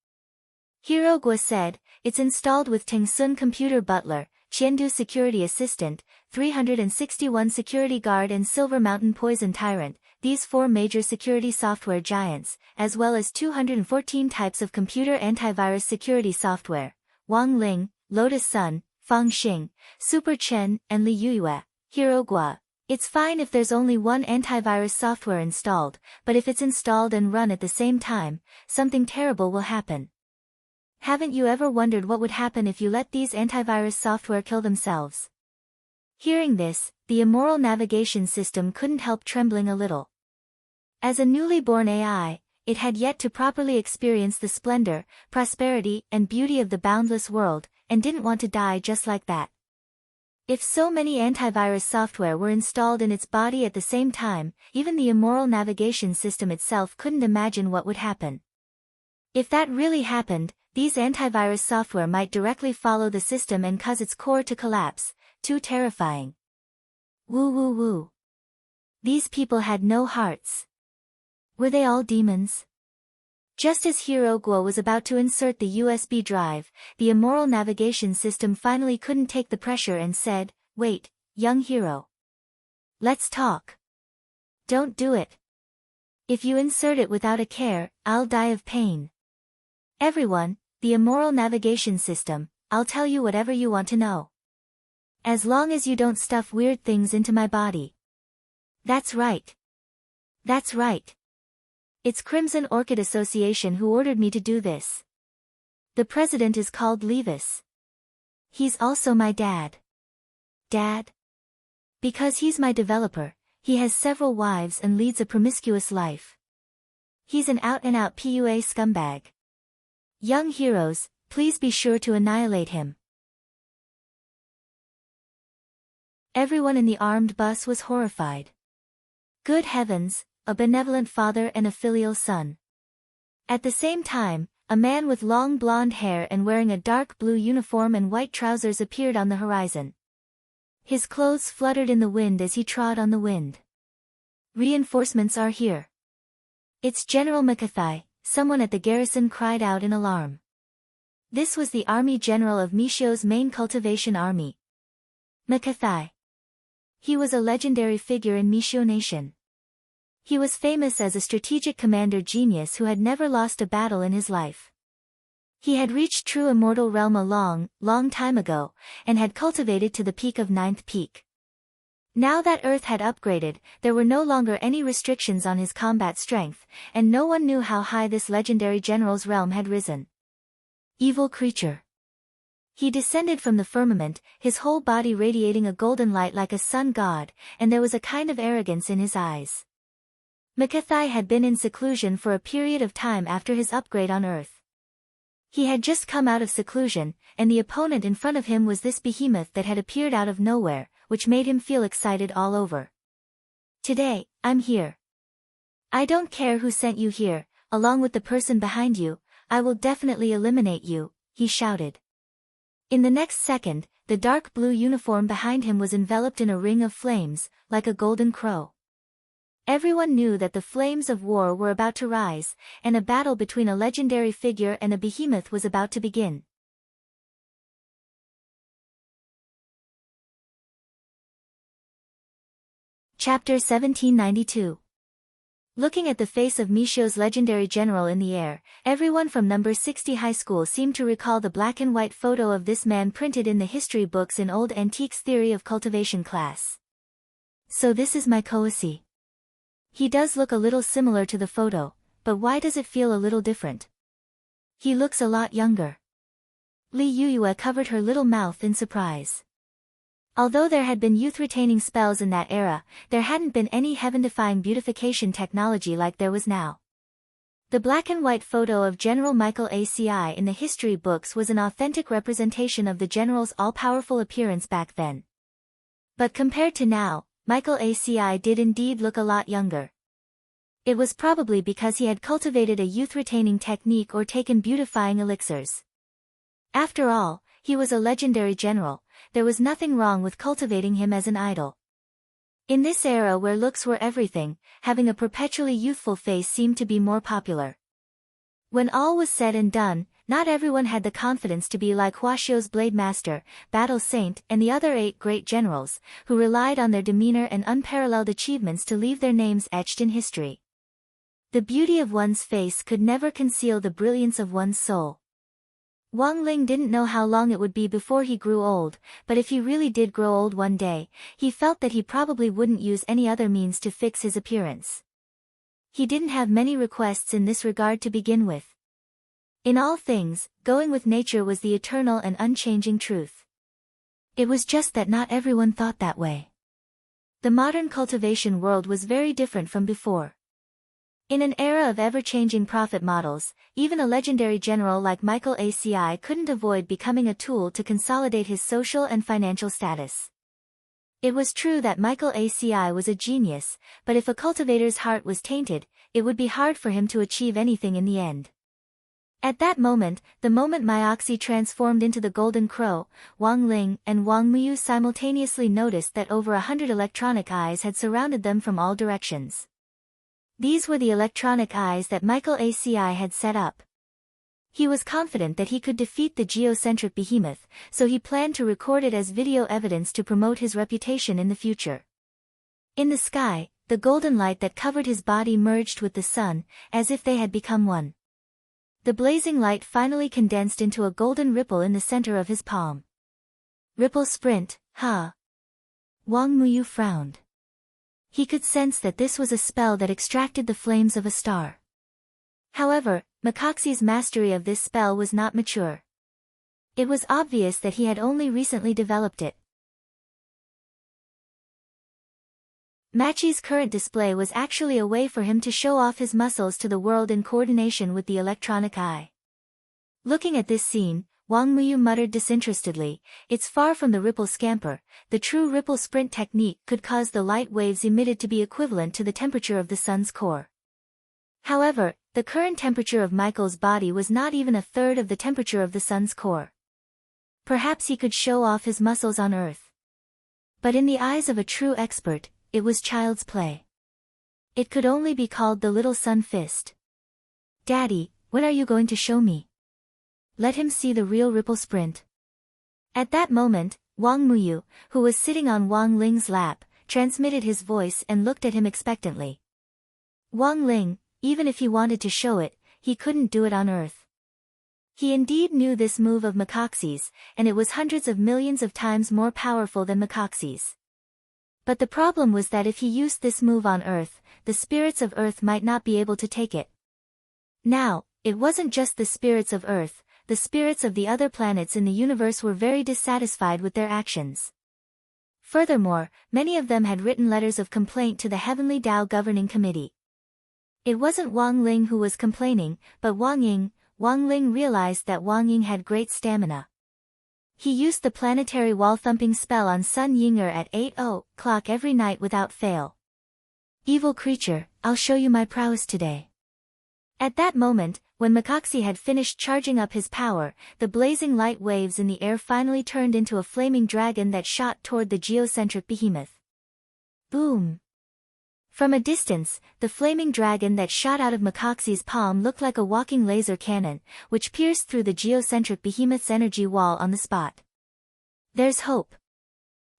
Hirogwa said, it's installed with Tengsun Computer Butler, Qiandu Security Assistant, 361 Security Guard and Silver Mountain Poison Tyrant, these 4 major security software giants, as well as 214 types of computer antivirus security software. Wang Ling, Lotus Sun, Fang Xing, Super Chen, and Li Yuyue. Hirogwa. It's fine if there's only one antivirus software installed, but if it's installed and run at the same time, something terrible will happen. Haven't you ever wondered what would happen if you let these antivirus software kill themselves? Hearing this, the immoral navigation system couldn't help trembling a little. As a newly born AI, it had yet to properly experience the splendor, prosperity, and beauty of the boundless world, and didn't want to die just like that. If so many antivirus software were installed in its body at the same time, even the immoral navigation system itself couldn't imagine what would happen. If that really happened, these antivirus software might directly follow the system and cause its core to collapse. Too terrifying. Woo woo woo. These people had no hearts. Were they all demons? Just as Hirogwa was about to insert the USB drive, the immoral navigation system finally couldn't take the pressure and said, wait, young hero. Let's talk. Don't do it. If you insert it without a care, I'll die of pain. Everyone, the immoral navigation system, I'll tell you whatever you want to know. As long as you don't stuff weird things into my body. That's right. That's right. It's Crimson Orchid Association who ordered me to do this. The president is called Levis. He's also my dad. Dad? Because he's my developer, he has several wives and leads a promiscuous life. He's an out-and-out PUA scumbag. Young heroes, please be sure to annihilate him. Everyone in the armed bus was horrified. Good heavens, a benevolent father and a filial son. At the same time, a man with long blonde hair and wearing a dark blue uniform and white trousers appeared on the horizon. His clothes fluttered in the wind as he trod on the wind. Reinforcements are here. It's General Makathai, someone at the garrison cried out in alarm. This was the army general of Mishio's main cultivation army. Makathai. He was a legendary figure in Mishio Nation. He was famous as a strategic commander genius who had never lost a battle in his life. He had reached true immortal realm a long time ago, and had cultivated to the peak of 9th peak. Now that Earth had upgraded, there were no longer any restrictions on his combat strength, and no one knew how high this legendary general's realm had risen. Evil creature. He descended from the firmament, his whole body radiating a golden light like a sun god, and there was a kind of arrogance in his eyes. Makathai had been in seclusion for a period of time after his upgrade on Earth. He had just come out of seclusion, and the opponent in front of him was this behemoth that had appeared out of nowhere, which made him feel excited all over. Today, I'm here. I don't care who sent you here, along with the person behind you, I will definitely eliminate you, he shouted. In the next second, the dark blue uniform behind him was enveloped in a ring of flames, like a golden crow. Everyone knew that the flames of war were about to rise, and a battle between a legendary figure and a behemoth was about to begin. Chapter 1792. Looking at the face of Mishio's legendary general in the air, everyone from number 60 high school seemed to recall the black and white photo of this man printed in the history books in old antiques theory of cultivation class. So this is my Koasi. He does look a little similar to the photo, but why does it feel a little different? He looks a lot younger. Li Yuyue covered her little mouth in surprise. Although there had been youth-retaining spells in that era, there hadn't been any heaven-defying beautification technology like there was now. The black-and-white photo of General Michael ACI in the history books was an authentic representation of the general's all-powerful appearance back then. But compared to now, Michael ACI did indeed look a lot younger. It was probably because he had cultivated a youth-retaining technique or taken beautifying elixirs. After all, he was a legendary general. There was nothing wrong with cultivating him as an idol. In this era where looks were everything, having a perpetually youthful face seemed to be more popular. When all was said and done, not everyone had the confidence to be like Huaxiu's Blade Master, Battle Saint, and the other 8 great generals, who relied on their demeanor and unparalleled achievements to leave their names etched in history. The beauty of one's face could never conceal the brilliance of one's soul. Wang Ling didn't know how long it would be before he grew old, but if he really did grow old one day, he felt that he probably wouldn't use any other means to fix his appearance. He didn't have many requests in this regard to begin with. In all things, going with nature was the eternal and unchanging truth. It was just that not everyone thought that way. The modern cultivation world was very different from before. In an era of ever-changing profit models, even a legendary general like Michael ACI couldn't avoid becoming a tool to consolidate his social and financial status. It was true that Michael ACI was a genius, but if a cultivator's heart was tainted, it would be hard for him to achieve anything in the end. At that moment, the moment Myoxi transformed into the Golden Crow, Wang Ling and Wang Muyu simultaneously noticed that over 100 electronic eyes had surrounded them from all directions. These were the electronic eyes that Michael ACI had set up. He was confident that he could defeat the geocentric behemoth, so he planned to record it as video evidence to promote his reputation in the future. In the sky, the golden light that covered his body merged with the sun, as if they had become one. The blazing light finally condensed into a golden ripple in the center of his palm. Ripple sprint, huh? Wang Muyu frowned. He could sense that this was a spell that extracted the flames of a star. However, Mikoxi's mastery of this spell was not mature. It was obvious that he had only recently developed it. Machi's current display was actually a way for him to show off his muscles to the world in coordination with the electronic eye. Looking at this scene, Wang Muyu muttered disinterestedly, "It's far from the ripple scamper. The true ripple sprint technique could cause the light waves emitted to be equivalent to the temperature of the sun's core." However, the current temperature of Michael's body was not even a third of the temperature of the sun's core. Perhaps he could show off his muscles on Earth. But in the eyes of a true expert, it was child's play. It could only be called the little sun fist. "Daddy, what are you going to show me? Let him see the real ripple sprint." At that moment, Wang Muyu, who was sitting on Wang Ling's lap, transmitted his voice and looked at him expectantly. Wang Ling, even if he wanted to show it, he couldn't do it on Earth. He indeed knew this move of Mikoxi's, and it was hundreds of millions of times more powerful than Mikoxi's. But the problem was that if he used this move on Earth, the spirits of Earth might not be able to take it. Now, it wasn't just the spirits of Earth. The spirits of the other planets in the universe were very dissatisfied with their actions. Furthermore, many of them had written letters of complaint to the Heavenly Tao Governing Committee. It wasn't Wang Ling who was complaining, but Wang Ying. Wang Ling realized that Wang Ying had great stamina. He used the planetary wall-thumping spell on Sun Yinger at 8:00 every night without fail. "Evil creature, I'll show you my prowess today." At that moment, when Mikoxi had finished charging up his power, the blazing light waves in the air finally turned into a flaming dragon that shot toward the geocentric behemoth. Boom! From a distance, the flaming dragon that shot out of Mikoxi's palm looked like a walking laser cannon, which pierced through the geocentric behemoth's energy wall on the spot. "There's hope."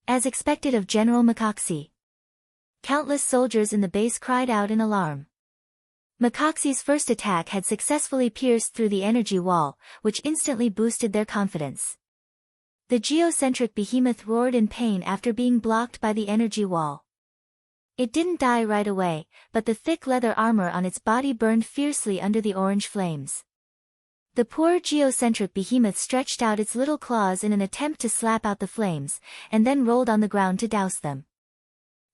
As expected of General Mikoxi. Countless soldiers in the base cried out in alarm. Mikoxi's first attack had successfully pierced through the energy wall, which instantly boosted their confidence. The geocentric behemoth roared in pain after being blocked by the energy wall. It didn't die right away, but the thick leather armor on its body burned fiercely under the orange flames. The poor geocentric behemoth stretched out its little claws in an attempt to slap out the flames, and then rolled on the ground to douse them.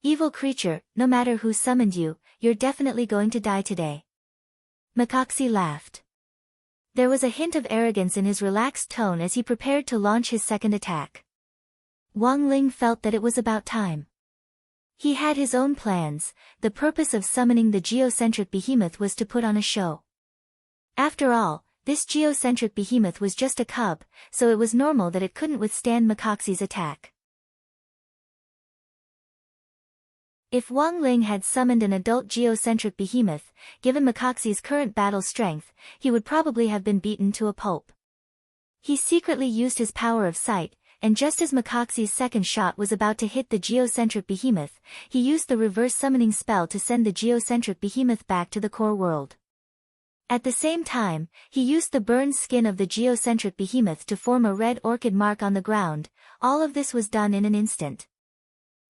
Evil creature, no matter who summoned you, you're definitely going to die today. Mekaxi laughed. There was a hint of arrogance in his relaxed tone as he prepared to launch his second attack. Wang Ling felt that it was about time. He had his own plans. The purpose of summoning the geocentric behemoth was to put on a show. After all, this geocentric behemoth was just a cub, so it was normal that it couldn't withstand Mekaxi's attack. If Wang Ling had summoned an adult geocentric behemoth, given Mekaxi's current battle strength, he would probably have been beaten to a pulp. He secretly used his power of sight, and just as Mekaxi's second shot was about to hit the geocentric behemoth, he used the reverse summoning spell to send the geocentric behemoth back to the core world. At the same time, he used the burned skin of the geocentric behemoth to form a red orchid mark on the ground. All of this was done in an instant.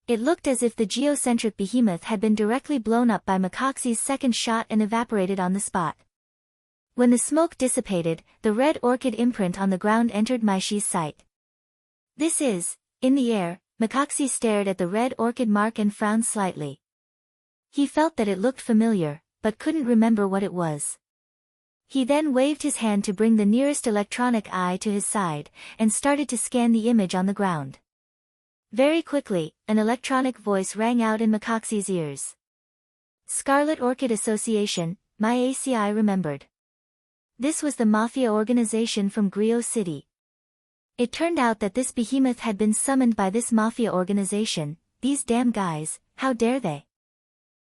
It looked as if the geocentric behemoth had been directly blown up by Mekaxi's second shot and evaporated on the spot. When the smoke dissipated, the red orchid imprint on the ground entered Maishi's sight. This is, in the air. Mekaxi stared at the red orchid mark and frowned slightly. He felt that it looked familiar, but couldn't remember what it was. He then waved his hand to bring the nearest electronic eye to his side, and started to scan the image on the ground. Very quickly, an electronic voice rang out in Mekaxi's ears. Scarlet Orchid Association, my ACI remembered. This was the mafia organization from Griot City. It turned out that this behemoth had been summoned by this mafia organization. These damn guys, how dare they?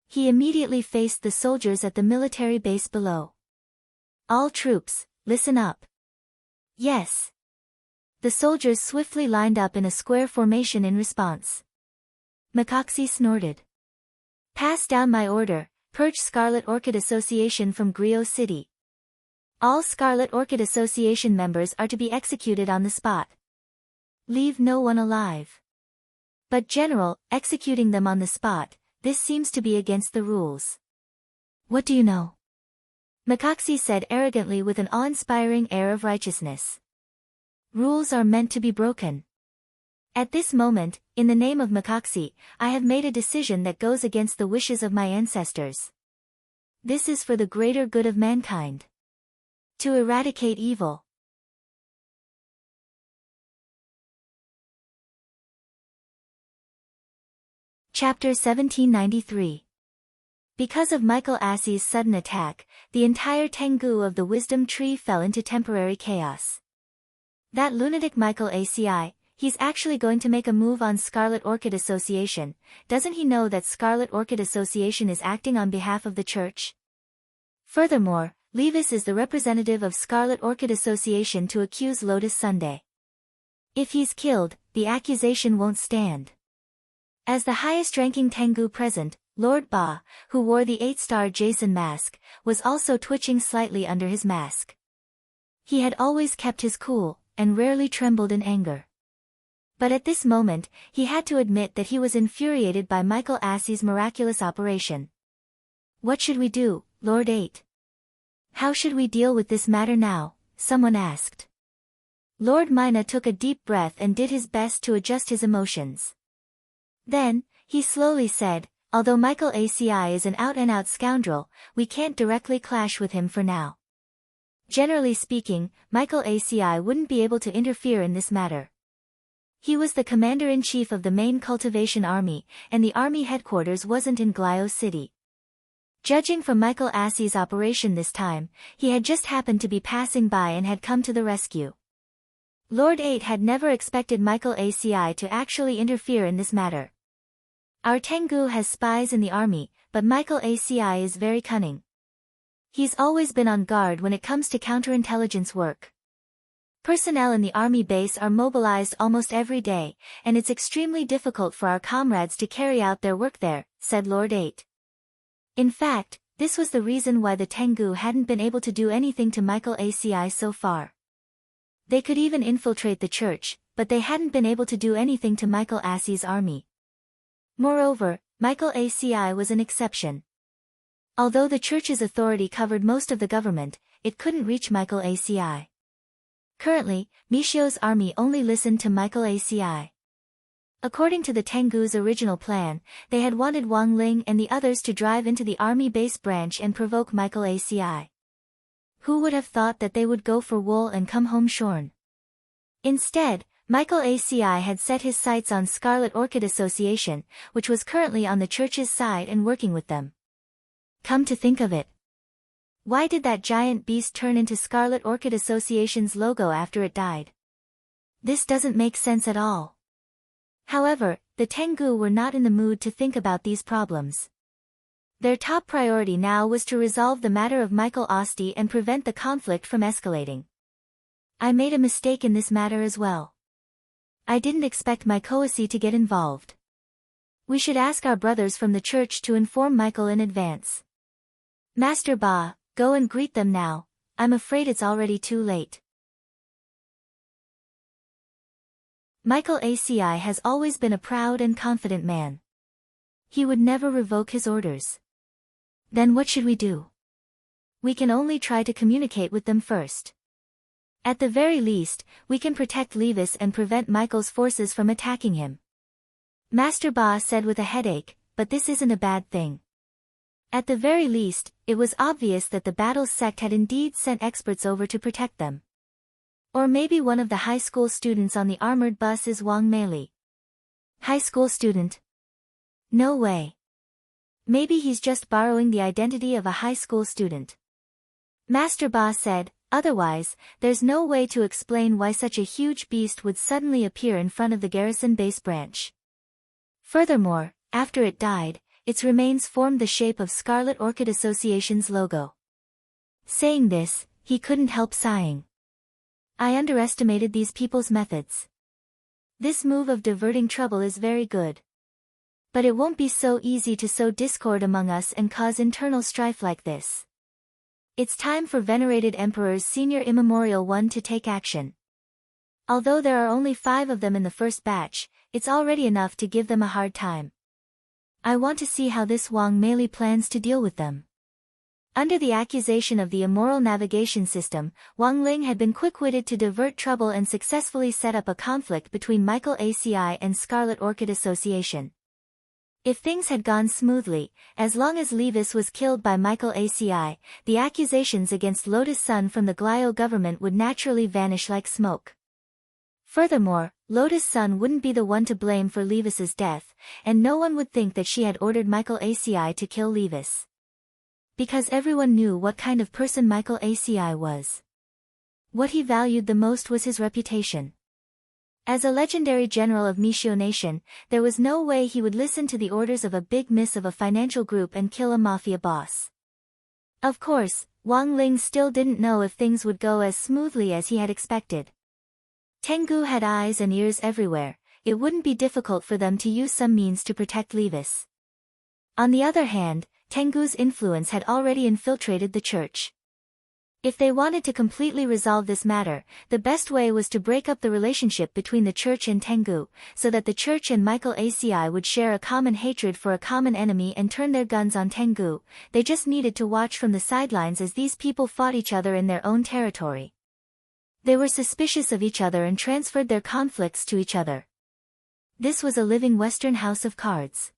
He immediately faced the soldiers at the military base below. All troops, listen up. Yes. The soldiers swiftly lined up in a square formation in response. Mekaxi snorted. Pass down my order, purge Scarlet Orchid Association from Griot City. All Scarlet Orchid Association members are to be executed on the spot. Leave no one alive. But General, executing them on the spot, this seems to be against the rules. What do you know? Mekaxi said arrogantly with an awe-inspiring air of righteousness. Rules are meant to be broken. At this moment, in the name of Mekaxi, I have made a decision that goes against the wishes of my ancestors. This is for the greater good of mankind. To eradicate evil. Chapter 1793. Because of Michael Assey's sudden attack, the entire Tengu of the Wisdom Tree fell into temporary chaos. That lunatic Michael ACI, he's actually going to make a move on Scarlet Orchid Association. Doesn't he know that Scarlet Orchid Association is acting on behalf of the church? Furthermore, Levis is the representative of Scarlet Orchid Association to accuse Lotus Sunday. If he's killed, the accusation won't stand. As the highest-ranking Tengu present, Lord Ba, who wore the 8-star Jason mask, was also twitching slightly under his mask. He had always kept his cool, and rarely trembled in anger. But at this moment, he had to admit that he was infuriated by Michael Assey's miraculous operation. What should we do, Lord 8? How should we deal with this matter now? Someone asked. Lord Mina took a deep breath and did his best to adjust his emotions. Then, he slowly said, although Michael ACI is an out-and-out scoundrel, we can't directly clash with him for now. Generally speaking, Michael ACI wouldn't be able to interfere in this matter. He was the commander-in-chief of the main cultivation army, and the army headquarters wasn't in Griot City. Judging from Michael Assey's operation this time, he had just happened to be passing by and had come to the rescue. Lord 8 had never expected Michael ACI to actually interfere in this matter. Our Tengu has spies in the army, but Michael ACI is very cunning. He's always been on guard when it comes to counterintelligence work. Personnel in the army base are mobilized almost every day, and it's extremely difficult for our comrades to carry out their work there, said Lord 8. In fact, this was the reason why the Tengu hadn't been able to do anything to Michael ACI so far. They could even infiltrate the church, but they hadn't been able to do anything to Michael Assey's army. Moreover, Michael ACI was an exception. Although the church's authority covered most of the government, it couldn't reach Michael ACI. Currently, Mishio's army only listened to Michael ACI. According to the Tengu's original plan, they had wanted Wang Ling and the others to drive into the army base branch and provoke Michael ACI. Who would have thought that they would go for wool and come home shorn? Instead, Michael ACI had set his sights on Scarlet Orchid Association, which was currently on the church's side and working with them. Come to think of it, why did that giant beast turn into Scarlet Orchid Association's logo after it died? This doesn't make sense at all. However, the Tengu were not in the mood to think about these problems. Their top priority now was to resolve the matter of Michael Osti and prevent the conflict from escalating. I made a mistake in this matter as well. I didn't expect Maikoasi to get involved. We should ask our brothers from the church to inform Michael in advance. Master Ba, go and greet them now, I'm afraid it's already too late. Michael ACI has always been a proud and confident man. He would never revoke his orders. Then what should we do? We can only try to communicate with them first. At the very least, we can protect Levis and prevent Michael's forces from attacking him. Master Ba said with a headache, but this isn't a bad thing. At the very least, it was obvious that the Battles sect had indeed sent experts over to protect them. Or maybe one of the high school students on the armored bus is Wang Meili. High school student? No way. Maybe he's just borrowing the identity of a high school student. Master Ba said, otherwise, there's no way to explain why such a huge beast would suddenly appear in front of the garrison base branch. Furthermore, after it died, its remains formed the shape of Scarlet Orchid Association's logo. Saying this, he couldn't help sighing. I underestimated these people's methods. This move of diverting trouble is very good. But it won't be so easy to sow discord among us and cause internal strife like this. It's time for Venerated Emperor's Senior Immemorial One to take action. Although there are only 5 of them in the first batch, it's already enough to give them a hard time. I want to see how this Wang Meili plans to deal with them. Under the accusation of the immoral navigation system, Wang Ling had been quick-witted to divert trouble and successfully set up a conflict between Michael ACI and Scarlet Orchid Association. If things had gone smoothly, as long as Levis was killed by Michael ACI, the accusations against Lotus Sun from the Glio government would naturally vanish like smoke. Furthermore, Lotus Sun wouldn't be the one to blame for Levis's death, and no one would think that she had ordered Michael ACI to kill Levis. Because everyone knew what kind of person Michael ACI was. What he valued the most was his reputation. As a legendary general of Mishio Nation, there was no way he would listen to the orders of a big miss of a financial group and kill a mafia boss. Of course, Wang Ling still didn't know if things would go as smoothly as he had expected. Tengu had eyes and ears everywhere, it wouldn't be difficult for them to use some means to protect Levis. On the other hand, Tengu's influence had already infiltrated the church. If they wanted to completely resolve this matter, the best way was to break up the relationship between the church and Tengu, so that the church and Michael ACI would share a common hatred for a common enemy and turn their guns on Tengu. They just needed to watch from the sidelines as these people fought each other in their own territory. They were suspicious of each other and transferred their conflicts to each other. This was a living Western house of cards.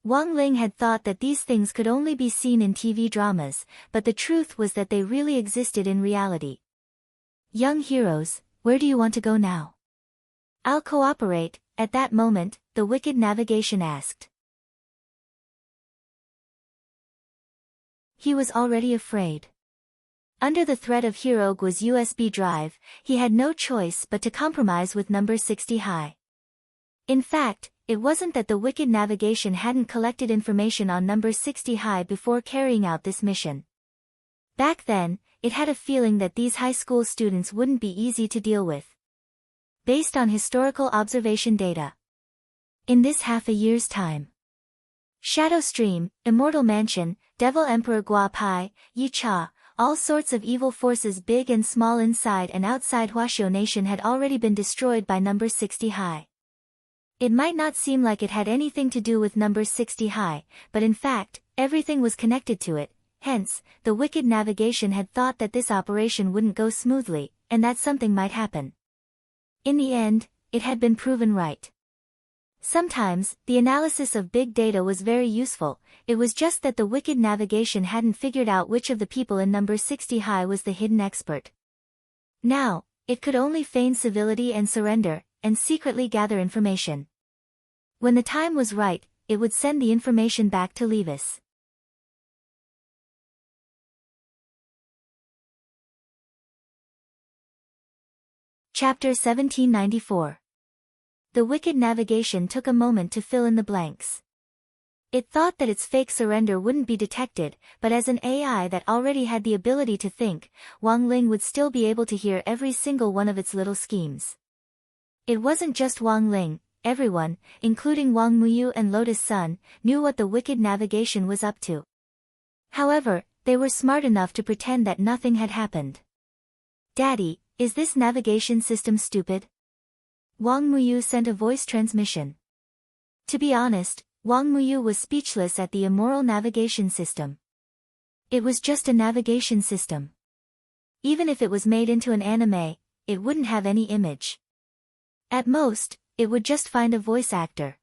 Wang Ling had thought that these things could only be seen in TV dramas, but the truth was that they really existed in reality. Young heroes, where do you want to go now? I'll cooperate, at that moment, the wicked navigation asked. He was already afraid. Under the threat of Hirogua's USB drive, he had no choice but to compromise with number 60 high. In fact, it wasn't that the wicked navigation hadn't collected information on number 60 high before carrying out this mission. Back then, it had a feeling that these high school students wouldn't be easy to deal with. Based on historical observation data. In this half a year's time. Shadow Stream, Immortal Mansion, Devil Emperor Gua Pai, Yi Cha, all sorts of evil forces big and small inside and outside Huaxiao Nation had already been destroyed by number 60 high. It might not seem like it had anything to do with number 60 high, but in fact, everything was connected to it, Hence, the wicked navigation had thought that this operation wouldn't go smoothly, and that something might happen. In the end, it had been proven right. Sometimes, the analysis of big data was very useful, it was just that the wicked navigation hadn't figured out which of the people in number 60 high was the hidden expert. Now, it could only feign civility and surrender, and secretly gather information. When the time was right, it would send the information back to Levis. Chapter 1794. The wicked navigation took a moment to fill in the blanks. It thought that its fake surrender wouldn't be detected, but as an AI that already had the ability to think, Wang Ling would still be able to hear every single one of its little schemes. It wasn't just Wang Ling, everyone, including Wang Muyu and Lotus Sun, knew what the wicked navigation was up to. However, they were smart enough to pretend that nothing had happened. "Daddy, is this navigation system stupid?" Wang Muyu sent a voice transmission. To be honest, Wang Muyu was speechless at the immoral navigation system. It was just a navigation system. Even if it was made into an anime, it wouldn't have any image. At most, it would just find a voice actor.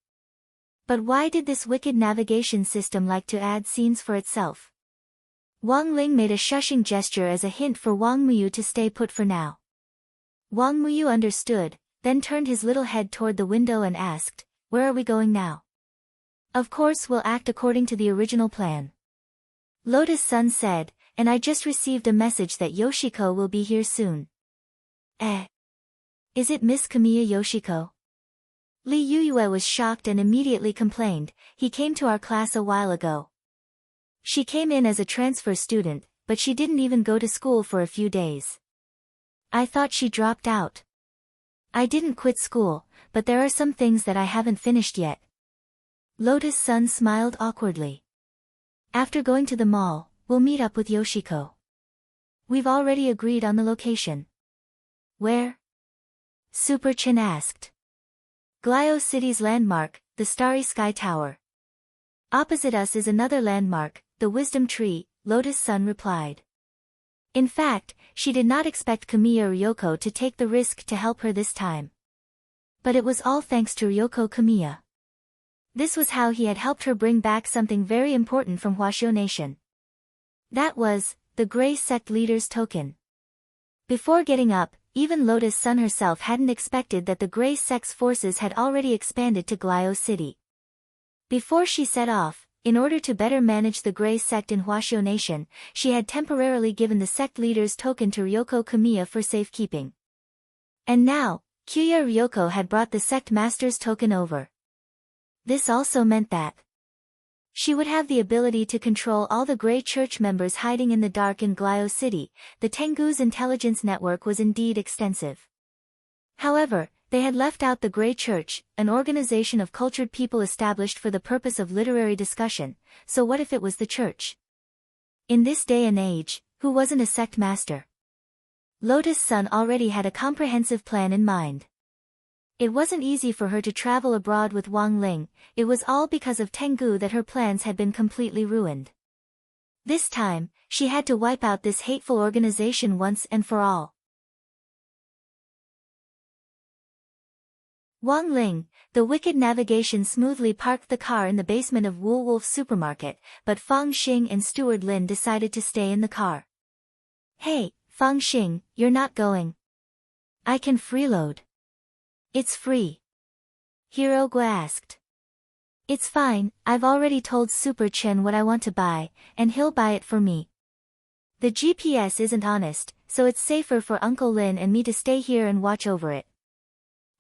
But why did this wicked navigation system like to add scenes for itself? Wang Ling made a shushing gesture as a hint for Wang Muyu to stay put for now. Wang Muyu understood, then turned his little head toward the window and asked, "Where are we going now?" "Of course we'll act according to the original plan," Lotus Sun said, "and I just received a message that Yoshiko will be here soon." Is it Miss Kamiya Yoshiko?" Li Yuyue was shocked and immediately complained, "He came to our class a while ago. She came in as a transfer student, but she didn't even go to school for a few days. I thought she dropped out." "I didn't quit school, but there are some things that I haven't finished yet." Lotus Sun smiled awkwardly. "After going to the mall, we'll meet up with Yoshiko. We've already agreed on the location." "Where?" Super Chin asked. "Glio City's landmark, the Starry Sky Tower. Opposite us is another landmark, the Wisdom Tree," Lotus Sun replied. In fact, she did not expect Kamiya Ryoko to take the risk to help her this time. But it was all thanks to Ryoko Kamiya. This was how he had helped her bring back something very important from Huaxiao Nation. That was, the Grey Sect leader's token. Before getting up, even Lotus Sun herself hadn't expected that the Grey Sect's forces had already expanded to Glio City. Before she set off, in order to better manage the Grey Sect in Huaxiao Nation, she had temporarily given the sect leader's token to Ryoko Kamiya for safekeeping. And now, Kyuya Ryoko had brought the sect master's token over. This also meant that she would have the ability to control all the Grey Church members hiding in the dark in Glio City. The Tengu's intelligence network was indeed extensive. However, they had left out the Grey Church, an organization of cultured people established for the purpose of literary discussion, so what if it was the church? In this day and age, who wasn't a sect master? Lotus Sun already had a comprehensive plan in mind. It wasn't easy for her to travel abroad with Wang Ling, it was all because of Tengu that her plans had been completely ruined. This time, she had to wipe out this hateful organization once and for all. Wang Ling, the wicked navigation smoothly parked the car in the basement of Woolwolf Supermarket, but Fang Xing and Steward Lin decided to stay in the car. "Hey, Fang Xing, you're not going?" "I can freeload." "It's free?" Hirogwa asked. "It's fine, I've already told Super Chen what I want to buy, and he'll buy it for me. The GPS isn't honest, so it's safer for Uncle Lin and me to stay here and watch over it."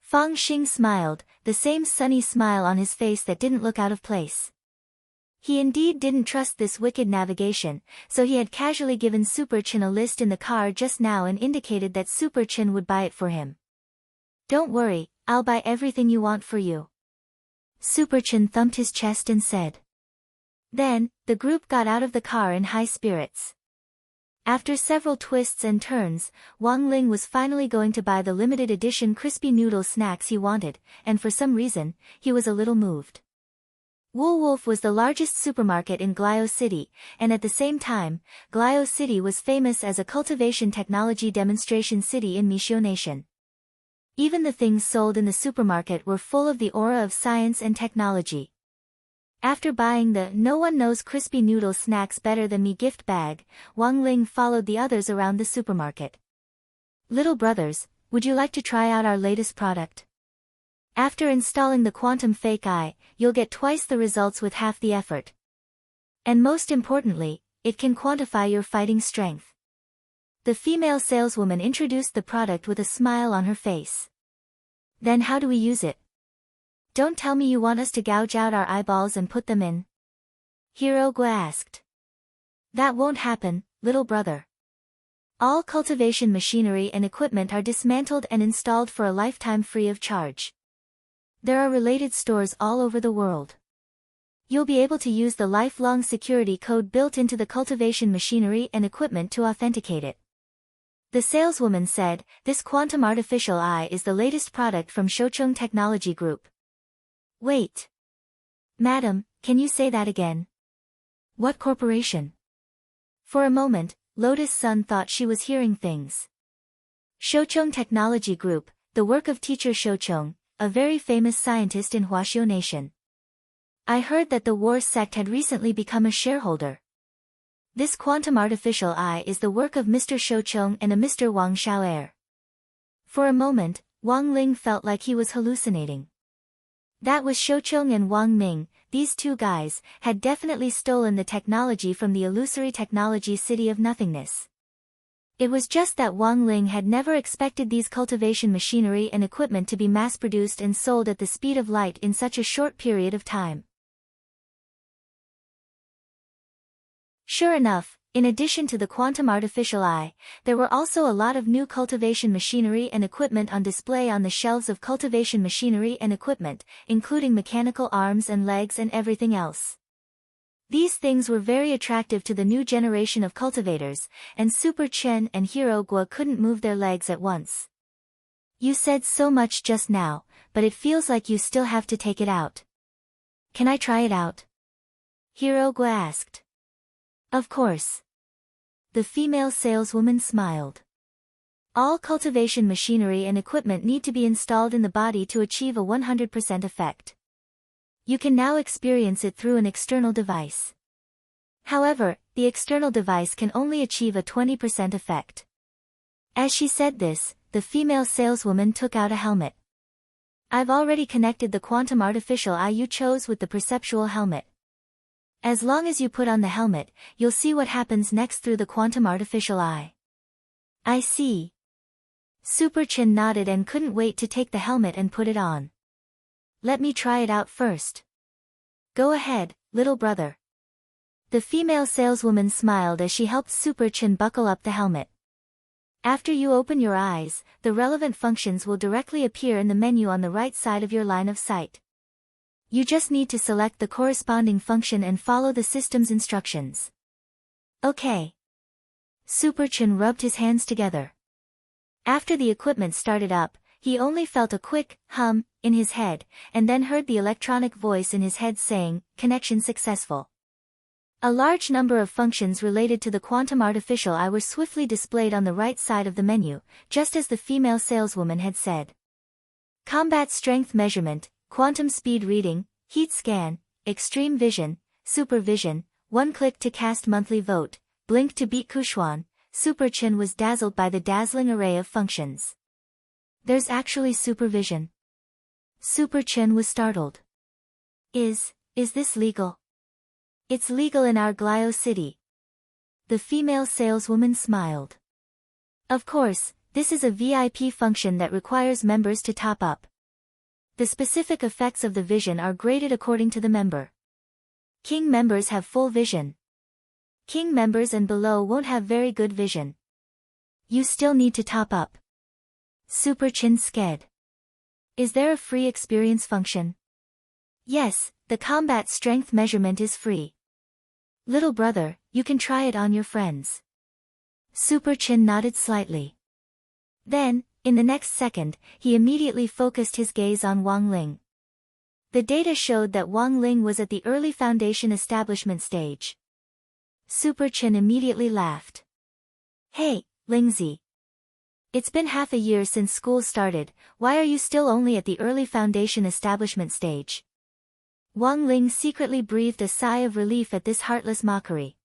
Fang Xing smiled, the same sunny smile on his face that didn't look out of place. He indeed didn't trust this wicked navigation, so he had casually given Super Chen a list in the car just now and indicated that Super Chen would buy it for him. "Don't worry, I'll buy everything you want for you." Super Chen thumped his chest and said. Then, the group got out of the car in high spirits. After several twists and turns, Wang Ling was finally going to buy the limited edition crispy noodle snacks he wanted, and for some reason, he was a little moved. Woolwolf was the largest supermarket in Glio City, and at the same time, Glio City was famous as a cultivation technology demonstration city in Mishio Nation. Even the things sold in the supermarket were full of the aura of science and technology. After buying the "No one knows crispy noodle snacks better than me" gift bag, Wang Ling followed the others around the supermarket. "Little brothers, would you like to try out our latest product? After installing the quantum fake eye, you'll get twice the results with half the effort. And most importantly, it can quantify your fighting strength." The female saleswoman introduced the product with a smile on her face. "Then how do we use it? Don't tell me you want us to gouge out our eyeballs and put them in?" Hirogwa asked. "That won't happen, little brother. All cultivation machinery and equipment are dismantled and installed for a lifetime free of charge. There are related stores all over the world. You'll be able to use the lifelong security code built into the cultivation machinery and equipment to authenticate it." The saleswoman said, "This quantum artificial eye is the latest product from Shochung Technology Group." "Wait. Madam, can you say that again? What corporation?" For a moment, Lotus Sun thought she was hearing things. Shochung Technology Group, the work of teacher Shochung, a very famous scientist in Huaxiao Nation. I heard that the war sect had recently become a shareholder. This quantum artificial eye is the work of Mr. Shochung and a Mr. Wang Xiao'er. For a moment, Wang Ling felt like he was hallucinating. That was Shochung and Wang Ming. These two guys had definitely stolen the technology from the illusory technology city of nothingness. It was just that Wang Ling had never expected these cultivation machinery and equipment to be mass-produced and sold at the speed of light in such a short period of time. Sure enough, in addition to the quantum artificial eye, there were also a lot of new cultivation machinery and equipment on display on the shelves of cultivation machinery and equipment, including mechanical arms and legs and everything else. These things were very attractive to the new generation of cultivators, and Super Chen and Hero Guo couldn't move their legs at once. "You said so much just now, but it feels like you still have to take it out. Can I try it out?" Hero Guo asked. "Of course." The female saleswoman smiled. All cultivation machinery and equipment need to be installed in the body to achieve a 100% effect. You can now experience it through an external device. However, the external device can only achieve a 20% effect. As she said this, the female saleswoman took out a helmet. "I've already connected the quantum artificial eye you chose with the perceptual helmet. As long as you put on the helmet, you'll see what happens next through the quantum artificial eye." "I see." Super Chin nodded and couldn't wait to take the helmet and put it on. "Let me try it out first." "Go ahead, little brother." The female saleswoman smiled as she helped Super Chin buckle up the helmet. After you open your eyes, the relevant functions will directly appear in the menu on the right side of your line of sight. You just need to select the corresponding function and follow the system's instructions. "Okay." Super Chin rubbed his hands together. After the equipment started up, he only felt a quick hum in his head, and then heard the electronic voice in his head saying, "Connection successful." A large number of functions related to the quantum artificial eye were swiftly displayed on the right side of the menu, just as the female saleswoman had said. Combat strength measurement, quantum speed reading, heat scan, extreme vision, supervision, one click to cast monthly vote, blink to beat Kushuan. Super Chin was dazzled by the dazzling array of functions. "There's actually supervision." Super Chin was startled. Is this legal?" "It's legal in our Glio city." The female saleswoman smiled. "Of course, this is a VIP function that requires members to top up. The specific effects of the vision are graded according to the member. King members have full vision. King members and below won't have very good vision. You still need to top up." Super Chin sked. "Is there a free experience function?" "Yes, the combat strength measurement is free. Little brother, you can try it on your friends." Super Chin nodded slightly. Then, in the next second, he immediately focused his gaze on Wang Ling. The data showed that Wang Ling was at the early foundation establishment stage. Super Chen immediately laughed. Hey, Lingzi. It's been half a year since school started, why are you still only at the early foundation establishment stage? Wang Ling secretly breathed a sigh of relief at this heartless mockery.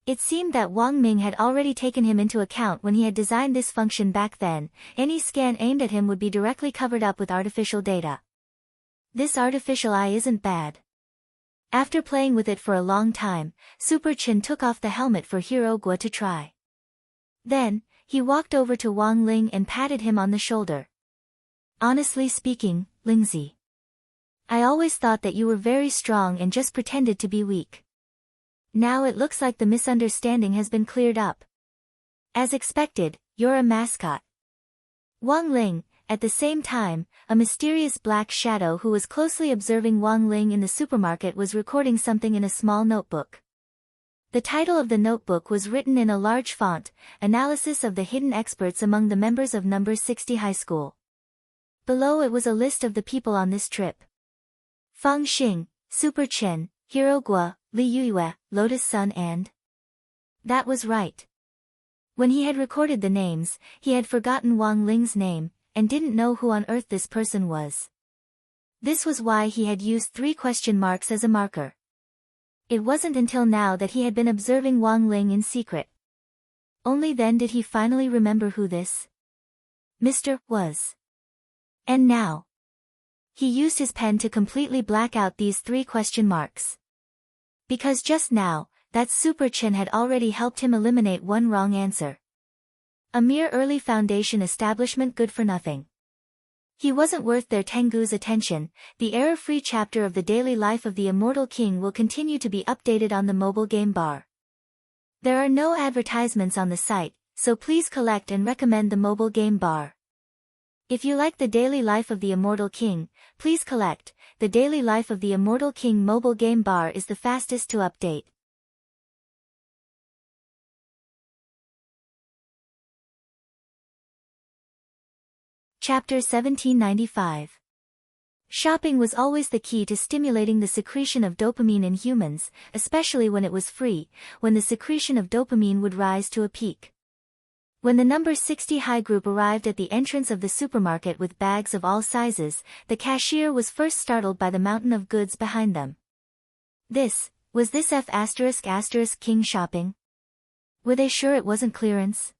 It seemed that Wang Ming had already taken him into account when he had designed this function back then. Any scan aimed at him would be directly covered up with artificial data. This artificial eye isn't bad. After playing with it for a long time, Super Chen took off the helmet for Hero Gua to try. Then, he walked over to Wang Ling and patted him on the shoulder. Honestly speaking, Lingzi, I always thought that you were very strong and just pretended to be weak. Now it looks like the misunderstanding has been cleared up. As expected, you're a mascot. Wang Ling, at the same time, a mysterious black shadow who was closely observing Wang Ling in the supermarket was recording something in a small notebook. The title of the notebook was written in a large font, Analysis of the Hidden Experts Among the Members of Number 60 High School. Below it was a list of the people on this trip. Fang Xing, Super Chen, Hero Gua, Li Yuyue, Lotus Sun and... That was right. When he had recorded the names, he had forgotten Wang Ling's name, and didn't know who on earth this person was. This was why he had used 3 question marks as a marker. It wasn't until now that he had been observing Wang Ling in secret. Only then did he finally remember who this Mr. was. And now, he used his pen to completely black out these 3 question marks. Because just now, that Super Chen had already helped him eliminate one wrong answer. A mere early foundation establishment good for nothing. He wasn't worth their Tengu's attention. The error-free chapter of the daily life of the Immortal King will continue to be updated on the mobile game bar. There are no advertisements on the site, so please collect and recommend the mobile game bar. If you like the daily life of the Immortal King, please collect. The daily life of the Immortal King mobile game bar is the fastest to update. Chapter 1795. Shopping was always the key to stimulating the secretion of dopamine in humans, especially when it was free, when the secretion of dopamine would rise to a peak. When the number 60 high group arrived at the entrance of the supermarket with bags of all sizes, the cashier was first startled by the mountain of goods behind them. Was this F*** King shopping? Were they sure it wasn't clearance?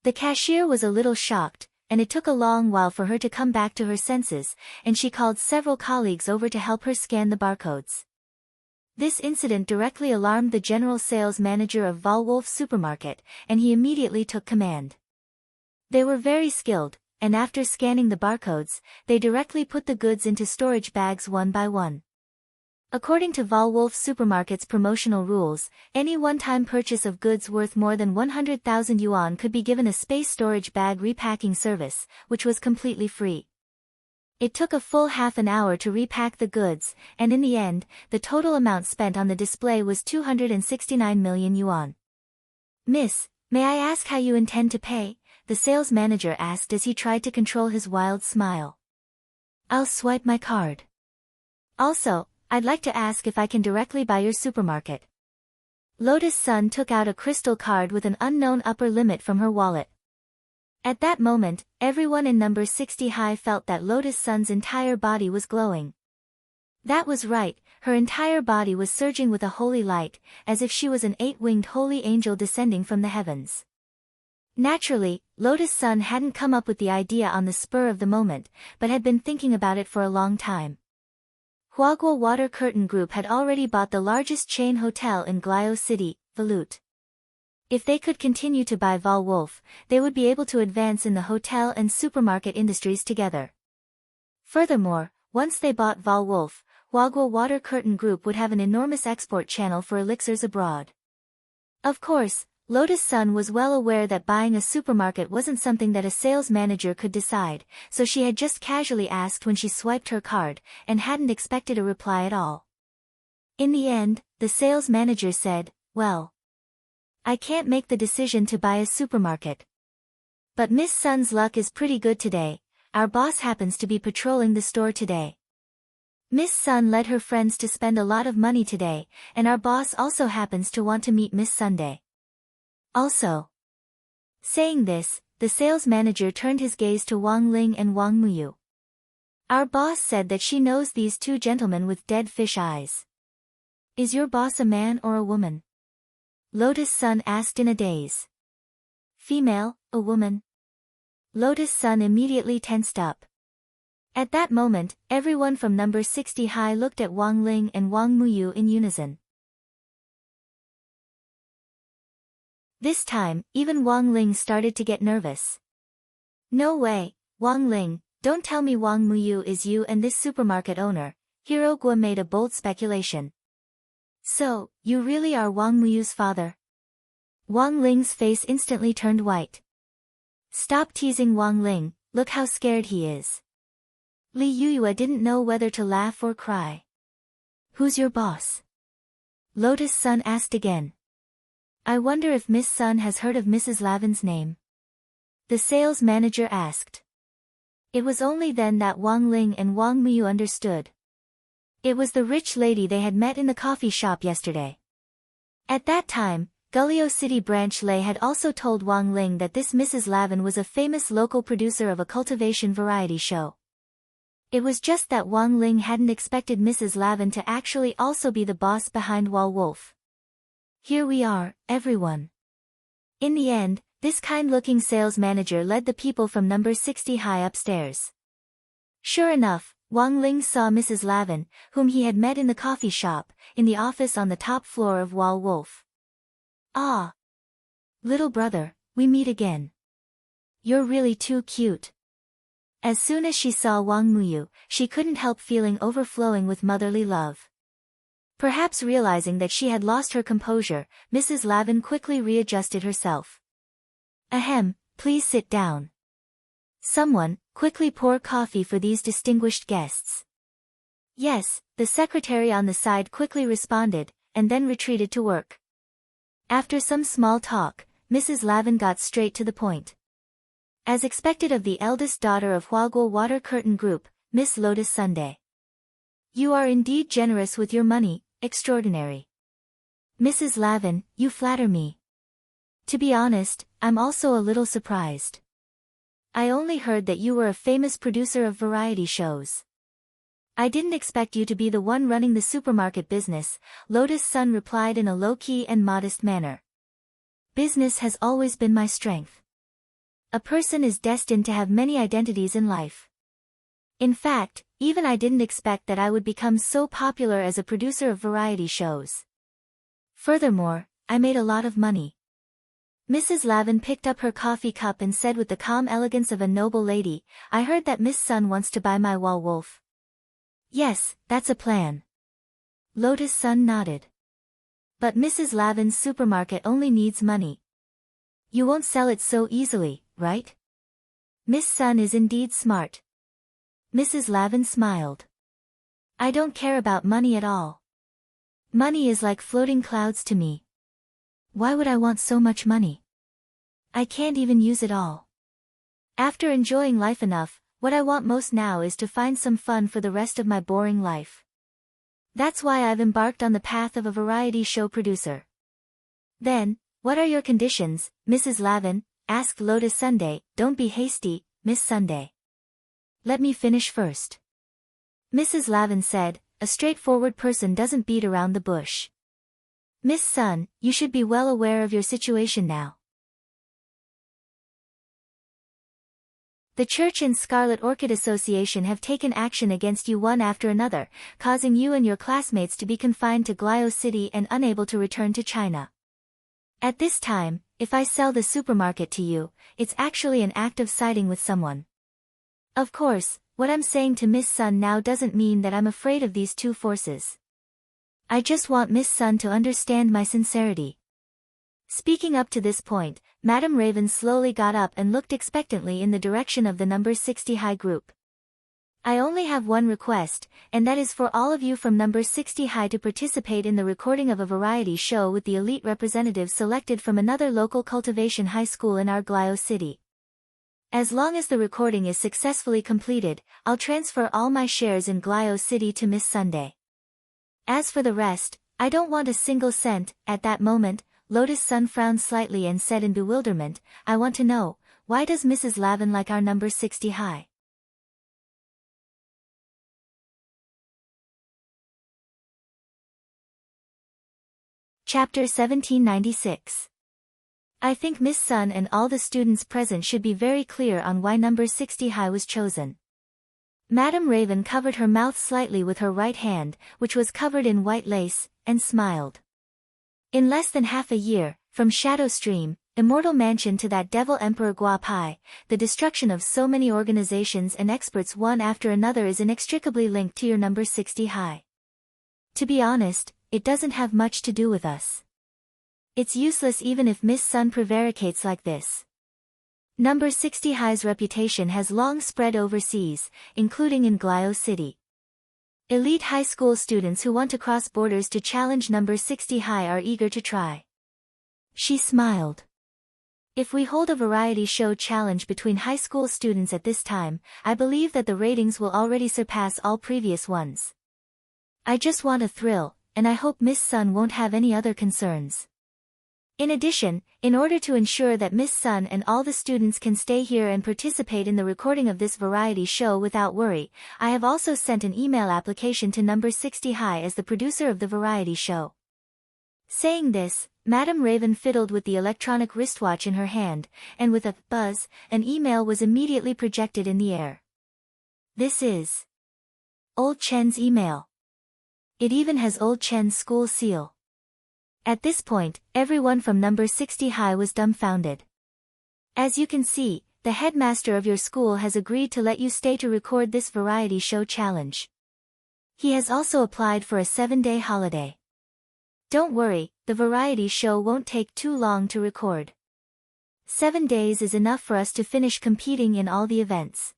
The cashier was a little shocked, and it took a long while for her to come back to her senses, and she called several colleagues over to help her scan the barcodes. This incident directly alarmed the general sales manager of Volwolf Supermarket, and he immediately took command. They were very skilled, and after scanning the barcodes, they directly put the goods into storage bags one by one. According to Volwolf Supermarket's promotional rules, any one-time purchase of goods worth more than 100,000 yuan could be given a space storage bag repacking service, which was completely free. It took a full half an hour to repack the goods, and in the end, the total amount spent on the display was 269 million yuan. Miss, may I ask how you intend to pay? The sales manager asked as he tried to control his wild smile. I'll swipe my card. Also, I'd like to ask if I can directly buy your supermarket. Lotus Sun took out a crystal card with an unknown upper limit from her wallet. At that moment, everyone in number 60 high felt that Lotus Sun's entire body was glowing. That was right, her entire body was surging with a holy light, as if she was an 8-winged holy angel descending from the heavens. Naturally, Lotus Sun hadn't come up with the idea on the spur of the moment, but had been thinking about it for a long time. Huaguo Water Curtain Group had already bought the largest chain hotel in Glio City, Valut. If they could continue to buy Volwolf, they would be able to advance in the hotel and supermarket industries together. Furthermore, once they bought Volwolf, Huaguo Water Curtain Group would have an enormous export channel for elixirs abroad. Of course, Lotus Sun was well aware that buying a supermarket wasn't something that a sales manager could decide, so she had just casually asked when she swiped her card, and hadn't expected a reply at all. In the end, the sales manager said, well, I can't make the decision to buy a supermarket. But Miss Sun's luck is pretty good today. our boss happens to be patrolling the store today. Miss Sun led her friends to spend a lot of money today, and our boss also happens to want to meet Miss Sunday. Also. Saying this, the sales manager turned his gaze to Wang Ling and Wang Muyu. Our boss said that she knows these two gentlemen with dead fish eyes. Is your boss a man or a woman? Lotus Sun asked in a daze. Female, a woman. Lotus Sun immediately tensed up. At that moment, everyone from number 60 high looked at Wang Ling and Wang Muyu in unison. This time, even Wang Ling started to get nervous. No way, Wang Ling, don't tell me Wang Muyu is you and this supermarket owner, Hiro Gua made a bold speculation. So, you really are Wang Muyu's father? Wang Ling's face instantly turned white. Stop teasing Wang Ling, look how scared he is. Li Yuyue didn't know whether to laugh or cry. Who's your boss? Lotus Sun asked again. I wonder if Miss Sun has heard of Mrs. Lavin's name. The sales manager asked. It was only then that Wang Ling and Wang Muyu understood. It was the rich lady they had met in the coffee shop yesterday. At that time, Gullio City Branch Lei had also told Wang Ling that this Mrs. Lavin was a famous local producer of a cultivation variety show. It was just that Wang Ling hadn't expected Mrs. Lavin to actually also be the boss behind Wall Wolf. Here we are, everyone. In the end, this kind-looking sales manager led the people from number 60 high upstairs. Sure enough, Wang Ling saw Mrs. Lavin, whom he had met in the coffee shop, in the office on the top floor of Wall Wolf. Ah! Little brother, we meet again. You're really too cute. As soon as she saw Wang Muyu, she couldn't help feeling overflowing with motherly love. Perhaps realizing that she had lost her composure, Mrs. Lavin quickly readjusted herself. Ahem, please sit down. Someone, quickly pour coffee for these distinguished guests. Yes, the secretary on the side quickly responded, and then retreated to work. After some small talk, Mrs. Lavin got straight to the point. As expected of the eldest daughter of Huaguo Water Curtain Group, Miss Lotus Sunday. You are indeed generous with your money, extraordinary. Mrs. Lavin, you flatter me. To be honest, I'm also a little surprised. I only heard that you were a famous producer of variety shows. I didn't expect you to be the one running the supermarket business, Lotus Sun replied in a low-key and modest manner. Business has always been my strength. A person is destined to have many identities in life. In fact, even I didn't expect that I would become so popular as a producer of variety shows. Furthermore, I made a lot of money. Mrs. Lavin picked up her coffee cup and said with the calm elegance of a noble lady, I heard that Miss Sun wants to buy my Wall Wolf. Yes, that's a plan. Lotus Sun nodded. But Mrs. Lavin's supermarket only needs money. You won't sell it so easily, right? Miss Sun is indeed smart. Mrs. Lavin smiled. I don't care about money at all. Money is like floating clouds to me. Why would I want so much money? I can't even use it all. After enjoying life enough, what I want most now is to find some fun for the rest of my boring life. That's why I've embarked on the path of a variety show producer. Then, what are your conditions, Mrs. Lavin? Asked Lotus Sunday. Don't be hasty, Miss Sunday. Let me finish first. Mrs. Lavin said, a straightforward person doesn't beat around the bush. Miss Sun, you should be well aware of your situation now. The Church and Scarlet Orchid Association have taken action against you one after another, causing you and your classmates to be confined to Guilio City and unable to return to China. At this time, if I sell the supermarket to you, it's actually an act of siding with someone. Of course, what I'm saying to Miss Sun now doesn't mean that I'm afraid of these two forces. I just want Miss Sun to understand my sincerity. Speaking up to this point, Madame Raven slowly got up and looked expectantly in the direction of the number 60 high group. I only have one request, and that is for all of you from number 60 high to participate in the recording of a variety show with the elite representatives selected from another local cultivation high school in our Guilio City. As long as the recording is successfully completed, I'll transfer all my shares in Glio City to Miss Sunday. As for the rest, I don't want a single cent." At that moment, Lotus Sun frowned slightly and said in bewilderment, "I want to know, why does Mrs. Lavin like our number 60 high?" Chapter 1796. I think Miss Sun and all the students present should be very clear on why number 60 high was chosen. Madame Raven covered her mouth slightly with her right hand, which was covered in white lace, and smiled. In less than half a year, from Shadow Stream, Immortal Mansion to that devil Emperor Gua Pai, the destruction of so many organizations and experts one after another is inextricably linked to your number 60 high. To be honest, it doesn't have much to do with us. It's useless even if Miss Sun prevaricates like this. Number 60 high's reputation has long spread overseas, including in Glio City. Elite high school students who want to cross borders to challenge number 60 high are eager to try. She smiled. If we hold a variety show challenge between high school students at this time, I believe that the ratings will already surpass all previous ones. I just want a thrill, and I hope Miss Sun won't have any other concerns. In addition, in order to ensure that Miss Sun and all the students can stay here and participate in the recording of this variety show without worry, I have also sent an email application to number 60 high as the producer of the variety show. Saying this, Madame Raven fiddled with the electronic wristwatch in her hand, and with a buzz, an email was immediately projected in the air. This is Old Chen's email. It even has Old Chen's school seal. At this point, everyone from number 60 high was dumbfounded. As you can see, the headmaster of your school has agreed to let you stay to record this variety show challenge. He has also applied for a 7-day holiday. Don't worry, the variety show won't take too long to record. 7 days is enough for us to finish competing in all the events.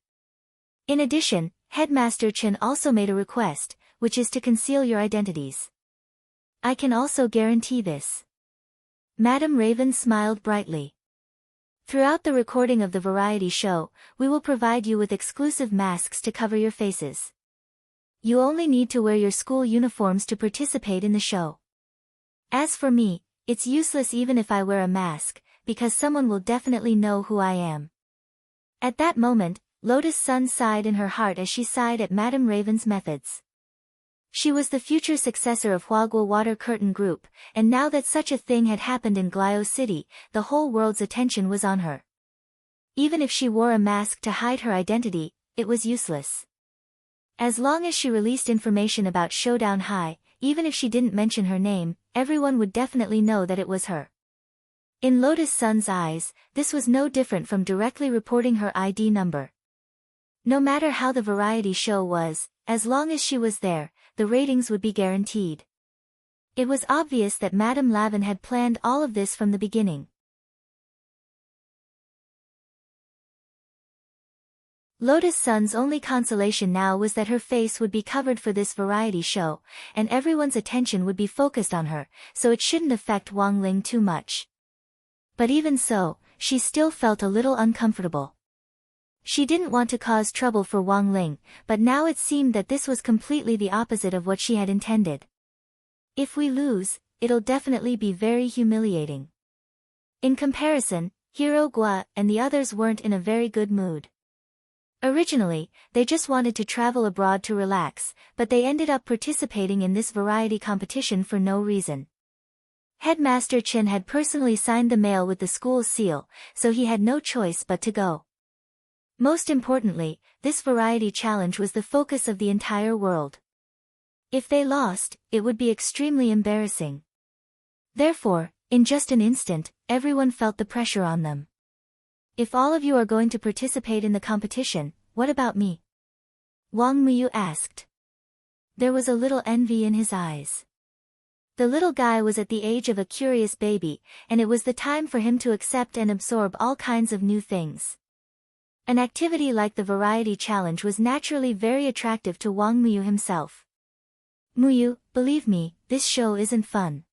In addition, Headmaster Chen also made a request, which is to conceal your identities. I can also guarantee this. Madame Raven smiled brightly. Throughout the recording of the variety show, we will provide you with exclusive masks to cover your faces. You only need to wear your school uniforms to participate in the show. As for me, it's useless even if I wear a mask, because someone will definitely know who I am. At that moment, Lotus Sun sighed in her heart as she sighed at Madame Raven's methods. She was the future successor of Huaguo Water Curtain Group, and now that such a thing had happened in Glio City, the whole world's attention was on her. Even if she wore a mask to hide her identity, it was useless. As long as she released information about Showdown High, even if she didn't mention her name, everyone would definitely know that it was her. In Lotus Sun's eyes, this was no different from directly reporting her ID number. No matter how the variety show was, as long as she was there, the ratings would be guaranteed. It was obvious that Madame Lavin had planned all of this from the beginning. Lotus Sun's only consolation now was that her face would be covered for this variety show, and everyone's attention would be focused on her, so it shouldn't affect Wang Ling too much. But even so, she still felt a little uncomfortable. She didn't want to cause trouble for Wang Ling, but now it seemed that this was completely the opposite of what she had intended. If we lose, it'll definitely be very humiliating. In comparison, Hero Gua and the others weren't in a very good mood. Originally, they just wanted to travel abroad to relax, but they ended up participating in this variety competition for no reason. Headmaster Chen had personally signed the mail with the school's seal, so he had no choice but to go. Most importantly, this variety challenge was the focus of the entire world. If they lost, it would be extremely embarrassing. Therefore, in just an instant, everyone felt the pressure on them. If all of you are going to participate in the competition, what about me? Wang Muyu asked. There was a little envy in his eyes. The little guy was at the age of a curious baby, and it was the time for him to accept and absorb all kinds of new things. An activity like the variety challenge was naturally very attractive to Wang Muyu himself. Muyu, believe me, this show isn't fun.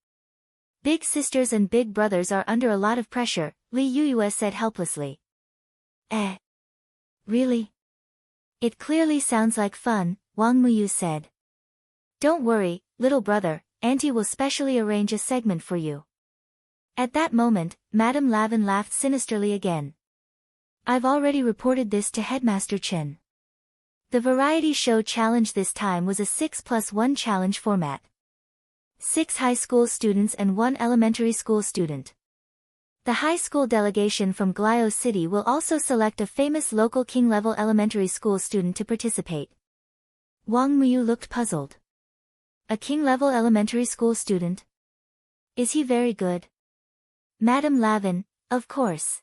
Big sisters and big brothers are under a lot of pressure, Li Yuyue said helplessly. Really? It clearly sounds like fun, Wang Muyu said. Don't worry, little brother, Auntie will specially arrange a segment for you. At that moment, Madame Lavin laughed sinisterly again. I've already reported this to Headmaster Chen. The variety show challenge this time was a 6+1 challenge format. 6 high school students and 1 elementary school student. The high school delegation from Glio City will also select a famous local king-level elementary school student to participate. Wang Muyu looked puzzled. A king-level elementary school student? Is he very good? Madame Lavin, of course.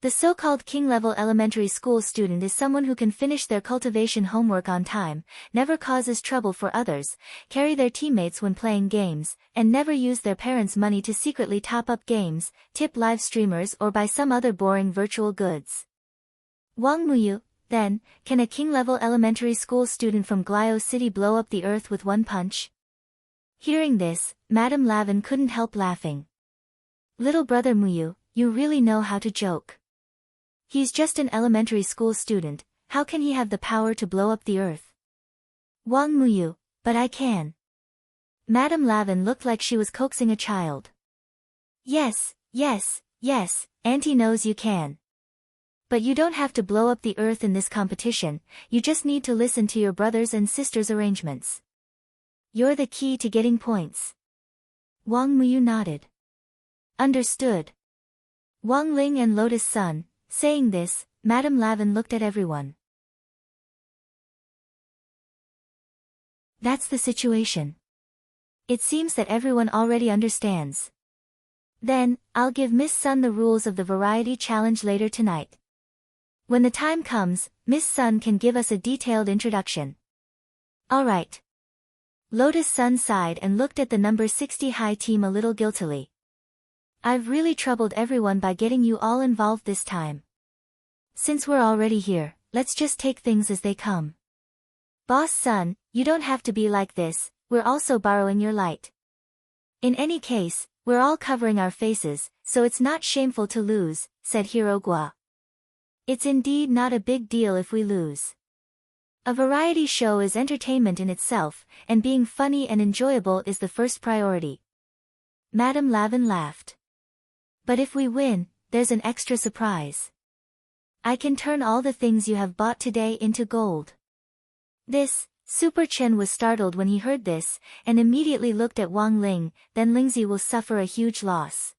The so-called king-level elementary school student is someone who can finish their cultivation homework on time, never causes trouble for others, carry their teammates when playing games, and never use their parents' money to secretly top up games, tip live streamers or buy some other boring virtual goods. Wang Muyu, then, can a king-level elementary school student from Glio City blow up the earth with one punch? Hearing this, Madame Lavin couldn't help laughing. Little brother Muyu, you really know how to joke. He's just an elementary school student, how can he have the power to blow up the earth? Wang Muyu, but I can. Madame Lavin looked like she was coaxing a child. Yes, yes, yes, Auntie knows you can. But you don't have to blow up the earth in this competition, you just need to listen to your brothers and sisters' arrangements. You're the key to getting points. Wang Muyu nodded. Understood. Wang Ling and Lotus Sun, saying this, Madame Lavin looked at everyone. That's the situation. It seems that everyone already understands. Then, I'll give Miss Sun the rules of the variety challenge later tonight. When the time comes, Miss Sun can give us a detailed introduction. Alright. Lotus Sun sighed and looked at the number 60 high team a little guiltily. I've really troubled everyone by getting you all involved this time. Since we're already here, let's just take things as they come. Boss Sun, you don't have to be like this, we're also borrowing your light. In any case, we're all covering our faces, so it's not shameful to lose, said Hero Gua. It's indeed not a big deal if we lose. A variety show is entertainment in itself, and being funny and enjoyable is the first priority. Madame Lavin laughed. But if we win, there's an extra surprise. I can turn all the things you have bought today into gold. This, Super Chen was startled when he heard this, and immediately looked at Wang Ling, then Lingzi will suffer a huge loss.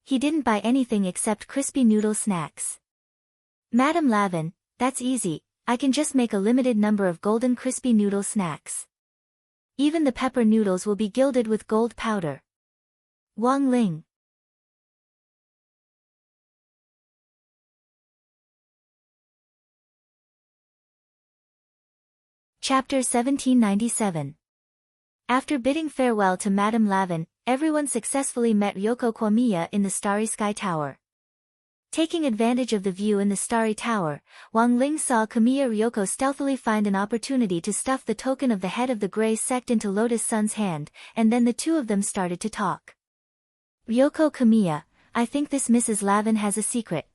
He didn't buy anything except crispy noodle snacks. Madame Lavin, that's easy, I can just make a limited number of golden crispy noodle snacks. Even the pepper noodles will be gilded with gold powder. Wang Ling. Chapter 1797. After bidding farewell to Madame Lavin, everyone successfully met Ryoko Kwamiya in the Starry Sky Tower. Taking advantage of the view in the Starry Tower, Wang Ling saw Kamiya Ryoko stealthily find an opportunity to stuff the token of the head of the Grey Sect into Lotus Sun's hand, and then the two of them started to talk. Ryoko Kamiya, I think this Mrs. Lavin has a secret.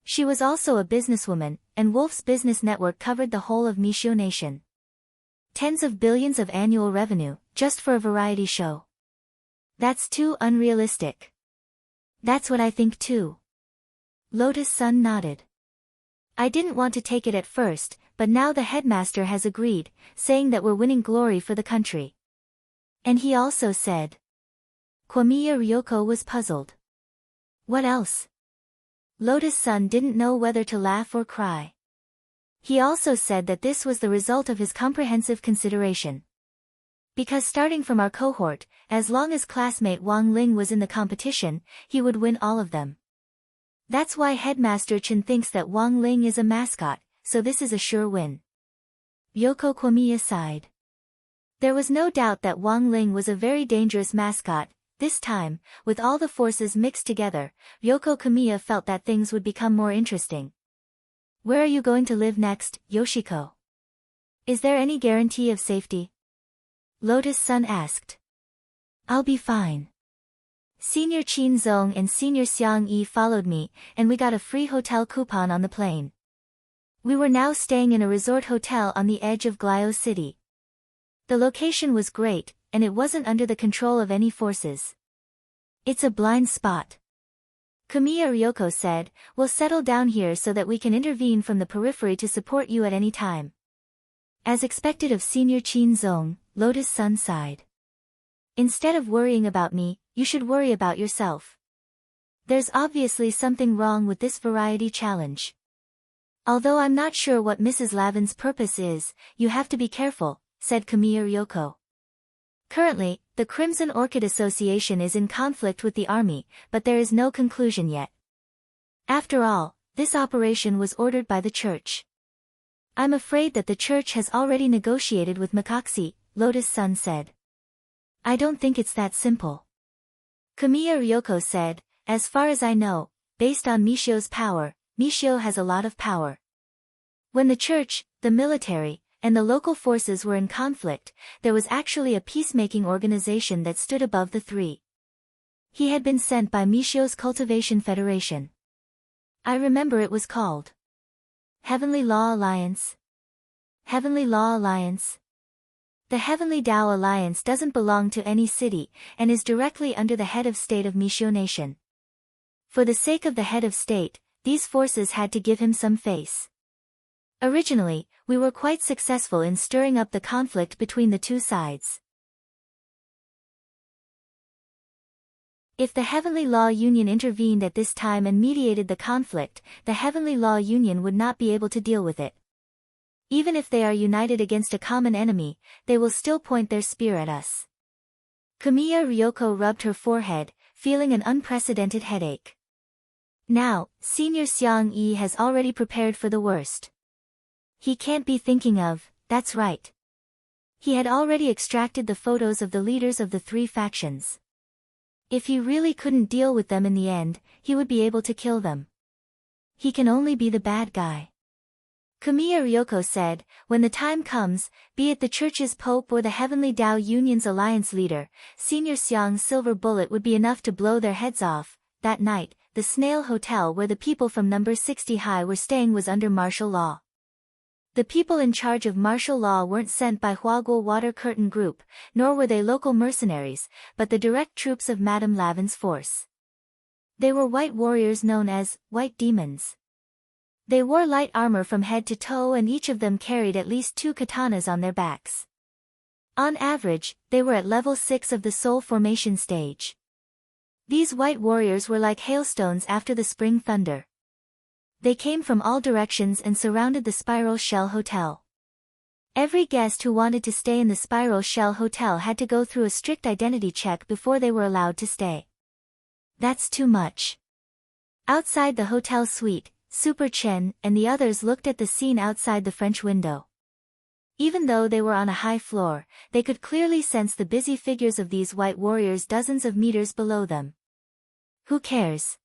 She was also a businesswoman, and Wolf's business network covered the whole of Mishio Nation. Tens of billions of annual revenue, just for a variety show. That's too unrealistic. That's what I think too. Lotus Sun nodded. I didn't want to take it at first, but now the headmaster has agreed, saying that we're winning glory for the country. And he also said. Kwamiya Ryoko was puzzled. What else? Lotus Sun didn't know whether to laugh or cry. He also said that this was the result of his comprehensive consideration. Because starting from our cohort, as long as classmate Wang Ling was in the competition, he would win all of them. That's why Headmaster Chen thinks that Wang Ling is a mascot, so this is a sure win. Ryoko Kwamiya sighed. There was no doubt that Wang Ling was a very dangerous mascot. This time, with all the forces mixed together, Ryoko Kamiya felt that things would become more interesting. Where are you going to live next, Yoshiko? Is there any guarantee of safety? Lotus Sun asked. I'll be fine. Senior Qin Zong and Senior Xiang Yi followed me, and we got a free hotel coupon on the plane. We were now staying in a resort hotel on the edge of Glio City. The location was great, and it wasn't under the control of any forces. It's a blind spot. Kamiya Ryoko said, "We'll settle down here so that we can intervene from the periphery to support you at any time." As expected of Senior Chin Zong, Lotus-san sighed. "Instead of worrying about me, you should worry about yourself. There's obviously something wrong with this variety challenge. Although I'm not sure what Mrs. Lavin's purpose is, you have to be careful," said Kamiya Ryoko. Currently, the Crimson Orchid Association is in conflict with the army, but there is no conclusion yet. After all, this operation was ordered by the church. "I'm afraid that the church has already negotiated with Makaxi," Lotus-san said. "I don't think it's that simple." Kamiya Ryoko said, "As far as I know, based on Mishio's power, Mishio has a lot of power. When the church, the military, and the local forces were in conflict, there was actually a peacemaking organization that stood above the three. He had been sent by Mishio's Cultivation Federation. I remember it was called Heavenly Law Alliance. Heavenly Law Alliance. The Heavenly Tao Alliance doesn't belong to any city, and is directly under the head of state of Mishio Nation. For the sake of the head of state, these forces had to give him some face. Originally, we were quite successful in stirring up the conflict between the two sides. If the Heavenly Law Union intervened at this time and mediated the conflict, the Heavenly Law Union would not be able to deal with it. Even if they are united against a common enemy, they will still point their spear at us." Kamiya Ryoko rubbed her forehead, feeling an unprecedented headache. Now, Senior Xiang Yi has already prepared for the worst. He can't be thinking of, that's right. He had already extracted the photos of the leaders of the three factions. If he really couldn't deal with them in the end, he would be able to kill them. He can only be the bad guy. Kamiya Ryoko said, "When the time comes, be it the church's pope or the Heavenly Tao Union's alliance leader, Senior Xiang's silver bullet would be enough to blow their heads off." That night, the Snail Hotel where the people from number 60 High were staying was under martial law. The people in charge of martial law weren't sent by Huaguo Water Curtain Group, nor were they local mercenaries, but the direct troops of Madame Lavin's force. They were white warriors known as White Demons. They wore light armor from head to toe, and each of them carried at least 2 katanas on their backs. On average, they were at level 6 of the Soul Formation stage. These white warriors were like hailstones after the spring thunder. They came from all directions and surrounded the Spiral Shell Hotel. Every guest who wanted to stay in the Spiral Shell Hotel had to go through a strict identity check before they were allowed to stay. That's too much. Outside the hotel suite, Super Chen and the others looked at the scene outside the French window. Even though they were on a high floor, they could clearly sense the busy figures of these white warriors dozens of meters below them. Who cares?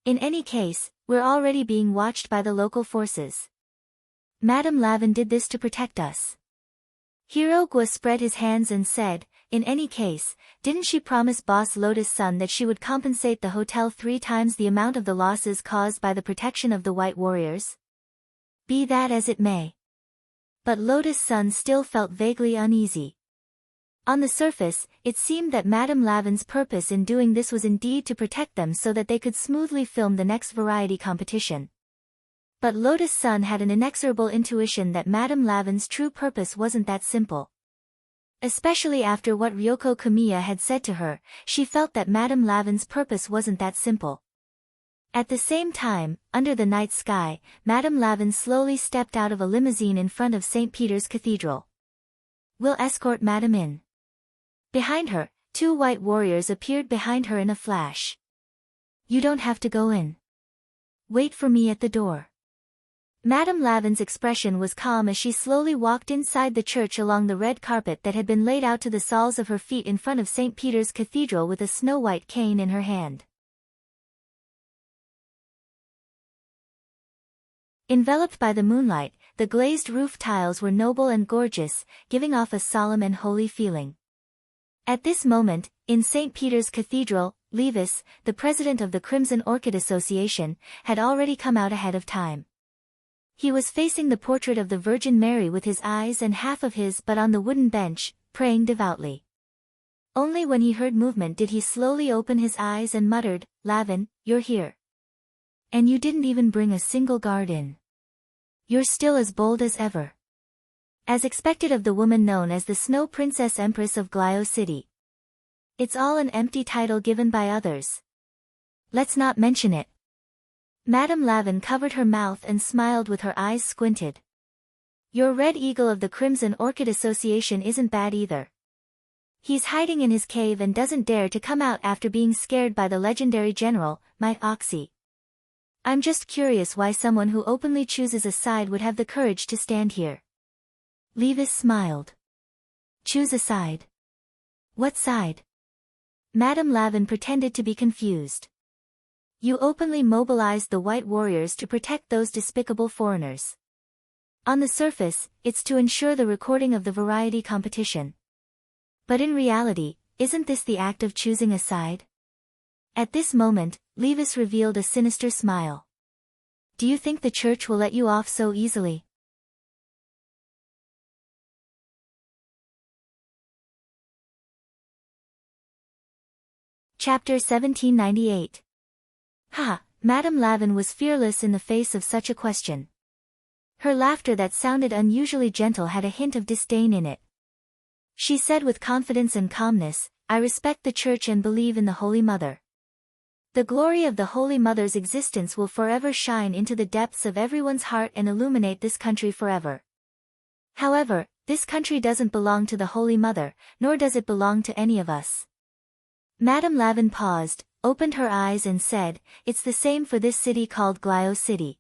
In any case, we're already being watched by the local forces. Madame Lavin did this to protect us. Hirogwa spread his hands and said, "In any case, didn't she promise Boss Lotus-san that she would compensate the hotel 3 times the amount of the losses caused by the protection of the white warriors?" Be that as it may. But Lotus-san still felt vaguely uneasy. On the surface, it seemed that Madame Lavin's purpose in doing this was indeed to protect them so that they could smoothly film the next variety competition. But Lotus-san had an inexorable intuition that Madame Lavin's true purpose wasn't that simple. Especially after what Ryoko Kamiya had said to her, she felt that Madame Lavin's purpose wasn't that simple. At the same time, under the night sky, Madame Lavin slowly stepped out of a limousine in front of St. Peter's Cathedral. "We'll escort Madame in." Behind her, 2 white warriors appeared behind her in a flash. "You don't have to go in. Wait for me at the door." Madame Lavin's expression was calm as she slowly walked inside the church along the red carpet that had been laid out to the soles of her feet in front of St. Peter's Cathedral with a snow-white cane in her hand. Enveloped by the moonlight, the glazed roof tiles were noble and gorgeous, giving off a solemn and holy feeling. At this moment, in St. Peter's Cathedral, Levis, the president of the Crimson Orchid Association, had already come out ahead of time. He was facing the portrait of the Virgin Mary with his eyes and half of his but on the wooden bench, praying devoutly. Only when he heard movement did he slowly open his eyes and muttered, "Lavin, you're here. And you didn't even bring a single guard in. You're still as bold as ever." As expected of the woman known as the Snow Princess Empress of Glio City. It's all an empty title given by others. Let's not mention it. Madame Lavin covered her mouth and smiled with her eyes squinted. Your Red Eagle of the Crimson Orchid Association isn't bad either. He's hiding in his cave and doesn't dare to come out after being scared by the legendary general, my Oxy. I'm just curious why someone who openly chooses a side would have the courage to stand here. Levis smiled. Choose a side. What side? Madame Lavin pretended to be confused. You openly mobilized the white warriors to protect those despicable foreigners. On the surface, it's to ensure the recording of the variety competition. But in reality, isn't this the act of choosing a side? At this moment, Levis revealed a sinister smile. Do you think the church will let you off so easily? Chapter 1798. Ha! Madame Lavin was fearless in the face of such a question. Her laughter that sounded unusually gentle had a hint of disdain in it. She said with confidence and calmness, I respect the Church and believe in the Holy Mother. The glory of the Holy Mother's existence will forever shine into the depths of everyone's heart and illuminate this country forever. However, this country doesn't belong to the Holy Mother, nor does it belong to any of us. Madame Lavin paused, opened her eyes and said, it's the same for this city called Glio City.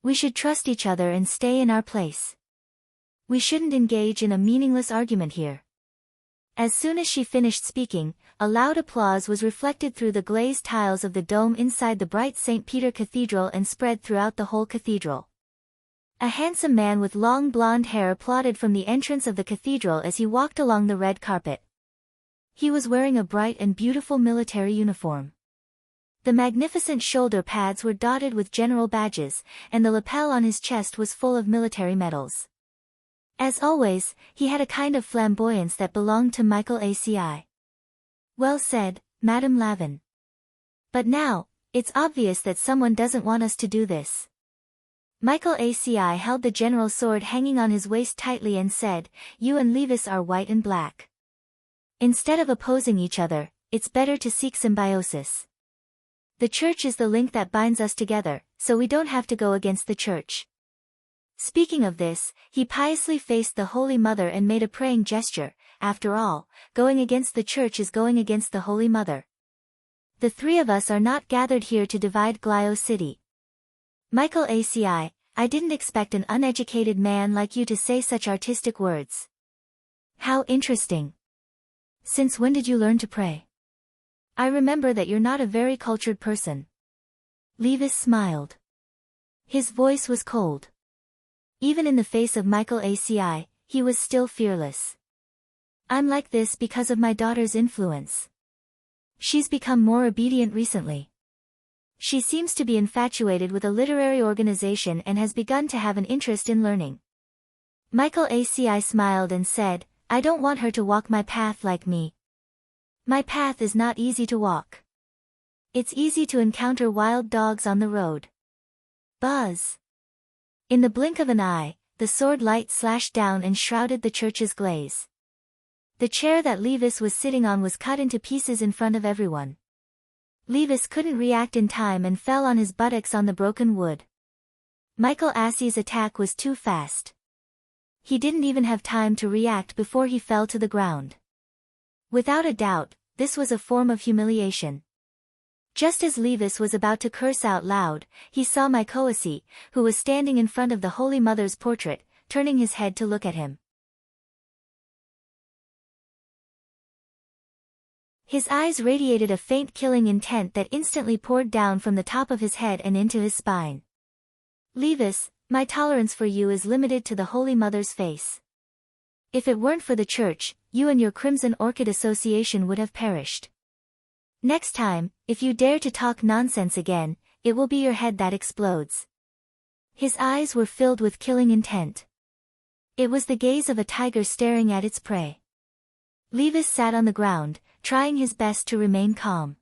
We should trust each other and stay in our place. We shouldn't engage in a meaningless argument here. As soon as she finished speaking, a loud applause was reflected through the glazed tiles of the dome inside the bright St. Peter Cathedral and spread throughout the whole cathedral. A handsome man with long blonde hair applauded from the entrance of the cathedral as he walked along the red carpet. He was wearing a bright and beautiful military uniform. The magnificent shoulder pads were dotted with general badges, and the lapel on his chest was full of military medals. As always, he had a kind of flamboyance that belonged to Michael ACI. Well said, Madame Lavin. But now, it's obvious that someone doesn't want us to do this. Michael ACI held the general's sword hanging on his waist tightly and said, you and Levis are white and black. Instead of opposing each other, it's better to seek symbiosis. The church is the link that binds us together, so we don't have to go against the church. Speaking of this, he piously faced the Holy Mother and made a praying gesture. After all, going against the church is going against the Holy Mother. The three of us are not gathered here to divide Glio City. Michael ACI, I didn't expect an uneducated man like you to say such artistic words. How interesting. Since when did you learn to pray? I remember that you're not a very cultured person. Levis smiled. His voice was cold. Even in the face of Michael ACI, he was still fearless. I'm like this because of my daughter's influence. She's become more obedient recently. She seems to be infatuated with a literary organization and has begun to have an interest in learning. Michael ACI smiled and said, I don't want her to walk my path like me. My path is not easy to walk. It's easy to encounter wild dogs on the road. Buzz. In the blink of an eye, the sword light slashed down and shrouded the church's glaze. The chair that Levis was sitting on was cut into pieces in front of everyone. Levis couldn't react in time and fell on his buttocks on the broken wood. Michael ACI's attack was too fast. He didn't even have time to react before he fell to the ground. Without a doubt, this was a form of humiliation. Just as Levis was about to curse out loud, he saw Mykoasi, who was standing in front of the Holy Mother's portrait, turning his head to look at him. His eyes radiated a faint killing intent that instantly poured down from the top of his head and into his spine. Levis, my tolerance for you is limited to the Holy Mother's face. If it weren't for the church, you and your Crimson Orchid Association would have perished. Next time, if you dare to talk nonsense again, it will be your head that explodes. His eyes were filled with killing intent. It was the gaze of a tiger staring at its prey. Levis sat on the ground, trying his best to remain calm.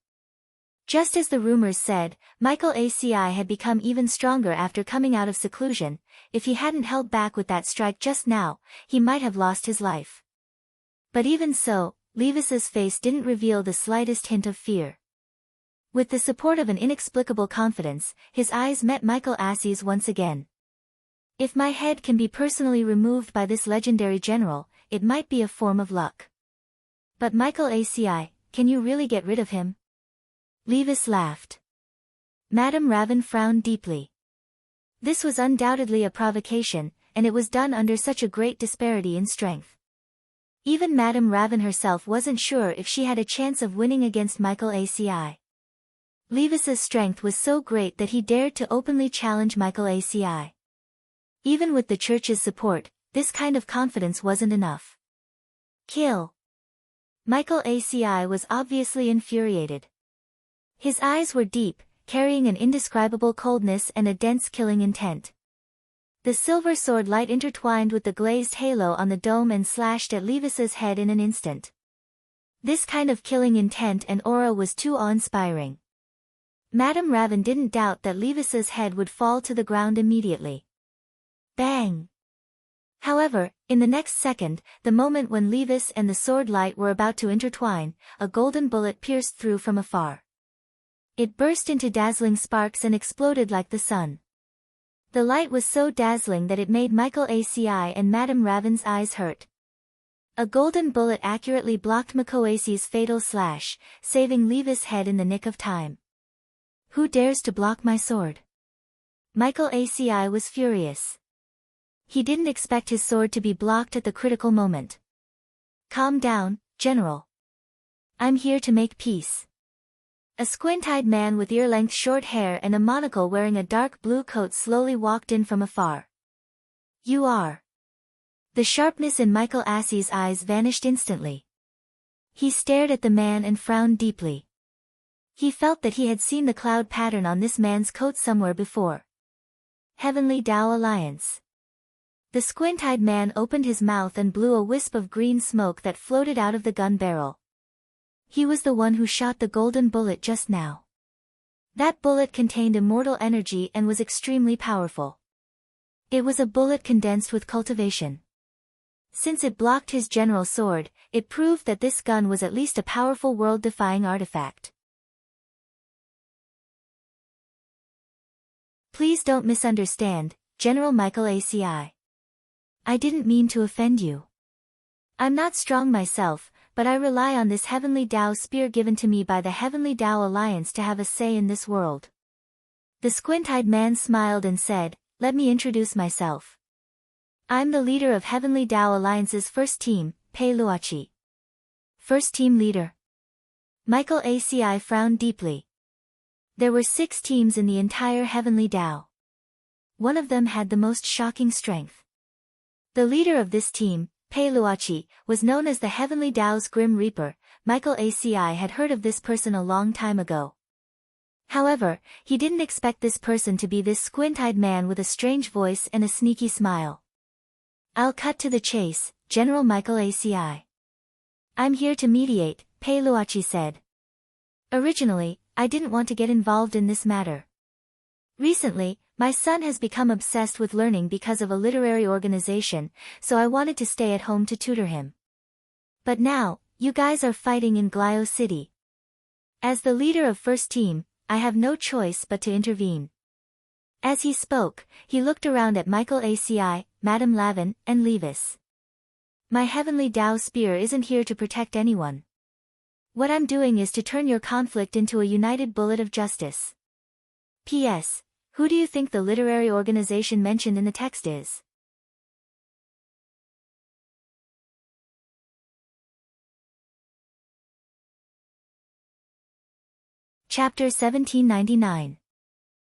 Just as the rumors said, Michael ACI had become even stronger after coming out of seclusion. If he hadn't held back with that strike just now, he might have lost his life. But even so, Levis's face didn't reveal the slightest hint of fear. With the support of an inexplicable confidence, his eyes met Michael ACI's once again. If my head can be personally removed by this legendary general, it might be a form of luck. But Michael ACI, can you really get rid of him? Levis laughed. Madame Raven frowned deeply. This was undoubtedly a provocation, and it was done under such a great disparity in strength. Even Madame Raven herself wasn't sure if she had a chance of winning against Michael ACI. Levis's strength was so great that he dared to openly challenge Michael ACI. Even with the church's support, this kind of confidence wasn't enough. Kill. Michael ACI was obviously infuriated. His eyes were deep, carrying an indescribable coldness and a dense killing intent. The silver sword light intertwined with the glazed halo on the dome and slashed at Levis's head in an instant. This kind of killing intent and aura was too awe-inspiring. Madame Raven didn't doubt that Levis's head would fall to the ground immediately. Bang! However, in the next second, the moment when Levis and the sword light were about to intertwine, a golden bullet pierced through from afar. It burst into dazzling sparks and exploded like the sun. The light was so dazzling that it made Michael ACI and Madame Raven's eyes hurt. A golden bullet accurately blocked Makoasi's fatal slash, saving Levis' head in the nick of time. Who dares to block my sword? Michael ACI was furious. He didn't expect his sword to be blocked at the critical moment. Calm down, General. I'm here to make peace. A squint-eyed man with ear-length short hair and a monocle wearing a dark blue coat slowly walked in from afar. You are. The sharpness in Michael ACI's eyes vanished instantly. He stared at the man and frowned deeply. He felt that he had seen the cloud pattern on this man's coat somewhere before. Heavenly Tao Alliance. The squint-eyed man opened his mouth and blew a wisp of green smoke that floated out of the gun barrel. He was the one who shot the golden bullet just now. That bullet contained immortal energy and was extremely powerful. It was a bullet condensed with cultivation. Since it blocked his general's sword, it proved that this gun was at least a powerful world-defying artifact. Please don't misunderstand, General Michael ACI. I didn't mean to offend you. I'm not strong myself, but I rely on this Heavenly Tao spear given to me by the Heavenly Tao Alliance to have a say in this world. The squint-eyed man smiled and said, let me introduce myself. I'm the leader of Heavenly Tao Alliance's first team, Pei Luoqi. First team leader. Michael ACI frowned deeply. There were 6 teams in the entire Heavenly Tao. One of them had the most shocking strength. The leader of this team, Pei Luoqi, was known as the Heavenly Tao's Grim Reaper. Michael ACI had heard of this person a long time ago. However, he didn't expect this person to be this squint-eyed man with a strange voice and a sneaky smile. I'll cut to the chase, General Michael ACI. I'm here to mediate, Pei Luoqi said. Originally, I didn't want to get involved in this matter. Recently, my son has become obsessed with learning because of a literary organization, so I wanted to stay at home to tutor him. But now, you guys are fighting in Glio City. As the leader of First Team, I have no choice but to intervene. As he spoke, he looked around at Michael ACI, Madame Raven, and Levis. My Heavenly Tao spear isn't here to protect anyone. What I'm doing is to turn your conflict into a united bullet of justice. P.S. Who do you think the literary organization mentioned in the text is? Chapter 1799.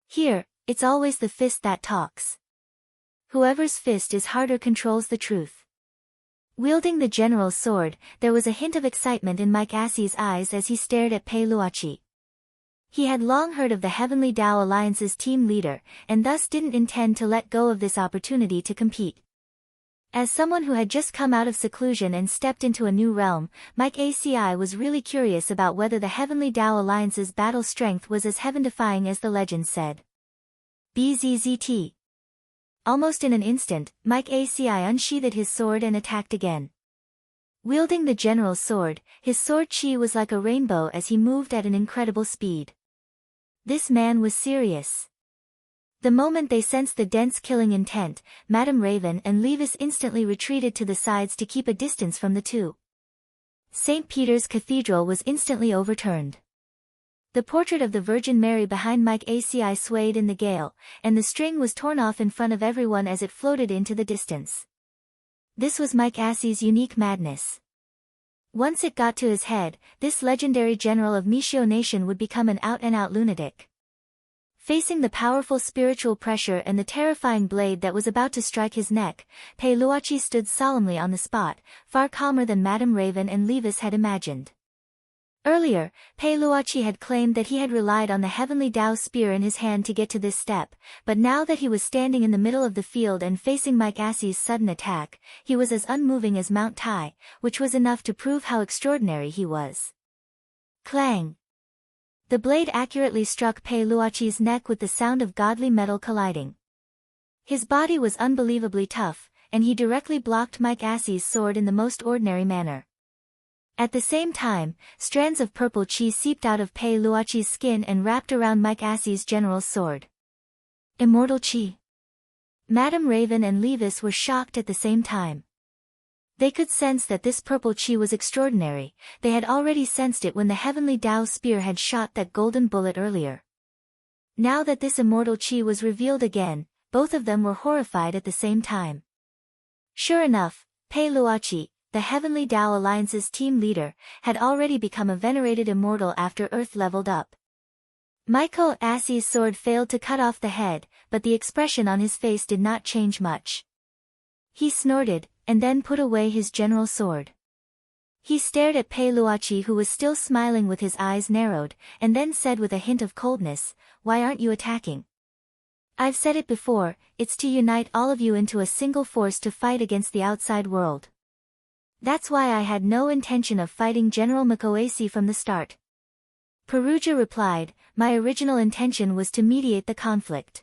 Here, it's always the fist that talks. Whoever's fist is harder controls the truth. Wielding the general's sword, there was a hint of excitement in Mike ACI's eyes as he stared at Pei Luoqi. He had long heard of the Heavenly Tao Alliance's team leader, and thus didn't intend to let go of this opportunity to compete. As someone who had just come out of seclusion and stepped into a new realm, Mike ACI was really curious about whether the Heavenly Tao Alliance's battle strength was as heaven-defying as the legend said. BZZT. Almost in an instant, Mike ACI unsheathed his sword and attacked again. Wielding the general's sword, his sword chi was like a rainbow as he moved at an incredible speed. This man was serious. The moment they sensed the dense killing intent, Madame Raven and Levis instantly retreated to the sides to keep a distance from the two. St. Peter's Cathedral was instantly overturned. The portrait of the Virgin Mary behind Mike ACI swayed in the gale, and the string was torn off in front of everyone as it floated into the distance. This was Mike ACI's unique madness. Once it got to his head, this legendary general of Mishio Nation would become an out-and-out lunatic. Facing the powerful spiritual pressure and the terrifying blade that was about to strike his neck, Pei Luochi stood solemnly on the spot, far calmer than Madame Raven and Levis had imagined. Earlier, Pei Luochi had claimed that he had relied on the Heavenly Tao spear in his hand to get to this step, but now that he was standing in the middle of the field and facing Mike ACI's sudden attack, he was as unmoving as Mount Tai, which was enough to prove how extraordinary he was. Clang! The blade accurately struck Pei Luochi's neck with the sound of godly metal colliding. His body was unbelievably tough, and he directly blocked Mike ACI's sword in the most ordinary manner. At the same time, strands of purple chi seeped out of Pei Luochi's skin and wrapped around Mike ACI's general's sword. Immortal chi. Madame Raven and Levis were shocked at the same time. They could sense that this purple chi was extraordinary. They had already sensed it when the Heavenly Tao spear had shot that golden bullet earlier. Now that this immortal chi was revealed again, both of them were horrified at the same time. Sure enough, Pei Luochi, the Heavenly Tao Alliance's team leader, had already become a venerated immortal after Earth leveled up. Maiko ACI's sword failed to cut off the head, but the expression on his face did not change much. He snorted, and then put away his general's sword. He stared at Pei Luochi, who was still smiling with his eyes narrowed, and then said with a hint of coldness, "Why aren't you attacking? I've said it before, it's to unite all of you into a single force to fight against the outside world. That's why I had no intention of fighting General Makoasi from the start." Perugia replied, "My original intention was to mediate the conflict.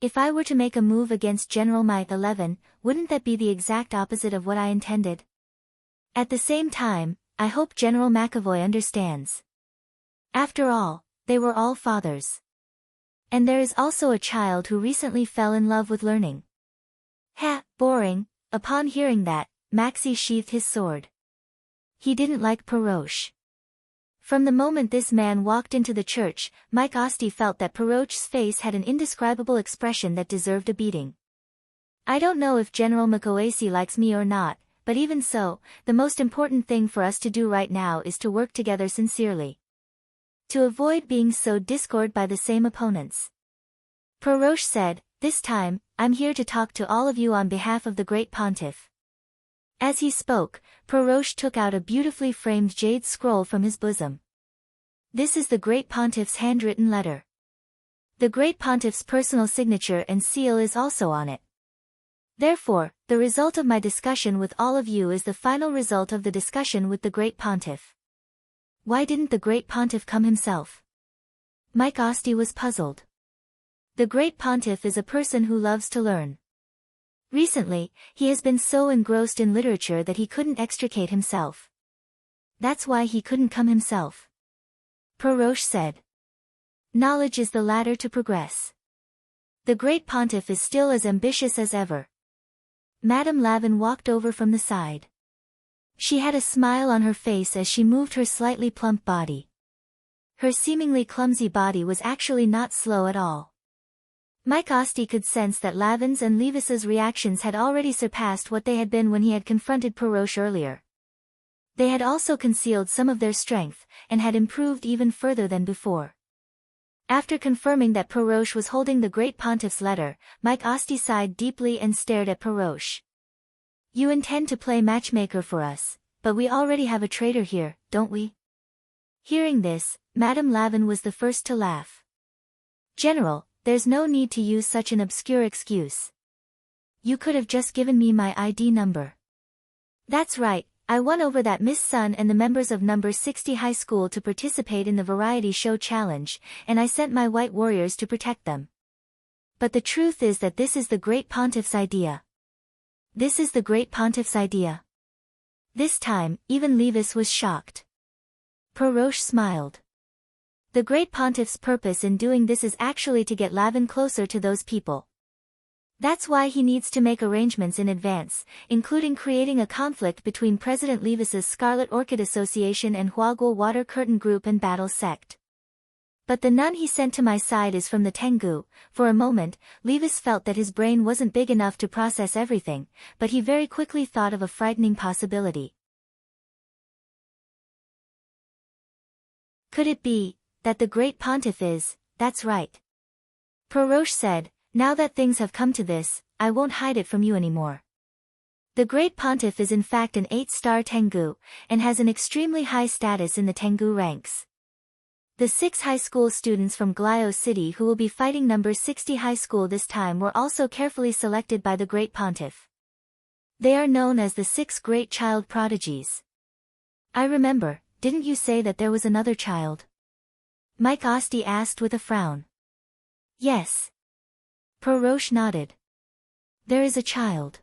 If I were to make a move against General Mike 11, wouldn't that be the exact opposite of what I intended? At the same time, I hope General McAvoy understands. After all, they were all fathers. And there is also a child who recently fell in love with learning." Ha, boring. Upon hearing that, Maxi sheathed his sword. He didn't like Peroche. From the moment this man walked into the church, Mike Osti felt that Peroche's face had an indescribable expression that deserved a beating. "I don't know if General Makoasi likes me or not, but even so, the most important thing for us to do right now is to work together sincerely. To avoid being sowed discord by the same opponents." Peroche said, "This time, I'm here to talk to all of you on behalf of the Great Pontiff." As he spoke, Peroche took out a beautifully framed jade scroll from his bosom. This is the Great Pontiff's handwritten letter. The Great Pontiff's personal signature and seal is also on it. Therefore, the result of my discussion with all of you is the final result of the discussion with the Great Pontiff. Why didn't the Great Pontiff come himself? Mike Osti was puzzled. The Great Pontiff is a person who loves to learn. Recently, he has been so engrossed in literature that he couldn't extricate himself. That's why he couldn't come himself. Peroche said. Knowledge is the ladder to progress. The Great Pontiff is still as ambitious as ever. Madame Lavin walked over from the side. She had a smile on her face as she moved her slightly plump body. Her seemingly clumsy body was actually not slow at all. Mike Osti could sense that Lavin's and Levis's reactions had already surpassed what they had been when he had confronted Peroche earlier. They had also concealed some of their strength, and had improved even further than before. After confirming that Peroche was holding the Great Pontiff's letter, Mike Osti sighed deeply and stared at Peroche. You intend to play matchmaker for us, but we already have a traitor here, don't we? Hearing this, Madame Lavin was the first to laugh. General, there's no need to use such an obscure excuse. You could have just given me my ID number. That's right, I won over that Miss Sun and the members of number 60 high school to participate in the variety show challenge, and I sent my white warriors to protect them. But the truth is that this is the Great Pontiff's idea. This is the Great Pontiff's idea. This time, even Levis was shocked. Peroche smiled. The Great Pontiff's purpose in doing this is actually to get Lavin closer to those people. That's why he needs to make arrangements in advance, including creating a conflict between President Levis's Scarlet Orchid Association and Huaguo Water Curtain Group and Battle Sect. But the nun he sent to my side is from the Tengu. For a moment, Levis felt that his brain wasn't big enough to process everything, but he very quickly thought of a frightening possibility. Could it be that the Great Pontiff is, that's right. Peroche said, now that things have come to this, I won't hide it from you anymore. The Great Pontiff is in fact an 8-star Tengu, and has an extremely high status in the Tengu ranks. The 6 high school students from Glio City who will be fighting number 60 high school this time were also carefully selected by the Great Pontiff. They are known as the 6 Great Child Prodigies. I remember, didn't you say that there was another child? Mike Osti asked with a frown. Yes. Peroche nodded. There is a child.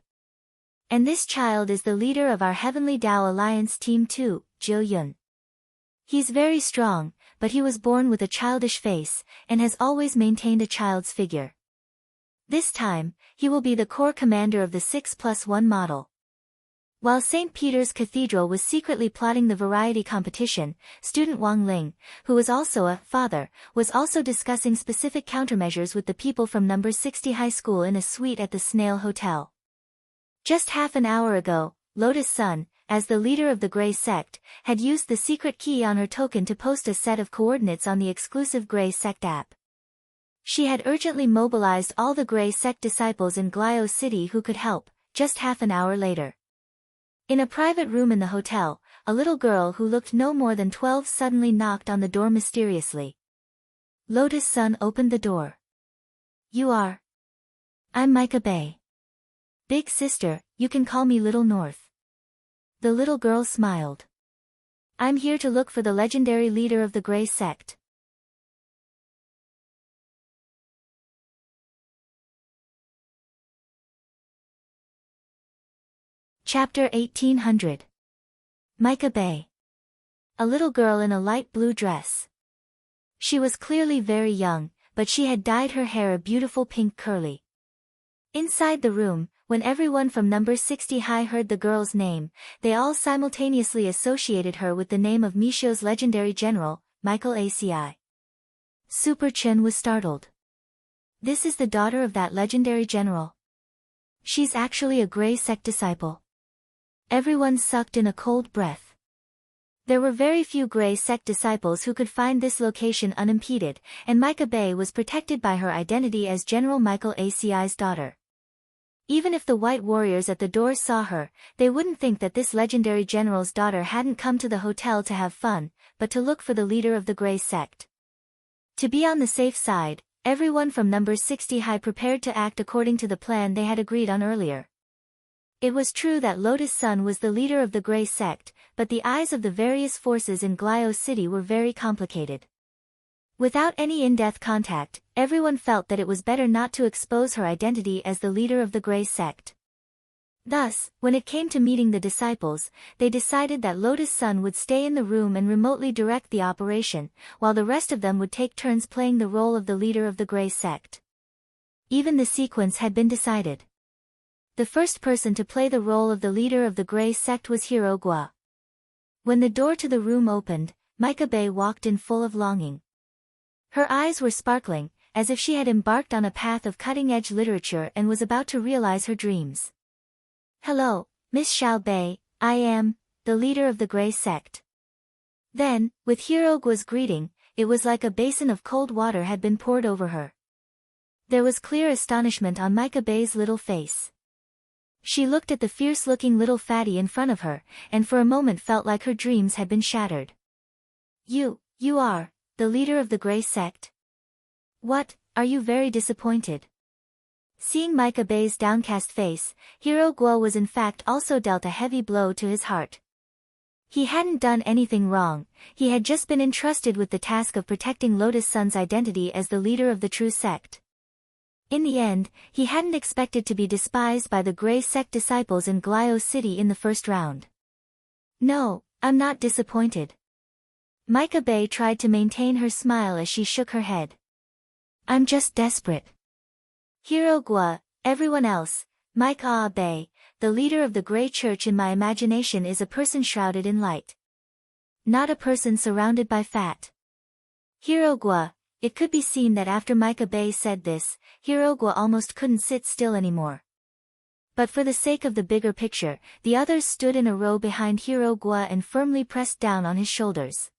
And this child is the leader of our Heavenly Tao Alliance Team 2, Jiu Yun. He's very strong, but he was born with a childish face, and has always maintained a child's figure. This time, he will be the corps commander of the 6+1 model. While St. Peter's Cathedral was secretly plotting the variety competition, student Wang Ling, who was also a father, was also discussing specific countermeasures with the people from number 60 high school in a suite at the Snail Hotel. Just half an hour ago, Lotus Sun, as the leader of the Grey Sect, had used the secret key on her token to post a set of coordinates on the exclusive Grey Sect app. She had urgently mobilized all the Grey Sect disciples in Glio City who could help, just half an hour later. In a private room in the hotel, a little girl who looked no more than 12 suddenly knocked on the door mysteriously. Lotus Sun opened the door. You are? I'm Micah Bay. Big sister, you can call me Little North. The little girl smiled. I'm here to look for the legendary leader of the Grey Sect. Chapter 1800. Micah Bay. A little girl in a light blue dress. She was clearly very young, but she had dyed her hair a beautiful pink curly. Inside the room, when everyone from number 60 high heard the girl's name, they all simultaneously associated her with the name of Misho's legendary general, Michael ACI. Super Chen was startled. This is the daughter of that legendary general. She's actually a Grey Sect disciple. Everyone sucked in a cold breath. There were very few Grey Sect disciples who could find this location unimpeded, and Micah Bay was protected by her identity as General Michael ACI's daughter. Even if the white warriors at the doors saw her, they wouldn't think that this legendary general's daughter hadn't come to the hotel to have fun, but to look for the leader of the Grey Sect. To be on the safe side, everyone from number 60 high prepared to act according to the plan they had agreed on earlier. It was true that Lotus Sun was the leader of the Grey Sect, but the eyes of the various forces in Glio City were very complicated. Without any in-depth contact, everyone felt that it was better not to expose her identity as the leader of the Grey Sect. Thus, when it came to meeting the disciples, they decided that Lotus Sun would stay in the room and remotely direct the operation, while the rest of them would take turns playing the role of the leader of the Grey Sect. Even the sequence had been decided. The first person to play the role of the leader of the Grey Sect was Hirogua. When the door to the room opened, Micah Bay walked in full of longing. Her eyes were sparkling, as if she had embarked on a path of cutting-edge literature and was about to realize her dreams. Hello, Miss Xiao Bei, I am the leader of the Grey Sect. Then, with Hirogua's greeting, it was like a basin of cold water had been poured over her. There was clear astonishment on Micah Bay's little face. She looked at the fierce-looking little fatty in front of her, and for a moment felt like her dreams had been shattered. You are the leader of the Grey sect? What, are you very disappointed? Seeing Micah Bay's downcast face, Hero Guo was in fact also dealt a heavy blow to his heart. He hadn't done anything wrong, he had just been entrusted with the task of protecting Lotus Sun's identity as the leader of the true sect. In the end, he hadn't expected to be despised by the Grey sect disciples in Glio City in the first round. No, I'm not disappointed. Micah Bay tried to maintain her smile as she shook her head. I'm just desperate. Hero Guo, everyone else, Micah Bay, the leader of the Grey Church in my imagination is a person shrouded in light. Not a person surrounded by fat. Hero Guo, it could be seen that after Micah Bay said this, Hero Guo almost couldn't sit still anymore. But for the sake of the bigger picture, the others stood in a row behind Hero Guo and firmly pressed down on his shoulders.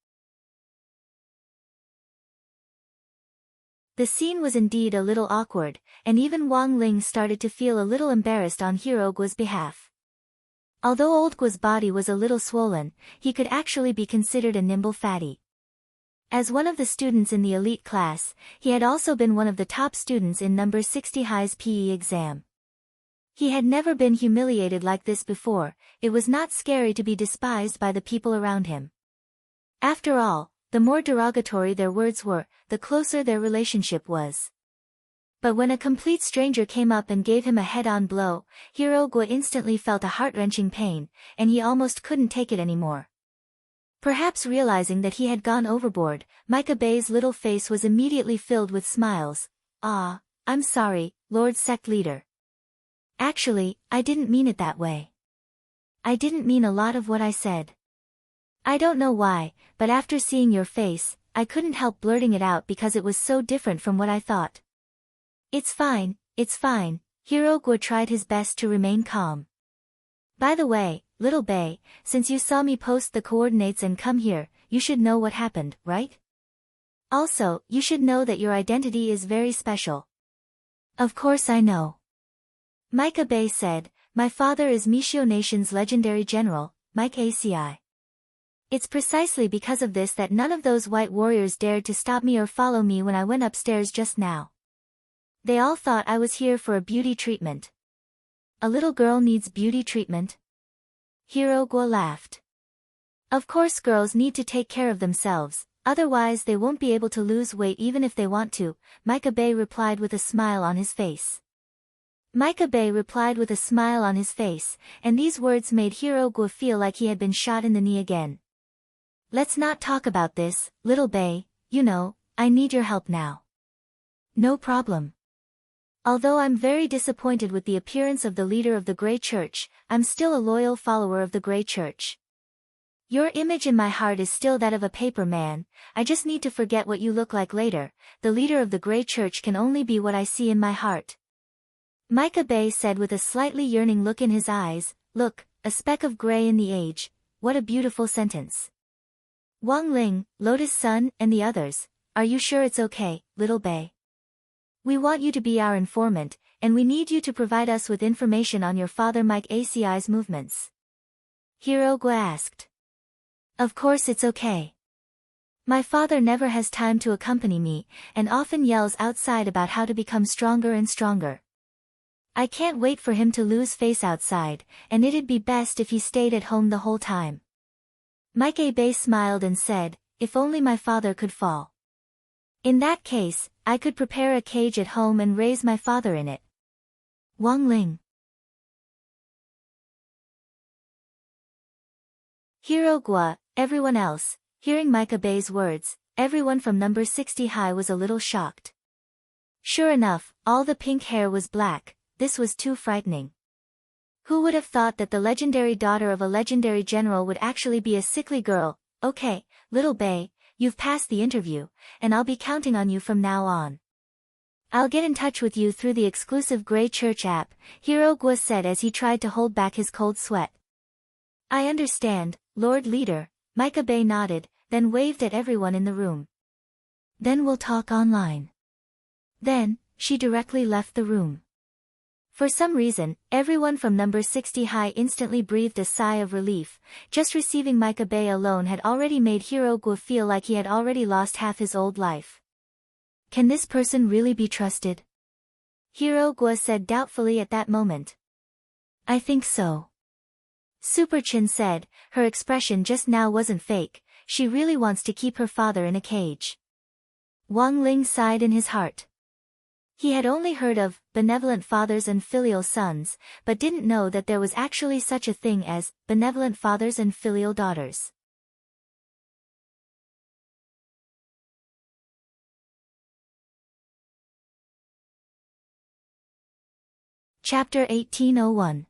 The scene was indeed a little awkward, and even Wang Ling started to feel a little embarrassed on Hero Guo's behalf. Although old Guo's body was a little swollen, he could actually be considered a nimble fatty. As one of the students in the elite class, he had also been one of the top students in number 60 High's PE exam. He had never been humiliated like this before, it was not scary to be despised by the people around him. After all, the more derogatory their words were, the closer their relationship was. But when a complete stranger came up and gave him a head-on blow, Hero Guo instantly felt a heart-wrenching pain, and he almost couldn't take it anymore. Perhaps realizing that he had gone overboard, Micah Bay's little face was immediately filled with smiles. Ah, I'm sorry, Lord Sect Leader. Actually, I didn't mean it that way. I didn't mean a lot of what I said. I don't know why, but after seeing your face, I couldn't help blurting it out because it was so different from what I thought. It's fine, Hero Guo tried his best to remain calm. By the way, little Bay, since you saw me post the coordinates and come here, you should know what happened, right? Also, you should know that your identity is very special. Of course I know. Micah Bay said, my father is Mishio Nation's legendary general, Mike ACI. It's precisely because of this that none of those white warriors dared to stop me or follow me when I went upstairs just now. They all thought I was here for a beauty treatment. A little girl needs beauty treatment? Hero Guo laughed. Of course girls need to take care of themselves, otherwise they won't be able to lose weight even if they want to, Micah Bay replied with a smile on his face. Micah Bay replied with a smile on his face, and these words made Hero Guo feel like he had been shot in the knee again. Let's not talk about this, little Bay, you know, I need your help now. No problem. Although I'm very disappointed with the appearance of the leader of the Grey Church, I'm still a loyal follower of the Grey Church. Your image in my heart is still that of a paper man, I just need to forget what you look like later, the leader of the Grey Church can only be what I see in my heart. Micah Bay said with a slightly yearning look in his eyes, look, a speck of grey in the age, what a beautiful sentence. Wang Ling, Lotus Sun, and the others, are you sure it's okay, little Bay? We want you to be our informant, and we need you to provide us with information on your father Mike ACI's movements. Hero Guo asked. Of course it's okay. My father never has time to accompany me, and often yells outside about how to become stronger and stronger. I can't wait for him to lose face outside, and it'd be best if he stayed at home the whole time. Mike Bay smiled and said, if only my father could fall. In that case, I could prepare a cage at home and raise my father in it. Wang Ling. Hero Guo, everyone else, hearing Micah Bay's words, everyone from number 60 High was a little shocked. Sure enough, all the pink hair was black, this was too frightening. Who would have thought that the legendary daughter of a legendary general would actually be a sickly girl? Okay, little Bay, you've passed the interview, and I'll be counting on you from now on. I'll get in touch with you through the exclusive Grey Church app, Hero Guo said as he tried to hold back his cold sweat. I understand, Lord Leader, Micah Bay nodded, then waved at everyone in the room. Then we'll talk online. Then, she directly left the room. For some reason, everyone from number 60 high instantly breathed a sigh of relief. Just receiving Mike Abe alone had already made Hirogwa feel like he had already lost half his old life. Can this person really be trusted? Hirogwa said doubtfully at that moment. I think so. Super Chin said, her expression just now wasn't fake, she really wants to keep her father in a cage. Wang Ling sighed in his heart. He had only heard of benevolent fathers and filial sons, but didn't know that there was actually such a thing as benevolent fathers and filial daughters. Chapter 1801.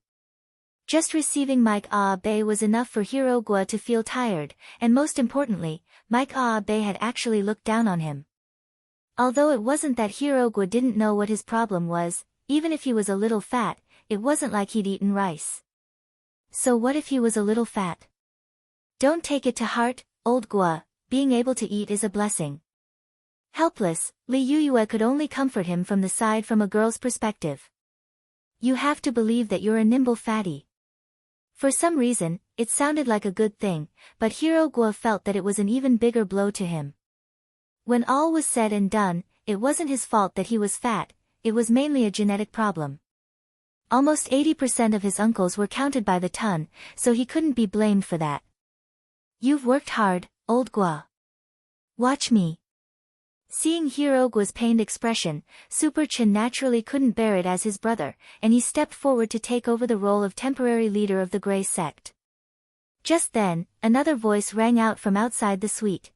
Just receiving Mike Abe was enough for Hirogwa to feel tired, and most importantly, Mike Abe had actually looked down on him. Although it wasn't that Hirogwa didn't know what his problem was, even if he was a little fat, it wasn't like he'd eaten rice. So what if he was a little fat? Don't take it to heart, old Gua, being able to eat is a blessing. Helpless, Li Yuyue could only comfort him from the side from a girl's perspective. You have to believe that you're a nimble fatty. For some reason, it sounded like a good thing, but Hirogwa felt that it was an even bigger blow to him. When all was said and done, it wasn't his fault that he was fat, it was mainly a genetic problem. Almost 80% of his uncles were counted by the ton, so he couldn't be blamed for that. You've worked hard, old Gua. Watch me. Seeing Hirogwa's pained expression, Super Chin naturally couldn't bear it as his brother, and he stepped forward to take over the role of temporary leader of the Grey Sect. Just then, another voice rang out from outside the suite.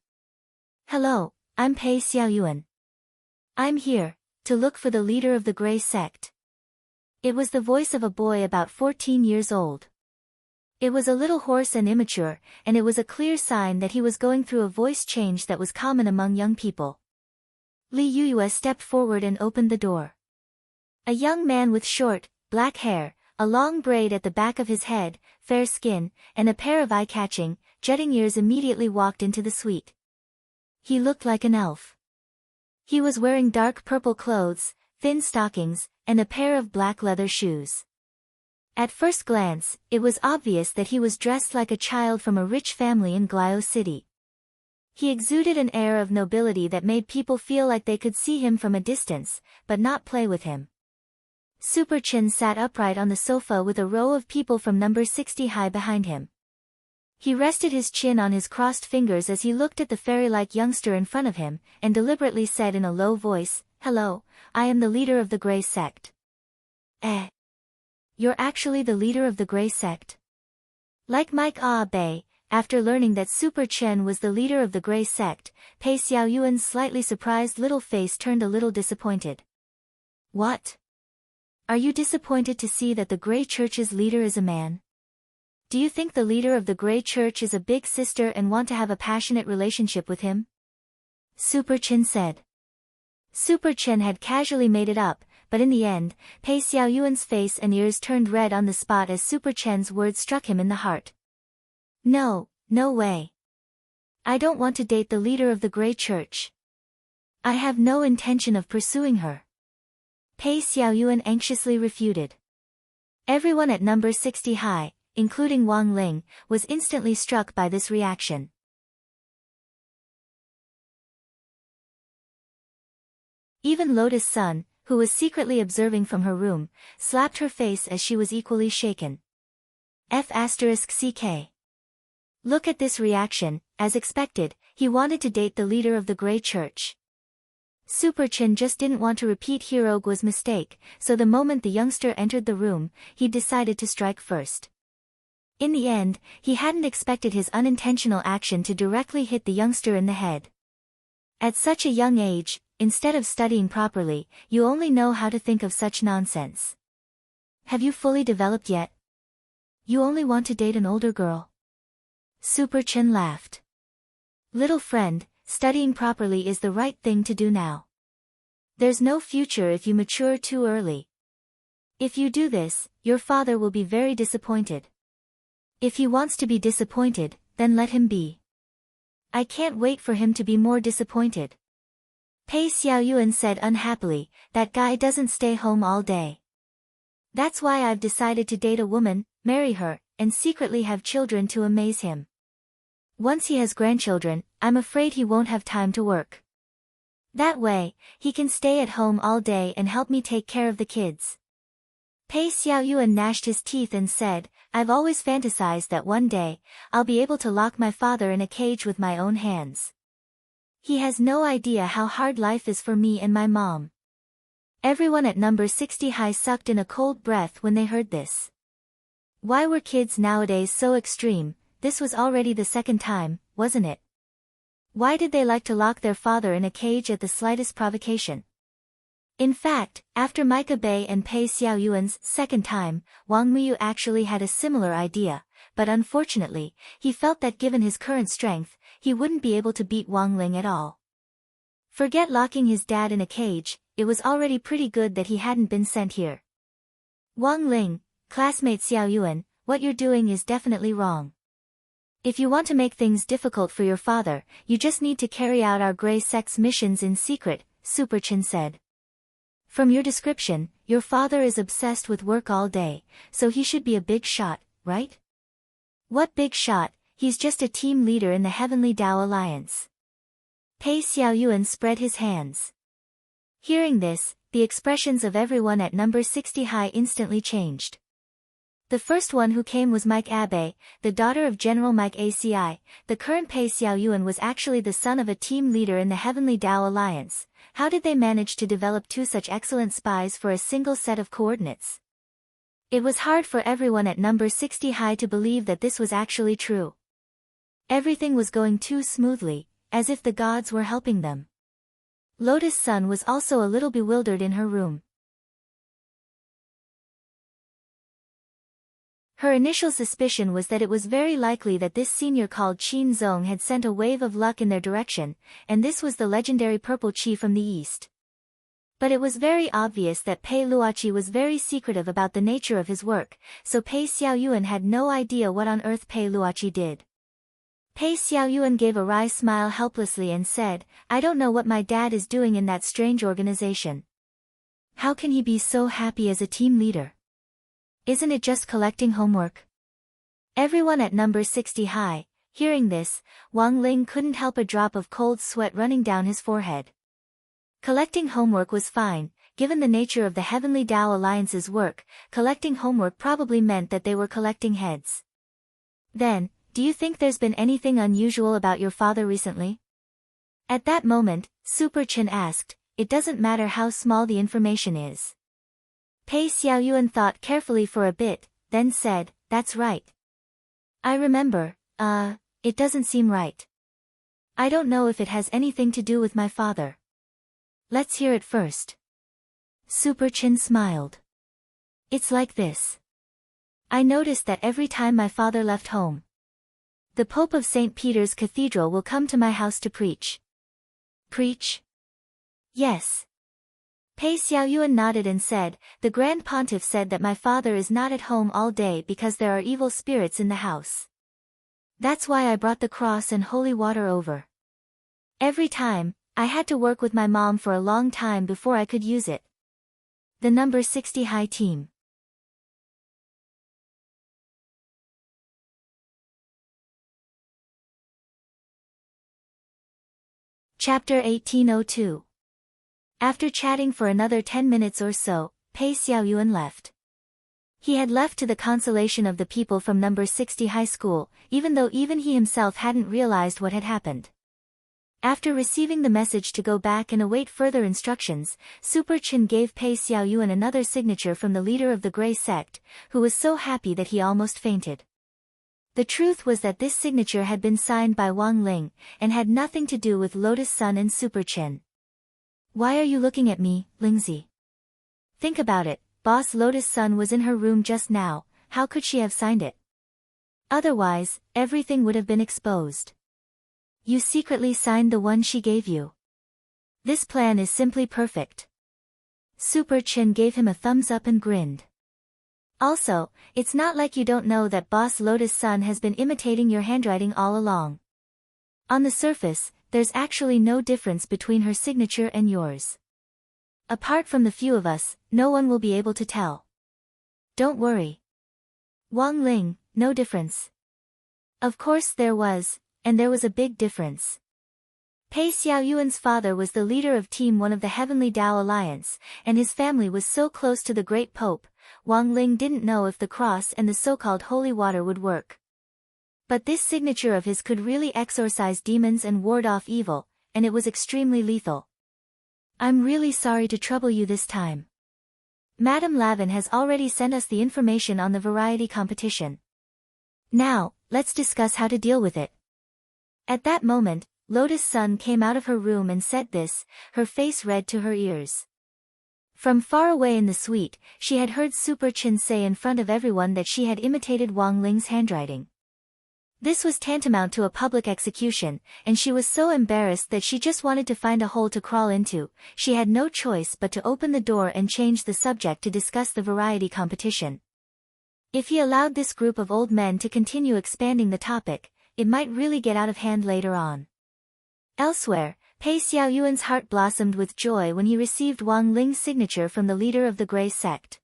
Hello, I'm Pei Xiaoyuan. I'm here, to look for the leader of the Grey Sect. It was the voice of a boy about 14 years old. It was a little hoarse and immature, and it was a clear sign that he was going through a voice change that was common among young people. Li Yuyue stepped forward and opened the door. A young man with short, black hair, a long braid at the back of his head, fair skin, and a pair of eye-catching, jutting ears immediately walked into the suite. He looked like an elf. He was wearing dark purple clothes, thin stockings, and a pair of black leather shoes. At first glance, it was obvious that he was dressed like a child from a rich family in Glio City. He exuded an air of nobility that made people feel like they could see him from a distance, but not play with him. Super Chin sat upright on the sofa with a row of people from number 60 high behind him. He rested his chin on his crossed fingers as he looked at the fairy-like youngster in front of him, and deliberately said in a low voice, Hello, I am the leader of the Grey Sect. Eh? You're actually the leader of the Grey Sect? Like Mike Abe, after learning that Super Chen was the leader of the Grey Sect, Pei Xiaoyuan's slightly surprised little face turned a little disappointed. What? Are you disappointed to see that the Grey Church's leader is a man? Do you think the leader of the Grey Church is a big sister and want to have a passionate relationship with him? Super Chen said. Super Chen had casually made it up, but in the end, Pei Xiaoyuan's face and ears turned red on the spot as Super Chen's words struck him in the heart. No, no way. I don't want to date the leader of the Grey Church. I have no intention of pursuing her. Pei Xiaoyuan anxiously refuted. Everyone at number 60 high, including Wang Ling, was instantly struck by this reaction. Even Lotus Sun, who was secretly observing from her room, slapped her face as she was equally shaken. F***ck. Look at this reaction, as expected, he wanted to date the leader of the Grey Church. Super Chin just didn't want to repeat Hirogwa's mistake, so the moment the youngster entered the room, he decided to strike first. In the end, he hadn't expected his unintentional action to directly hit the youngster in the head. At such a young age, instead of studying properly, you only know how to think of such nonsense. Have you fully developed yet? You only want to date an older girl? Super Chin laughed. Little friend, studying properly is the right thing to do now. There's no future if you mature too early. If you do this, your father will be very disappointed. If he wants to be disappointed, then let him be. I can't wait for him to be more disappointed. Pei Xiaoyuan said unhappily, that guy doesn't stay home all day. That's why I've decided to date a woman, marry her, and secretly have children to amaze him. Once he has grandchildren, I'm afraid he won't have time to work. That way, he can stay at home all day and help me take care of the kids. Pei Xiaoyuan gnashed his teeth and said, I've always fantasized that one day, I'll be able to lock my father in a cage with my own hands. He has no idea how hard life is for me and my mom. Everyone at number 60 high sucked in a cold breath when they heard this. Why were kids nowadays so extreme? This was already the second time, wasn't it? Why did they like to lock their father in a cage at the slightest provocation? In fact, after Micah Bei and Pei Xiaoyuan's second time, Wang Muyu actually had a similar idea, but unfortunately, he felt that given his current strength, he wouldn't be able to beat Wang Ling at all. Forget locking his dad in a cage, it was already pretty good that he hadn't been sent here. Wang Ling, classmate Xiaoyuan, what you're doing is definitely wrong. If you want to make things difficult for your father, you just need to carry out our Grey Sect's missions in secret, Super Chin said. From your description, your father is obsessed with work all day, so he should be a big shot, right? What big shot? He's just a team leader in the Heavenly Tao Alliance. Pei Xiaoyuan spread his hands. Hearing this, the expressions of everyone at number 60 high instantly changed. The first one who came was Mike Abe, the daughter of General Mike ACI. The current Pei Xiaoyuan was actually the son of a team leader in the Heavenly Tao Alliance. How did they manage to develop two such excellent spies for a single set of coordinates? It was hard for everyone at number 60 high to believe that this was actually true. Everything was going too smoothly, as if the gods were helping them. Lotus Sun was also a little bewildered in her room. Her initial suspicion was that it was very likely that this senior called Qin Zong had sent a wave of luck in their direction, and this was the legendary Purple Chi from the east. But it was very obvious that Pei Luoqi was very secretive about the nature of his work, so Pei Xiaoyuan had no idea what on earth Pei Luoqi did. Pei Xiaoyuan gave a wry smile helplessly and said, I don't know what my dad is doing in that strange organization. How can he be so happy as a team leader? Isn't it just collecting homework? Everyone at number 60 high, hearing this, Wang Ling couldn't help a drop of cold sweat running down his forehead. Collecting homework was fine, given the nature of the Heavenly Tao Alliance's work, collecting homework probably meant that they were collecting heads. Then, do you think there's been anything unusual about your father recently? At that moment, Super Chin asked, it doesn't matter how small the information is. Pei Xiaoyuan thought carefully for a bit, then said, that's right. I remember, it doesn't seem right. I don't know if it has anything to do with my father. Let's hear it first. Super Chin smiled. It's like this. I noticed that every time my father left home, the Pope of St. Peter's Cathedral will come to my house to preach. Preach? Yes. Pei Xiaoyuan nodded and said, the Grand Pontiff said that my father is not at home all day because there are evil spirits in the house. That's why I brought the cross and holy water over. Every time, I had to work with my mom for a long time before I could use it. The number 60 high team. Chapter 1802. After chatting for another 10 minutes or so, Pei Xiaoyuan left. He had left to the consolation of the people from number 60 high school, even though even he himself hadn't realized what had happened. After receiving the message to go back and await further instructions, Super Chin gave Pei Xiaoyuan another signature from the leader of the Grey Sect, who was so happy that he almost fainted. The truth was that this signature had been signed by Wang Ling, and had nothing to do with Lotus Sun and Super Chin. Why are you looking at me, Lingzi? Think about it, Boss Lotus Sun was in her room just now, how could she have signed it? Otherwise, everything would have been exposed. You secretly signed the one she gave you. This plan is simply perfect. Super Chin gave him a thumbs up and grinned. Also, it's not like you don't know that Boss Lotus Sun has been imitating your handwriting all along. On the surface, there's actually no difference between her signature and yours. Apart from the few of us, no one will be able to tell. Don't worry. Wang Ling, no difference. Of course there was, and there was a big difference. Pei Xiaoyuan's father was the leader of Team 1 of the Heavenly Tao Alliance, and his family was so close to the Great Pope. Wang Ling didn't know if the cross and the so-called holy water would work. But this signature of his could really exorcise demons and ward off evil, and it was extremely lethal. I'm really sorry to trouble you this time. Madame Lavin has already sent us the information on the variety competition. Now, let's discuss how to deal with it. At that moment, Lotus Sun came out of her room and said this, her face red to her ears. From far away in the suite, she had heard Super Chin say in front of everyone that she had imitated Wang Ling's handwriting. This was tantamount to a public execution, and she was so embarrassed that she just wanted to find a hole to crawl into. She had no choice but to open the door and change the subject to discuss the variety competition. If he allowed this group of old men to continue expanding the topic, it might really get out of hand later on. Elsewhere, Pei Xiaoyuan's heart blossomed with joy when he received Wang Ling's signature from the leader of the Grey Sect.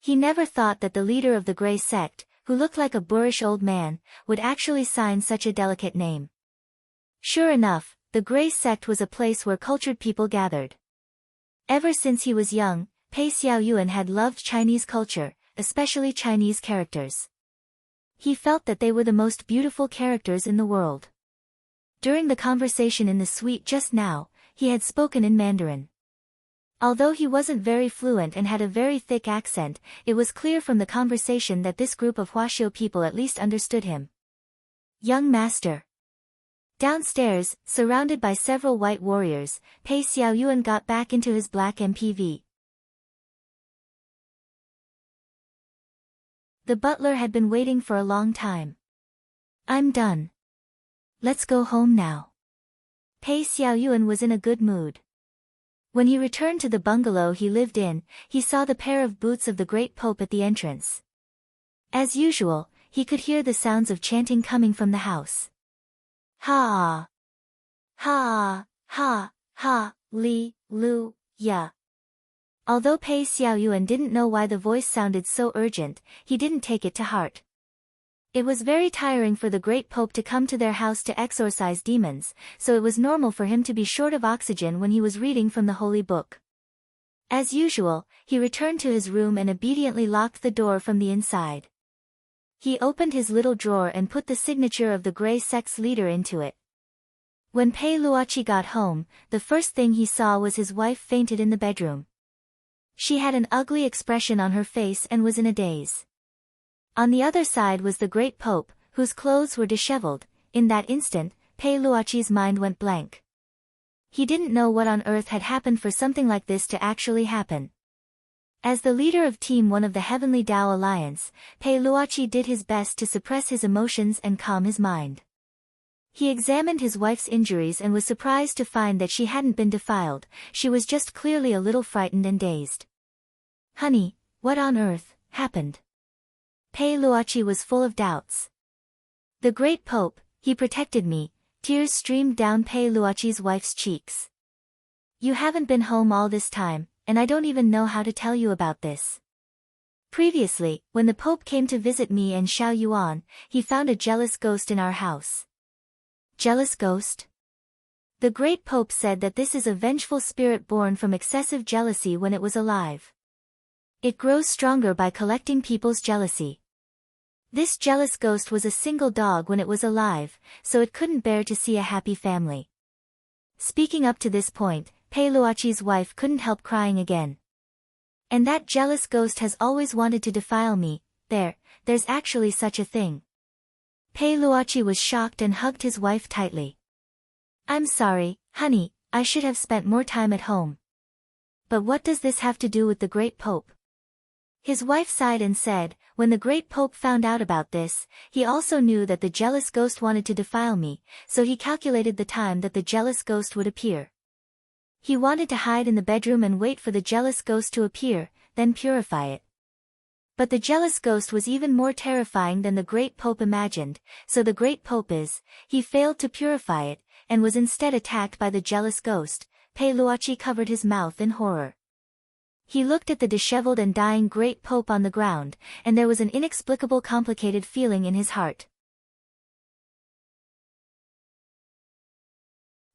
He never thought that the leader of the Grey Sect, who looked like a boorish old man, would actually sign such a delicate name. Sure enough, the Grey Sect was a place where cultured people gathered. Ever since he was young, Pei Xiaoyuan had loved Chinese culture, especially Chinese characters. He felt that they were the most beautiful characters in the world. During the conversation in the suite just now, he had spoken in Mandarin. Although he wasn't very fluent and had a very thick accent, it was clear from the conversation that this group of Huaxiu people at least understood him. Young master. Downstairs, surrounded by several white warriors, Pei Xiaoyuan got back into his black MPV. The butler had been waiting for a long time. I'm done. Let's go home now. Pei Xiaoyuan was in a good mood. When he returned to the bungalow he lived in, he saw the pair of boots of the Great Pope at the entrance. As usual, he could hear the sounds of chanting coming from the house. Ha! Ha! Ha! Ha! Li! Lu! Ya! Although Pei Xiaoyuan didn't know why the voice sounded so urgent, he didn't take it to heart. It was very tiring for the Great Pope to come to their house to exorcise demons, so it was normal for him to be short of oxygen when he was reading from the Holy Book. As usual, he returned to his room and obediently locked the door from the inside. He opened his little drawer and put the signature of the Grey Sect's leader into it. When Pei Luoqi got home, the first thing he saw was his wife fainted in the bedroom. She had an ugly expression on her face and was in a daze. On the other side was the Great Pope, whose clothes were disheveled. In that instant, Pei Luoqi's mind went blank. He didn't know what on earth had happened for something like this to actually happen. As the leader of Team 1 of the Heavenly Tao Alliance, Pei Luoqi did his best to suppress his emotions and calm his mind. He examined his wife's injuries and was surprised to find that she hadn't been defiled, she was just clearly a little frightened and dazed. Honey, what on earth happened? Pei Luoqi was full of doubts. The Great Pope, he protected me. Tears streamed down Pei Luoqi's wife's cheeks. You haven't been home all this time, and I don't even know how to tell you about this. Previously, when the Pope came to visit me and Xiao Yuan, he found a jealous ghost in our house. Jealous ghost? The Great Pope said that this is a vengeful spirit born from excessive jealousy when it was alive. It grows stronger by collecting people's jealousy. This jealous ghost was a single dog when it was alive, so it couldn't bear to see a happy family. Speaking up to this point, Pei Luoqi's wife couldn't help crying again. And that jealous ghost has always wanted to defile me. There's actually such a thing. Pei Luoqi was shocked and hugged his wife tightly. I'm sorry, honey, I should have spent more time at home. But what does this have to do with the Great Pope? His wife sighed and said, when the Great Pope found out about this, he also knew that the jealous ghost wanted to defile me, so he calculated the time that the jealous ghost would appear. He wanted to hide in the bedroom and wait for the jealous ghost to appear, then purify it. But the jealous ghost was even more terrifying than the Great Pope imagined, so the Great Pope he failed to purify it, and was instead attacked by the jealous ghost. Pei Luoqi covered his mouth in horror. He looked at the disheveled and dying great pope on the ground, and there was an inexplicable complicated feeling in his heart.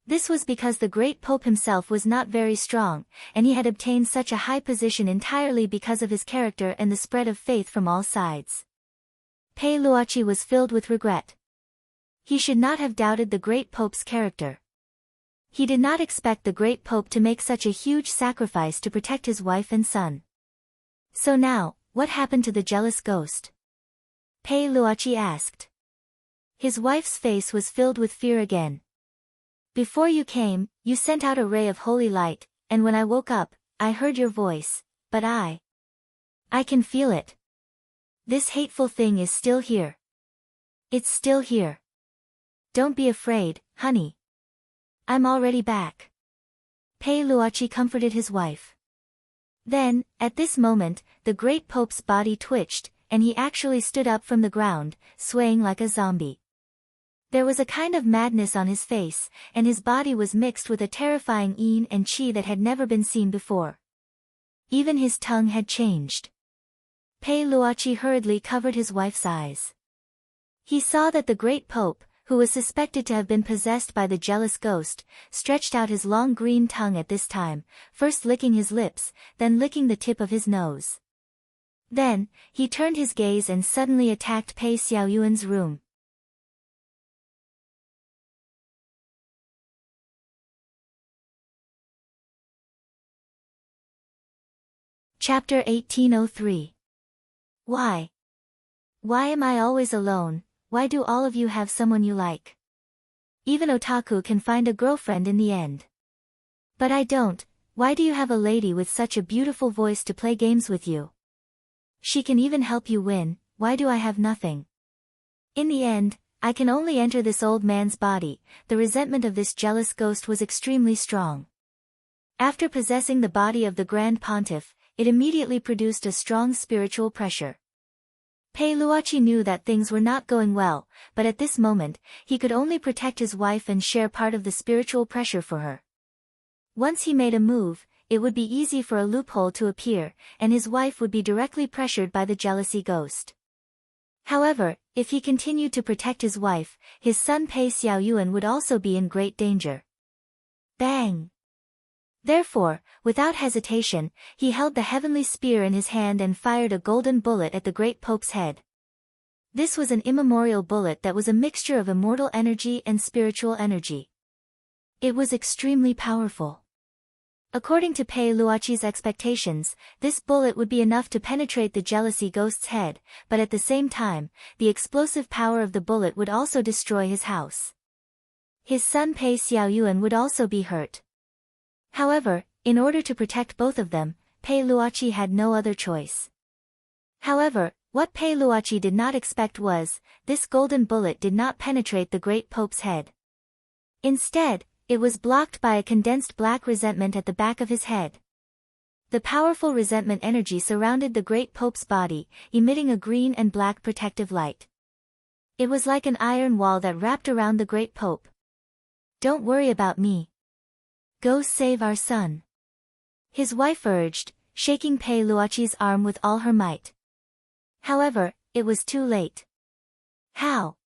This was because the great pope himself was not very strong, and he had obtained such a high position entirely because of his character and the spread of faith from all sides. Pei Luochi was filled with regret. He should not have doubted the great pope's character. He did not expect the great pope to make such a huge sacrifice to protect his wife and son. So now, what happened to the jealous ghost? Pei Luochi asked. His wife's face was filled with fear again. Before you came, you sent out a ray of holy light, and when I woke up, I heard your voice, but I can feel it. This hateful thing is still here. It's still here. Don't be afraid, honey. I'm already back. Pei Luochi comforted his wife. Then, at this moment, the great pope's body twitched, and he actually stood up from the ground, swaying like a zombie. There was a kind of madness on his face, and his body was mixed with a terrifying yin and qi that had never been seen before. Even his tongue had changed. Pei Luochi hurriedly covered his wife's eyes. He saw that the great pope, who was suspected to have been possessed by the jealous ghost, stretched out his long green tongue at this time, first licking his lips, then licking the tip of his nose. Then, he turned his gaze and suddenly attacked Pei Xiaoyuan's room. Chapter 1803. Why? Why am I always alone? Why do all of you have someone you like? Even otaku can find a girlfriend in the end. But I don't. Why do you have a lady with such a beautiful voice to play games with you? She can even help you win. Why do I have nothing? In the end, I can only enter this old man's body. The resentment of this jealous ghost was extremely strong. After possessing the body of the Grand Pontiff, it immediately produced a strong spiritual pressure. Pei Luochi knew that things were not going well, but at this moment, he could only protect his wife and share part of the spiritual pressure for her. Once he made a move, it would be easy for a loophole to appear, and his wife would be directly pressured by the jealousy ghost. However, if he continued to protect his wife, his son Pei Xiaoyuan would also be in great danger. Bang! Therefore, without hesitation, he held the heavenly spear in his hand and fired a golden bullet at the great pope's head. This was an immemorial bullet that was a mixture of immortal energy and spiritual energy. It was extremely powerful. According to Pei Luochi's expectations, this bullet would be enough to penetrate the jealousy ghost's head, but at the same time, the explosive power of the bullet would also destroy his house. His son Pei Xiaoyuan would also be hurt. However, in order to protect both of them, Pei Luochi had no other choice. However, what Pei Luochi did not expect was, this golden bullet did not penetrate the great pope's head. Instead, it was blocked by a condensed black resentment at the back of his head. The powerful resentment energy surrounded the great pope's body, emitting a green and black protective light. It was like an iron wall that wrapped around the great pope. Don't worry about me. Go save our son. His wife urged, shaking Pei Luochi's arm with all her might. However, it was too late. How?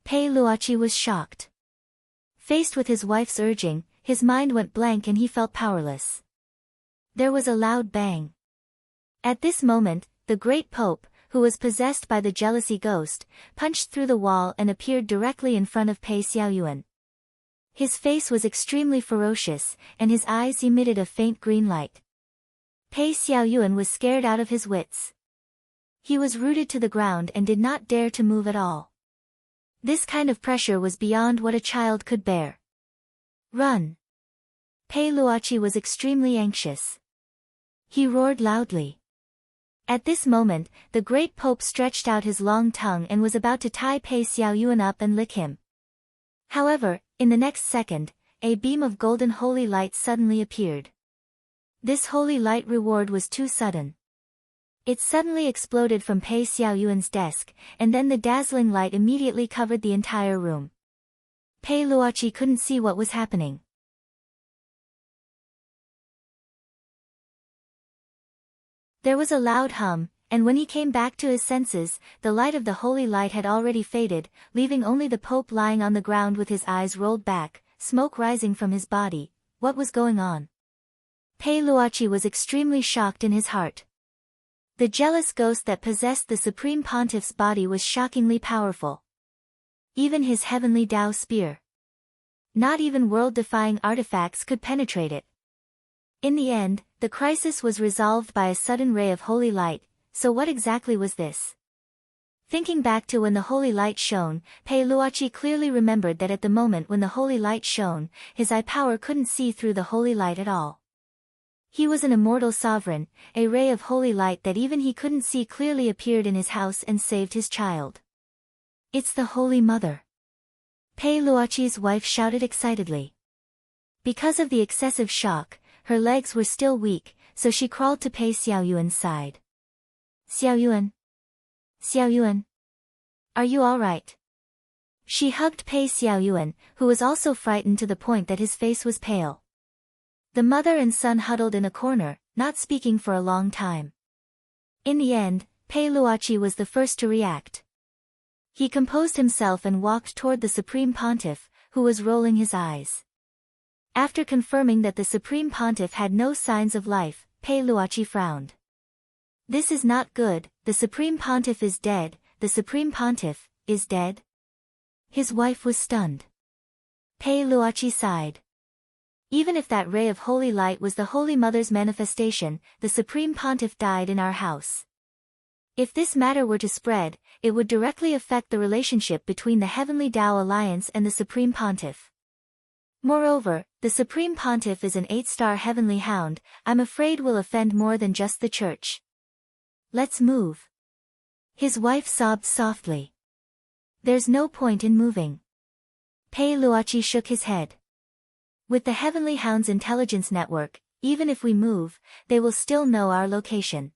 Pei Luochi was shocked. Faced with his wife's urging, his mind went blank and he felt powerless. There was a loud bang. At this moment, the great pope, who was possessed by the jealousy ghost, punched through the wall and appeared directly in front of Pei Xiaoyuan. His face was extremely ferocious, and his eyes emitted a faint green light. Pei Xiaoyuan was scared out of his wits. He was rooted to the ground and did not dare to move at all. This kind of pressure was beyond what a child could bear. Run! Pei Luochi was extremely anxious. He roared loudly. At this moment, the great pope stretched out his long tongue and was about to tie Pei Xiaoyuan up and lick him. However, in the next second, a beam of golden holy light suddenly appeared. This holy light reward was too sudden. It suddenly exploded from Pei Xiaoyuan's desk, and then the dazzling light immediately covered the entire room. Pei Luochi couldn't see what was happening. There was a loud hum, and when he came back to his senses, the light of the holy light had already faded, leaving only the Pope lying on the ground with his eyes rolled back, smoke rising from his body. What was going on? Pei Luochi was extremely shocked in his heart. The jealous ghost that possessed the Supreme Pontiff's body was shockingly powerful. Even his heavenly Tao spear. Not even world-defying artifacts could penetrate it. In the end, the crisis was resolved by a sudden ray of holy light. So what exactly was this? Thinking back to when the holy light shone, Pei Luochi clearly remembered that at the moment when the holy light shone, his eye power couldn't see through the holy light at all. He was an immortal sovereign, a ray of holy light that even he couldn't see clearly appeared in his house and saved his child. It's the Holy Mother. Pei Luochi's wife shouted excitedly. Because of the excessive shock, her legs were still weak, so she crawled to Pei Xiaoyuan's side. Xiaoyuan? Xiaoyuan? Are you all right? She hugged Pei Xiaoyuan, who was also frightened to the point that his face was pale. The mother and son huddled in a corner, not speaking for a long time. In the end, Pei Luochi was the first to react. He composed himself and walked toward the Supreme Pontiff, who was rolling his eyes. After confirming that the Supreme Pontiff had no signs of life, Pei Luochi frowned. This is not good. The Supreme Pontiff is dead. The Supreme Pontiff is dead? His wife was stunned. Pei Luochi sighed. Even if that ray of holy light was the Holy Mother's manifestation, the Supreme Pontiff died in our house. If this matter were to spread, it would directly affect the relationship between the Heavenly Tao Alliance and the Supreme Pontiff. Moreover, the Supreme Pontiff is an 8-star heavenly hound. I'm afraid will offend more than just the Church. Let's move. His wife sobbed softly. There's no point in moving. Pei Luochi shook his head. With the Heavenly Hound's intelligence network, even if we move, they will still know our location.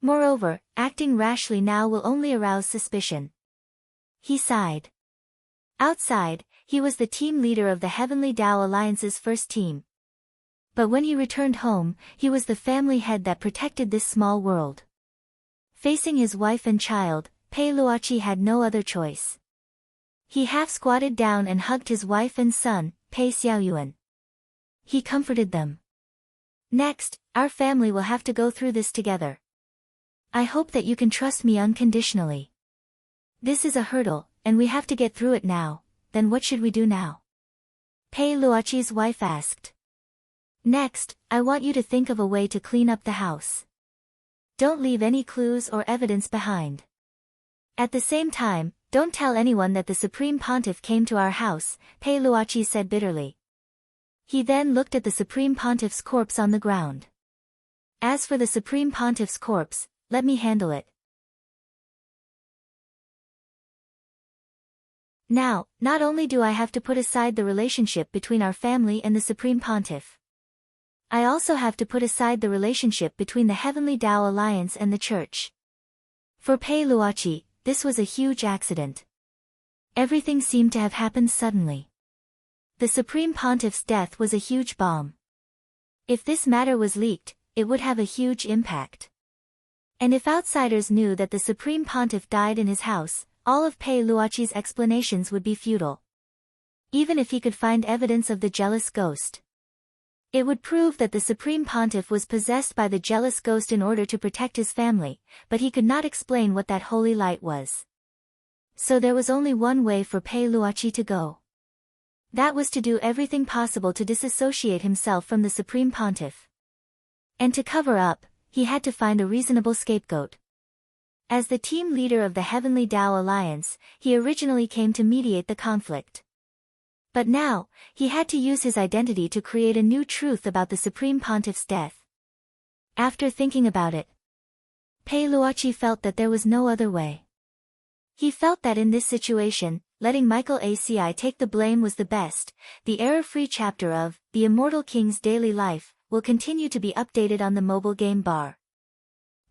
Moreover, acting rashly now will only arouse suspicion. He sighed. Outside, he was the team leader of the Heavenly Tao Alliance's first team. But when he returned home, he was the family head that protected this small world. Facing his wife and child, Pei Luochi had no other choice. He half squatted down and hugged his wife and son, Pei Xiaoyuan. He comforted them. Next, our family will have to go through this together. I hope that you can trust me unconditionally. This is a hurdle, and we have to get through it now. Then what should we do now? Pei Luochi's wife asked. Next, I want you to think of a way to clean up the house. Don't leave any clues or evidence behind. At the same time, don't tell anyone that the Supreme Pontiff came to our house, Pei Luochi said bitterly. He then looked at the Supreme Pontiff's corpse on the ground. As for the Supreme Pontiff's corpse, let me handle it. Now, not only do I have to put aside the relationship between our family and the Supreme Pontiff, I also have to put aside the relationship between the Heavenly Tao Alliance and the Church. For Pei Luochi, this was a huge accident. Everything seemed to have happened suddenly. The Supreme Pontiff's death was a huge bomb. If this matter was leaked, it would have a huge impact. And if outsiders knew that the Supreme Pontiff died in his house, all of Pei Luochi's explanations would be futile. Even if he could find evidence of the jealous ghost, it would prove that the Supreme Pontiff was possessed by the jealous ghost in order to protect his family, but he could not explain what that holy light was. So there was only one way for Pei Luochi to go. That was to do everything possible to disassociate himself from the Supreme Pontiff. And to cover up, he had to find a reasonable scapegoat. As the team leader of the Heavenly Tao Alliance, he originally came to mediate the conflict. But now, he had to use his identity to create a new truth about the Supreme Pontiff's death. After thinking about it, Pei Luochi felt that there was no other way. He felt that in this situation, letting Michael ACI take the blame was the best. The error-free chapter of The Immortal King's Daily Life will continue to be updated on the mobile game bar.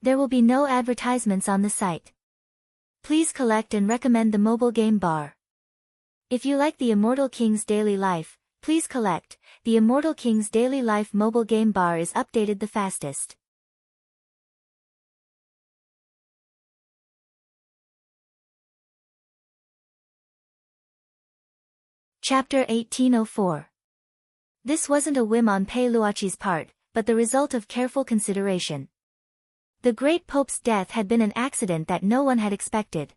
There will be no advertisements on the site. Please collect and recommend the mobile game bar. If you like The Immortal King's Daily Life, please collect. The Immortal King's Daily Life mobile game bar is updated the fastest. Chapter 1804. This wasn't a whim on Pei Luochi's part, but the result of careful consideration. The great Pope's death had been an accident that no one had expected.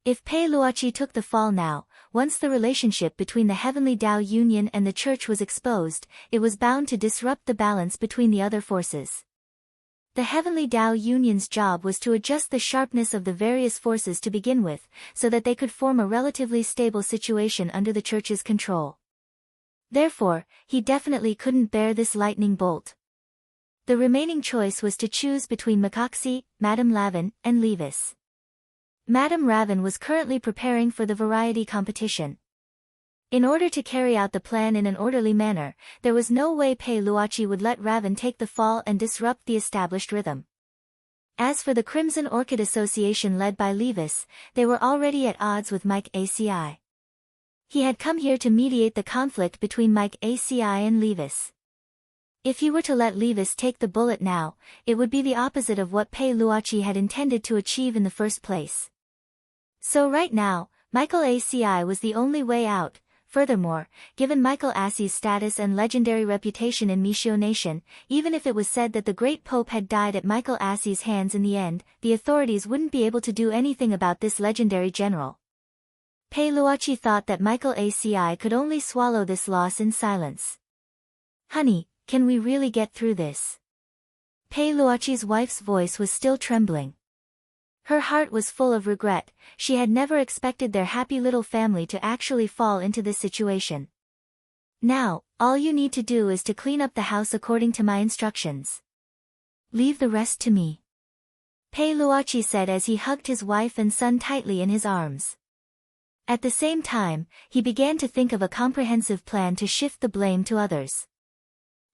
If Pei Luochi took the fall now, once the relationship between the Heavenly Tao Union and the Church was exposed, it was bound to disrupt the balance between the other forces. The Heavenly Tao Union's job was to adjust the sharpness of the various forces to begin with, so that they could form a relatively stable situation under the Church's control. Therefore, he definitely couldn't bear this lightning bolt. The remaining choice was to choose between Macaxi, Madame Lavin, and Levis. Madame Ravin was currently preparing for the variety competition. In order to carry out the plan in an orderly manner, there was no way Pei Luochi would let Ravin take the fall and disrupt the established rhythm. As for the Crimson Orchid Association led by Levis, they were already at odds with Mike ACI. He had come here to mediate the conflict between Mike ACI and Levis. If he were to let Levis take the bullet now, it would be the opposite of what Pei Luochi had intended to achieve in the first place. So right now, Michael ACI was the only way out. Furthermore, given Michael Assie's status and legendary reputation in Meishio Nation, even if it was said that the great Pope had died at Michael Assie's hands in the end, the authorities wouldn't be able to do anything about this legendary general. Pei Luochi thought that Michael ACI could only swallow this loss in silence. "Honey, can we really get through this?" Pei Luochi's wife's voice was still trembling. Her heart was full of regret. She had never expected their happy little family to actually fall into this situation. "Now, all you need to do is to clean up the house according to my instructions. Leave the rest to me," Pei Luochi said as he hugged his wife and son tightly in his arms. At the same time, he began to think of a comprehensive plan to shift the blame to others.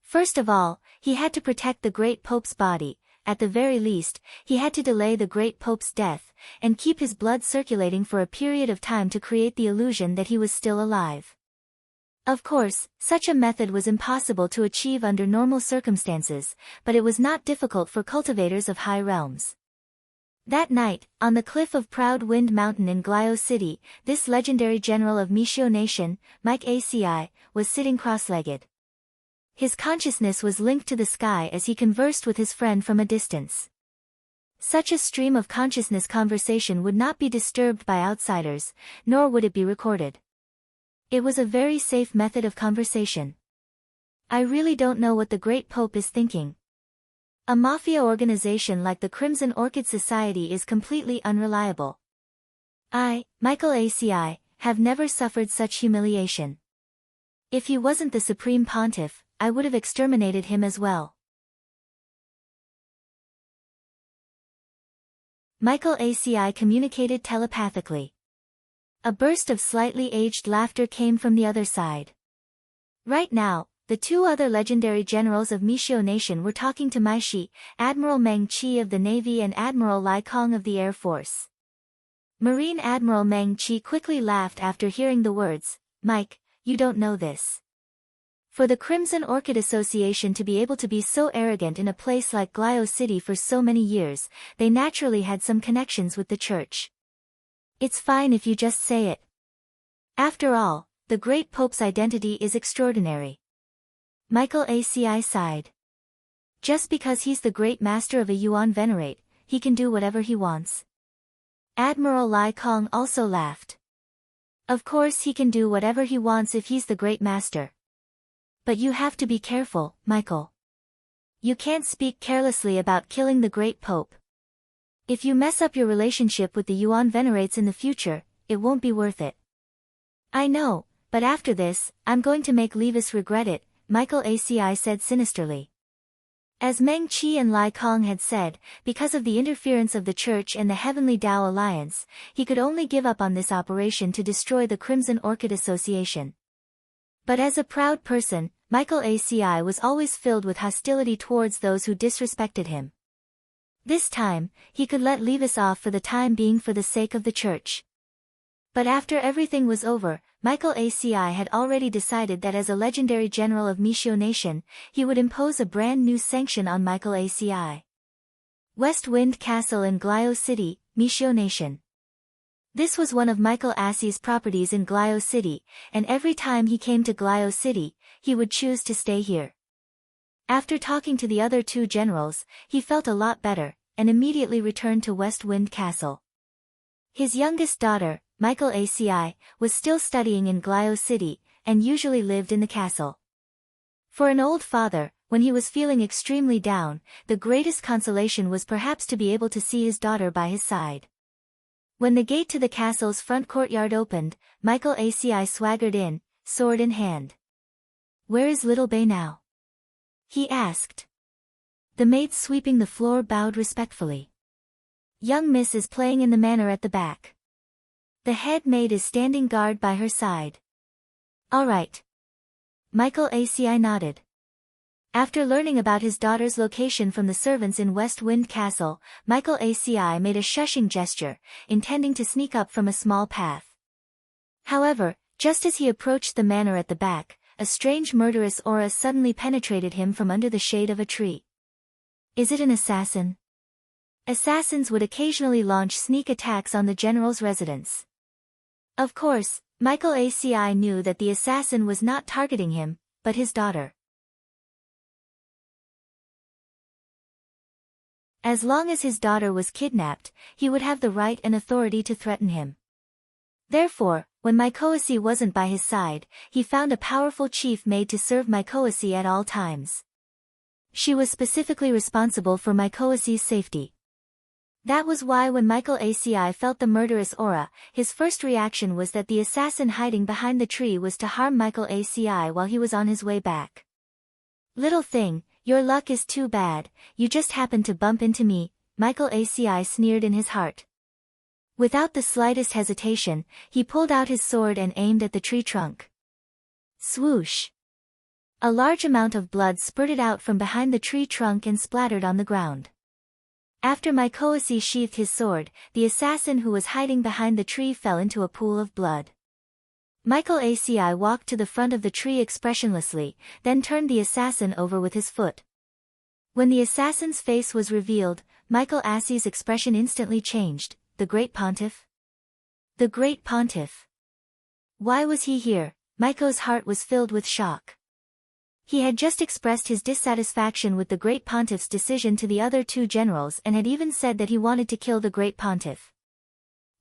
First of all, he had to protect the great Pope's body. At the very least, he had to delay the great Pope's death, and keep his blood circulating for a period of time to create the illusion that he was still alive. Of course, such a method was impossible to achieve under normal circumstances, but it was not difficult for cultivators of high realms. That night, on the cliff of Proud Wind Mountain in Glio City, this legendary general of Meishio Nation, Mike ACI, was sitting cross-legged. His consciousness was linked to the sky as he conversed with his friend from a distance. Such a stream of consciousness conversation would not be disturbed by outsiders, nor would it be recorded. It was a very safe method of conversation. "I really don't know what the great Pope is thinking. A mafia organization like the Crimson Orchid Society is completely unreliable. I, Michael ACI, have never suffered such humiliation. If he wasn't the Supreme Pontiff, I would have exterminated him as well." Michael ACI communicated telepathically. A burst of slightly aged laughter came from the other side. Right now, the two other legendary generals of Meishio Nation were talking to Maishi, Admiral Meng Qi of the Navy and Admiral Lai Kong of the Air Force. Marine Admiral Meng Qi quickly laughed after hearing the words, "Mike, you don't know this. For the Crimson Orchid Association to be able to be so arrogant in a place like Glio City for so many years, they naturally had some connections with the Church. It's fine if you just say it. After all, the great Pope's identity is extraordinary." Michael ACI sighed. "Just because he's the great master of a Yuan Venerate, he can do whatever he wants." Admiral Lai Kong also laughed. "Of course he can do whatever he wants if he's the great master. But you have to be careful, Michael. You can't speak carelessly about killing the great Pope. If you mess up your relationship with the Yuan Venerates in the future, it won't be worth it." "I know, but after this, I'm going to make Levis regret it," Michael ACI said sinisterly. As Meng Qi and Lai Kong had said, because of the interference of the Church and the Heavenly Tao Alliance, he could only give up on this operation to destroy the Crimson Orchid Association. But as a proud person, Michael ACI was always filled with hostility towards those who disrespected him. This time, he could let Levis off for the time being for the sake of the Church. But after everything was over, Michael ACI had already decided that as a legendary general of Meishio Nation, he would impose a brand new sanction on Michael ACI. West Wind Castle in Glio City, Meishio Nation. This was one of Michael Assey's properties in Glio City, and every time he came to Glio City, he would choose to stay here. After talking to the other two generals, he felt a lot better, and immediately returned to West Wind Castle. His youngest daughter, Michael Assey, was still studying in Glio City, and usually lived in the castle. For an old father, when he was feeling extremely down, the greatest consolation was perhaps to be able to see his daughter by his side. When the gate to the castle's front courtyard opened, Michael Assey swaggered in, sword in hand. "Where is little Bay now?" he asked. The maid sweeping the floor bowed respectfully. "Young miss is playing in the manor at the back. The head maid is standing guard by her side." "All right." Michael Assey nodded. After learning about his daughter's location from the servants in West Wind Castle, Michael Assey made a shushing gesture, intending to sneak up from a small path. However, just as he approached the manor at the back, a strange murderous aura suddenly penetrated him from under the shade of a tree. Is it an assassin? Assassins would occasionally launch sneak attacks on the general's residence. Of course, Michael Assey knew that the assassin was not targeting him, but his daughter. As long as his daughter was kidnapped, he would have the right and authority to threaten him. Therefore, when Michael Assey wasn't by his side, he found a powerful chief maid to serve Michael Assey at all times. She was specifically responsible for Michael Assey's safety. That was why when Michael Assey felt the murderous aura, his first reaction was that the assassin hiding behind the tree was to harm Michael Assey while he was on his way back. "Little thing, your luck is too bad, you just happened to bump into me," Michael Assey sneered in his heart. Without the slightest hesitation, he pulled out his sword and aimed at the tree trunk. Swoosh! A large amount of blood spurted out from behind the tree trunk and splattered on the ground. After Michael Assey sheathed his sword, the assassin who was hiding behind the tree fell into a pool of blood. Michael Assey walked to the front of the tree expressionlessly, then turned the assassin over with his foot. When the assassin's face was revealed, Michael Assey's expression instantly changed. The Great Pontiff? The Great Pontiff. Why was he here? Michael's heart was filled with shock. He had just expressed his dissatisfaction with the Great Pontiff's decision to the other two generals and had even said that he wanted to kill the Great Pontiff.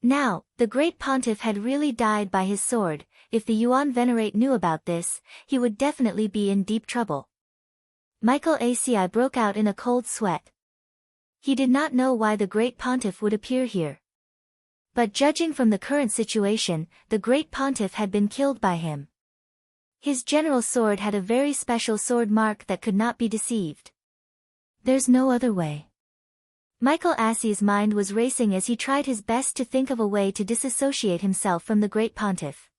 Now, the Great Pontiff had really died by his sword. If the Yuan Venerate knew about this, he would definitely be in deep trouble. Michael Assey broke out in a cold sweat. He did not know why the Great Pontiff would appear here. But judging from the current situation, the Great Pontiff had been killed by him. His general's sword had a very special sword mark that could not be deceived. There's no other way. Michael Assey's mind was racing as he tried his best to think of a way to disassociate himself from the Great Pontiff.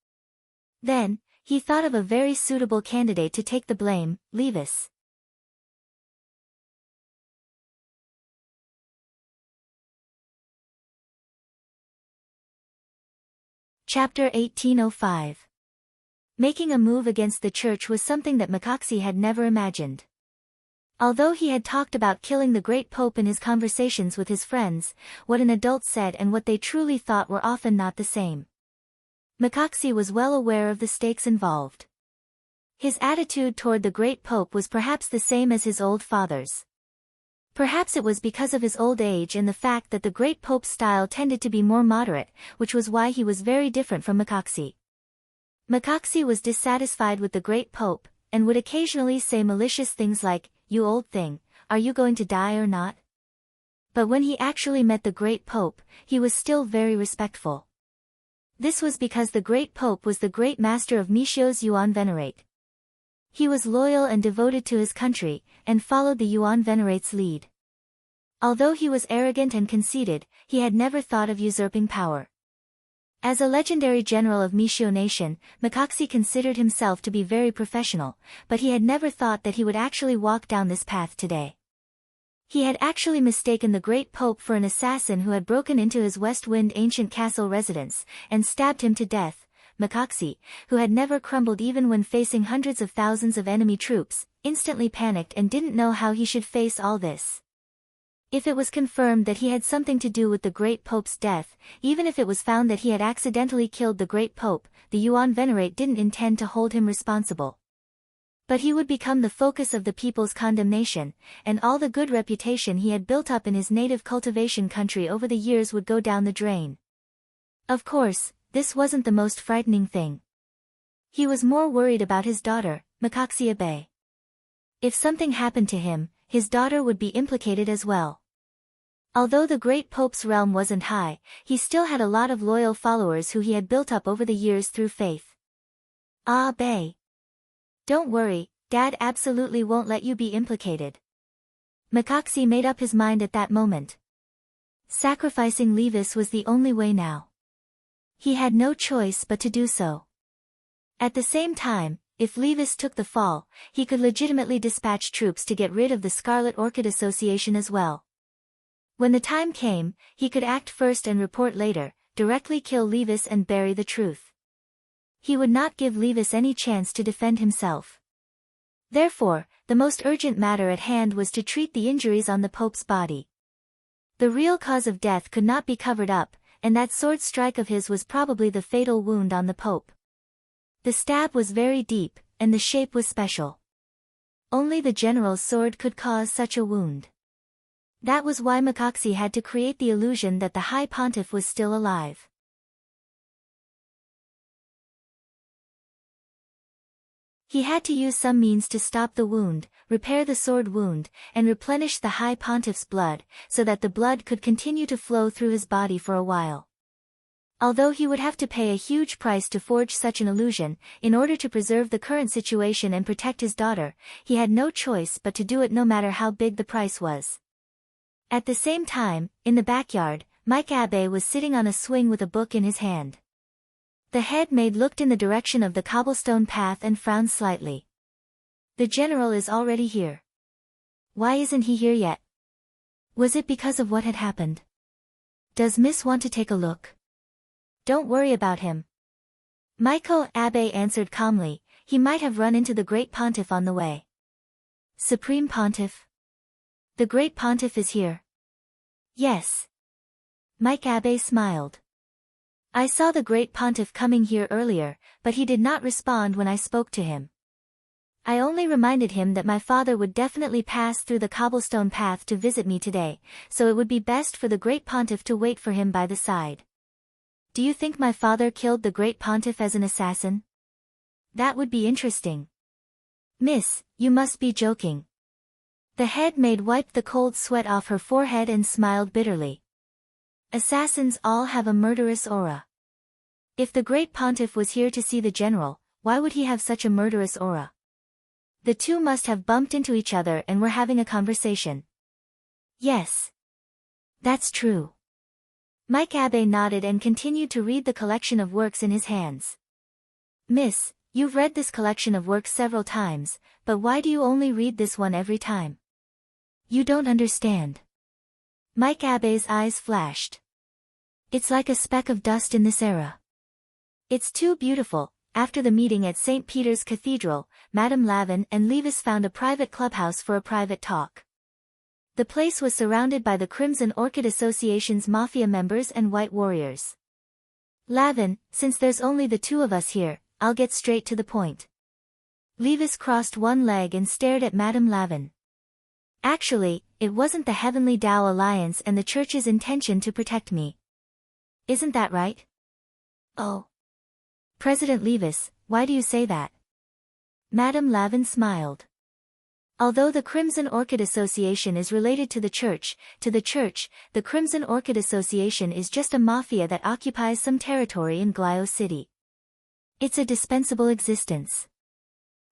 Then, he thought of a very suitable candidate to take the blame, Levis. Chapter 1805. Making a move against the church was something that Makaxi had never imagined. Although he had talked about killing the great pope in his conversations with his friends, what an adult said and what they truly thought were often not the same. Makaxi was well aware of the stakes involved. His attitude toward the great pope was perhaps the same as his old father's. Perhaps it was because of his old age and the fact that the great pope's style tended to be more moderate, which was why he was very different from Makaxi. Makaxi was dissatisfied with the great pope, and would occasionally say malicious things like, "You old thing, are you going to die or not?" But when he actually met the great pope, he was still very respectful. This was because the great pope was the great master of Meishio's Yuan Venerate. He was loyal and devoted to his country, and followed the Yuan Venerate's lead. Although he was arrogant and conceited, he had never thought of usurping power. As a legendary general of Meishio Nation, Makaxi considered himself to be very professional, but he had never thought that he would actually walk down this path today. He had actually mistaken the great pope for an assassin who had broken into his West Wind ancient castle residence, and stabbed him to death. Makaxi, who had never crumbled even when facing hundreds of thousands of enemy troops, instantly panicked and didn't know how he should face all this. If it was confirmed that he had something to do with the great Pope's death, even if it was found that he had accidentally killed the great Pope, the Yuan Venerate didn't intend to hold him responsible. But he would become the focus of the people's condemnation, and all the good reputation he had built up in his native cultivation country over the years would go down the drain. Of course, this wasn't the most frightening thing. He was more worried about his daughter, Makaxi Abe. If something happened to him, his daughter would be implicated as well. Although the great Pope's realm wasn't high, he still had a lot of loyal followers who he had built up over the years through faith. Ah, Abe. Don't worry, Dad absolutely won't let you be implicated. Makaxi made up his mind at that moment. Sacrificing Levis was the only way now. He had no choice but to do so. At the same time, if Levis took the fall, he could legitimately dispatch troops to get rid of the Scarlet Orchid Association as well. When the time came, he could act first and report later, directly kill Levis and bury the truth. He would not give Levis any chance to defend himself. Therefore, the most urgent matter at hand was to treat the injuries on the Pope's body. The real cause of death could not be covered up, and that sword strike of his was probably the fatal wound on the Pope. The stab was very deep, and the shape was special. Only the general's sword could cause such a wound. That was why Makaxi had to create the illusion that the High Pontiff was still alive. He had to use some means to stop the wound, repair the sword wound, and replenish the High Pontiff's blood, so that the blood could continue to flow through his body for a while. Although he would have to pay a huge price to forge such an illusion, in order to preserve the current situation and protect his daughter, he had no choice but to do it no matter how big the price was. At the same time, in the backyard, Mike Abe was sitting on a swing with a book in his hand. The head maid looked in the direction of the cobblestone path and frowned slightly. The general is already here. Why isn't he here yet? Was it because of what had happened? Does Miss want to take a look? Don't worry about him. Maiko Abe answered calmly, he might have run into the Great Pontiff on the way. Supreme Pontiff? The Great Pontiff is here. Yes. Mike Abe smiled. I saw the Great Pontiff coming here earlier, but he did not respond when I spoke to him. I only reminded him that my father would definitely pass through the cobblestone path to visit me today, so it would be best for the Great Pontiff to wait for him by the side. Do you think my father killed the Great Pontiff as an assassin? That would be interesting. Miss, you must be joking. The head maid wiped the cold sweat off her forehead and smiled bitterly. Assassins all have a murderous aura. If the Great Pontiff was here to see the general, why would he have such a murderous aura? The two must have bumped into each other and were having a conversation. Yes. That's true. Mike Abe nodded and continued to read the collection of works in his hands. Miss, you've read this collection of works several times, but why do you only read this one every time? You don't understand. Mike Abe's eyes flashed. It's like a speck of dust in this era. It's too beautiful. After the meeting at St. Peter's Cathedral, Madame Lavin and Levis found a private clubhouse for a private talk. The place was surrounded by the Crimson Orchid Association's mafia members and white warriors. Lavin, since there's only the two of us here, I'll get straight to the point. Levis crossed one leg and stared at Madame Lavin. Actually, it wasn't the Heavenly Tao Alliance and the Church's intention to protect me. Isn't that right? Oh. President Levis, why do you say that? Madame Lavin smiled. Although the Crimson Orchid Association is related to the Church, the Crimson Orchid Association is just a mafia that occupies some territory in Glio City. It's a dispensable existence.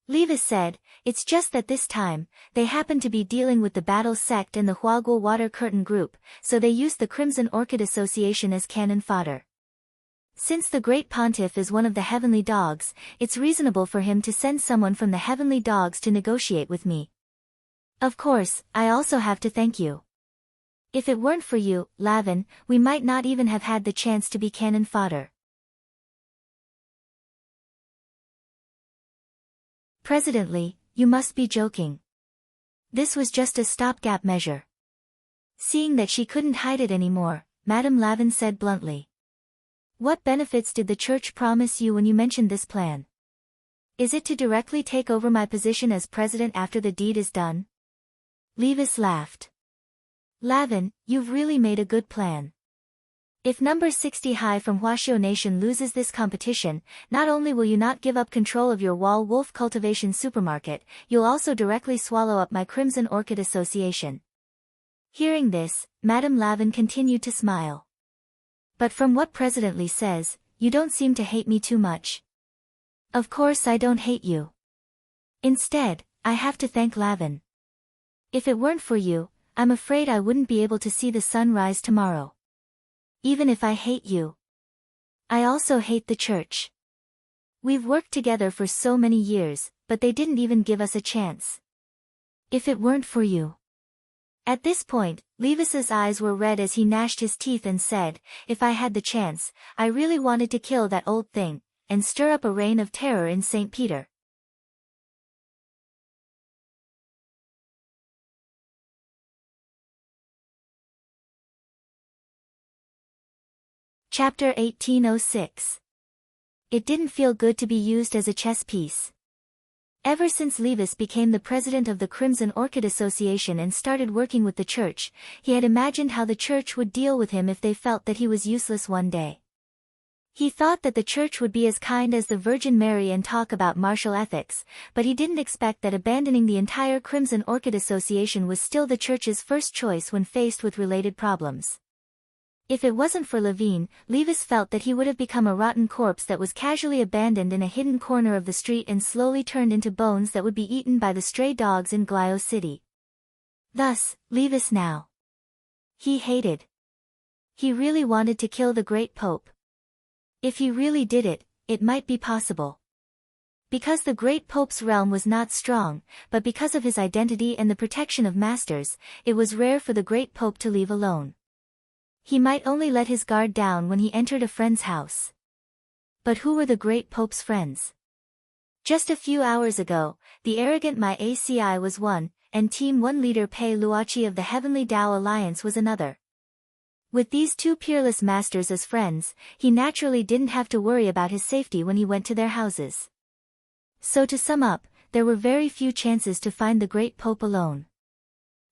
Levis said, it's just that this time, they happen to be dealing with the Battle Sect and the Huaguo Water Curtain Group, so they used the Crimson Orchid Association as cannon fodder. Since the Great Pontiff is one of the Heavenly Dogs, it's reasonable for him to send someone from the Heavenly Dogs to negotiate with me. Of course, I also have to thank you. If it weren't for you, Lavin, we might not even have had the chance to be cannon fodder. President Lee, you must be joking. This was just a stopgap measure. Seeing that she couldn't hide it anymore, Madame Lavin said bluntly. What benefits did the church promise you when you mentioned this plan? Is it to directly take over my position as president after the deed is done? Levis laughed. Lavin, you've really made a good plan. If number 60 High from Huaxiao Nation loses this competition, not only will you not give up control of your wall wolf cultivation supermarket, you'll also directly swallow up my Crimson Orchid Association. Hearing this, Madame Lavin continued to smile. But from what President Li says, you don't seem to hate me too much. Of course I don't hate you. Instead, I have to thank Lavin. If it weren't for you, I'm afraid I wouldn't be able to see the sun rise tomorrow. Even if I hate you, I also hate the church. We've worked together for so many years, but they didn't even give us a chance. If it weren't for you. At this point, Levis's eyes were red as he gnashed his teeth and said, if I had the chance, I really wanted to kill that old thing, and stir up a reign of terror in St. Peter. Chapter 1806. It didn't feel good to be used as a chess piece. Ever since Levis became the president of the Crimson Orchid Association and started working with the church, he had imagined how the church would deal with him if they felt that he was useless one day. He thought that the church would be as kind as the Virgin Mary and talk about martial ethics, but he didn't expect that abandoning the entire Crimson Orchid Association was still the church's first choice when faced with related problems. If it wasn't for Levine, Levis felt that he would have become a rotten corpse that was casually abandoned in a hidden corner of the street and slowly turned into bones that would be eaten by the stray dogs in Glio City. Thus, Levis now. He hated. He really wanted to kill the great Pope. If he really did it, it might be possible. Because the great Pope's realm was not strong, but because of his identity and the protection of masters, it was rare for the great Pope to leave alone. He might only let his guard down when he entered a friend's house. But who were the great Pope's friends? Just a few hours ago, the arrogant My ACI was one, and Team 1 leader Pei Luoqi of the Heavenly Tao Alliance was another. With these two peerless masters as friends, he naturally didn't have to worry about his safety when he went to their houses. So to sum up, there were very few chances to find the great Pope alone.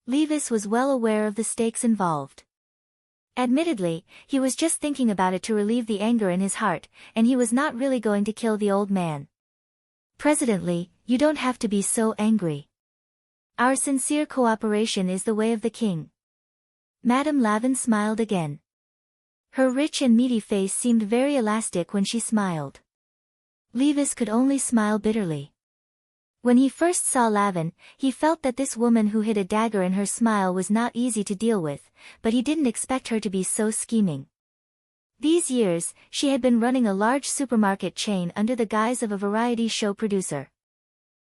Levis was well aware of the stakes involved. Admittedly, he was just thinking about it to relieve the anger in his heart, and he was not really going to kill the old man. President Li, you don't have to be so angry. Our sincere cooperation is the way of the king. Madame Lavin smiled again. Her rich and meaty face seemed very elastic when she smiled. Levis could only smile bitterly. When he first saw Lavin, he felt that this woman who hid a dagger in her smile was not easy to deal with, but he didn't expect her to be so scheming. These years, she had been running a large supermarket chain under the guise of a variety show producer.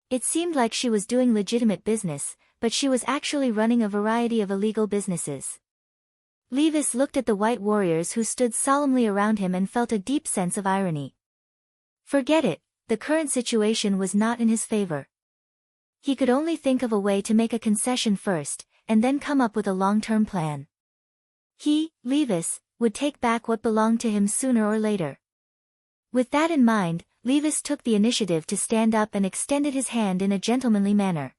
It seemed like she was doing legitimate business, but she was actually running a variety of illegal businesses. Levis looked at the white warriors who stood solemnly around him and felt a deep sense of irony. Forget it. The current situation was not in his favor. He could only think of a way to make a concession first, and then come up with a long-term plan. He, Levis, would take back what belonged to him sooner or later. With that in mind, Levis took the initiative to stand up and extended his hand in a gentlemanly manner.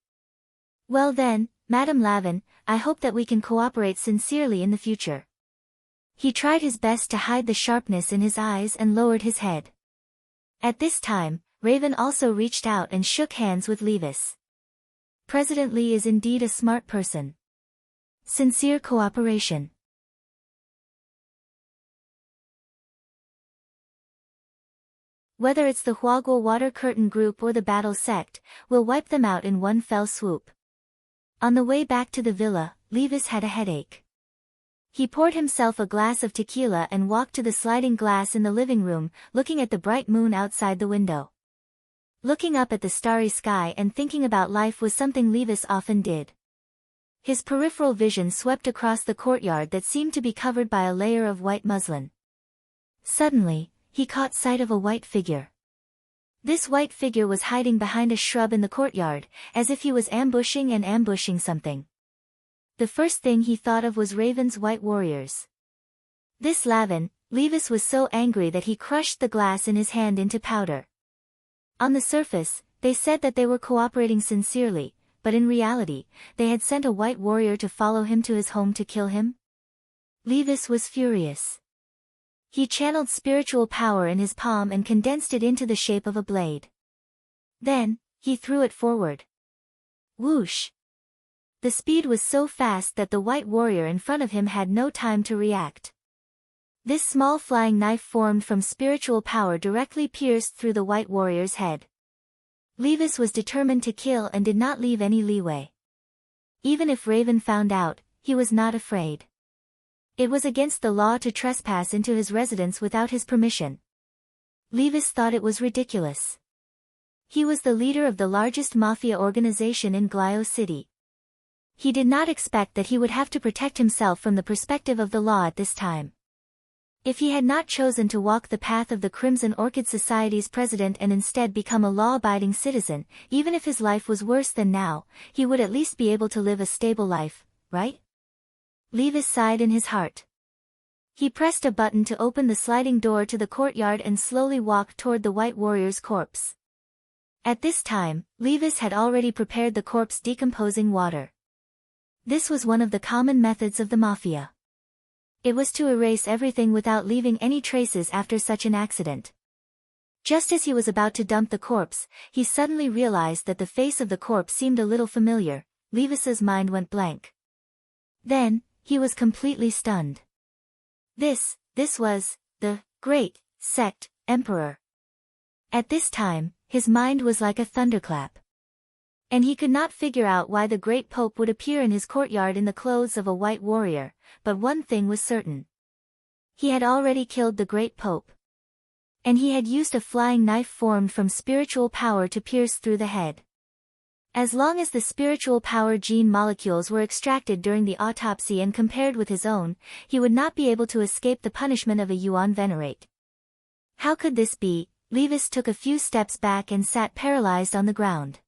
Well then, Madame Lavin, I hope that we can cooperate sincerely in the future. He tried his best to hide the sharpness in his eyes and lowered his head. At this time, Raven also reached out and shook hands with Levis. President Li is indeed a smart person. Sincere cooperation. Whether it's the Huaguo Water Curtain Group or the Battle Sect, we'll wipe them out in one fell swoop. On the way back to the villa, Levis had a headache. He poured himself a glass of tequila and walked to the sliding glass in the living room, looking at the bright moon outside the window. Looking up at the starry sky and thinking about life was something Levis often did. His peripheral vision swept across the courtyard that seemed to be covered by a layer of white muslin. Suddenly, he caught sight of a white figure. This white figure was hiding behind a shrub in the courtyard, as if he was ambushing something. the first thing he thought of was Raven's white warriors. This Levis was so angry that he crushed the glass in his hand into powder. On the surface, they said that they were cooperating sincerely, but in reality, they had sent a white warrior to follow him to his home to kill him. Levis was furious. He channeled spiritual power in his palm and condensed it into the shape of a blade. Then, he threw it forward. Whoosh! The speed was so fast that the white warrior in front of him had no time to react. This small flying knife formed from spiritual power directly pierced through the white warrior's head. Levis was determined to kill and did not leave any leeway. Even if Raven found out, he was not afraid. It was against the law to trespass into his residence without his permission. Levis thought it was ridiculous. He was the leader of the largest mafia organization in Glio City. He did not expect that he would have to protect himself from the perspective of the law at this time. If he had not chosen to walk the path of the Crimson Orchid Society's president and instead become a law-abiding citizen, even if his life was worse than now, he would at least be able to live a stable life, right? Levis sighed in his heart. He pressed a button to open the sliding door to the courtyard and slowly walked toward the white warrior's corpse. At this time, Levis had already prepared the corpse decomposing water. This was one of the common methods of the mafia. It was to erase everything without leaving any traces after such an accident. Just as he was about to dump the corpse, he suddenly realized that the face of the corpse seemed a little familiar. Levis's mind went blank. Then, he was completely stunned. This was the Great Sect Emperor. At this time, his mind was like a thunderclap. And he could not figure out why the great Pope would appear in his courtyard in the clothes of a white warrior, but one thing was certain. He had already killed the great Pope. And he had used a flying knife formed from spiritual power to pierce through the head. As long as the spiritual power gene molecules were extracted during the autopsy and compared with his own, he would not be able to escape the punishment of a Yuan Venerate. How could this be? Levis took a few steps back and sat paralyzed on the ground.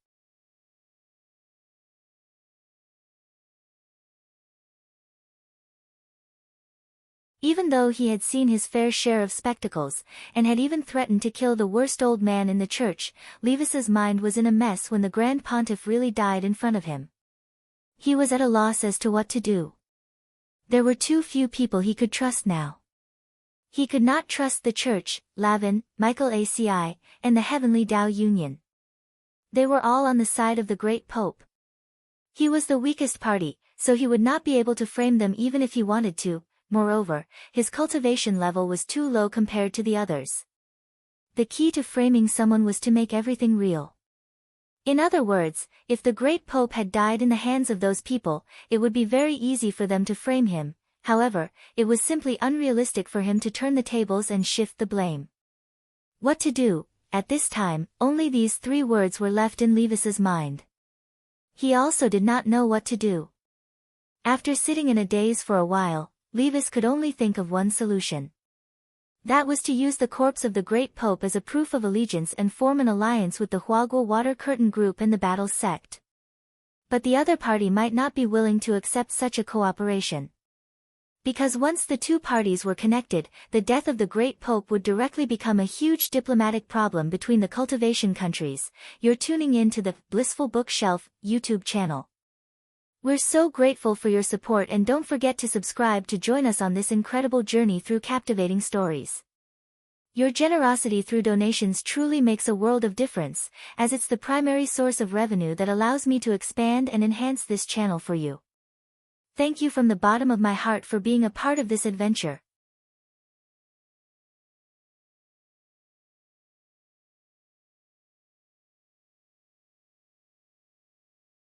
Even though he had seen his fair share of spectacles, and had even threatened to kill the worst old man in the church, Levis's mind was in a mess when the Grand Pontiff really died in front of him. He was at a loss as to what to do. There were too few people he could trust now. He could not trust the church, Lavin, Michael ACI, and the Heavenly Tao Union. They were all on the side of the great Pope. He was the weakest party, so he would not be able to frame them even if he wanted to. Moreover, his cultivation level was too low compared to the others. The key to framing someone was to make everything real. In other words, if the great Pope had died in the hands of those people, it would be very easy for them to frame him. However, it was simply unrealistic for him to turn the tables and shift the blame. What to do? At this time, only these 3 words were left in Levis's mind. He also did not know what to do. After sitting in a daze for a while, Levis could only think of one solution. That was to use the corpse of the great Pope as a proof of allegiance and form an alliance with the Huagua Water Curtain Group and the Battle Sect. But the other party might not be willing to accept such a cooperation. Because once the 2 parties were connected, the death of the great Pope would directly become a huge diplomatic problem between the cultivation countries. You're tuning in to the Blissful Bookshelf YouTube channel. We're so grateful for your support, and don't forget to subscribe to join us on this incredible journey through captivating stories. Your generosity through donations truly makes a world of difference, as it's the primary source of revenue that allows me to expand and enhance this channel for you. Thank you from the bottom of my heart for being a part of this adventure.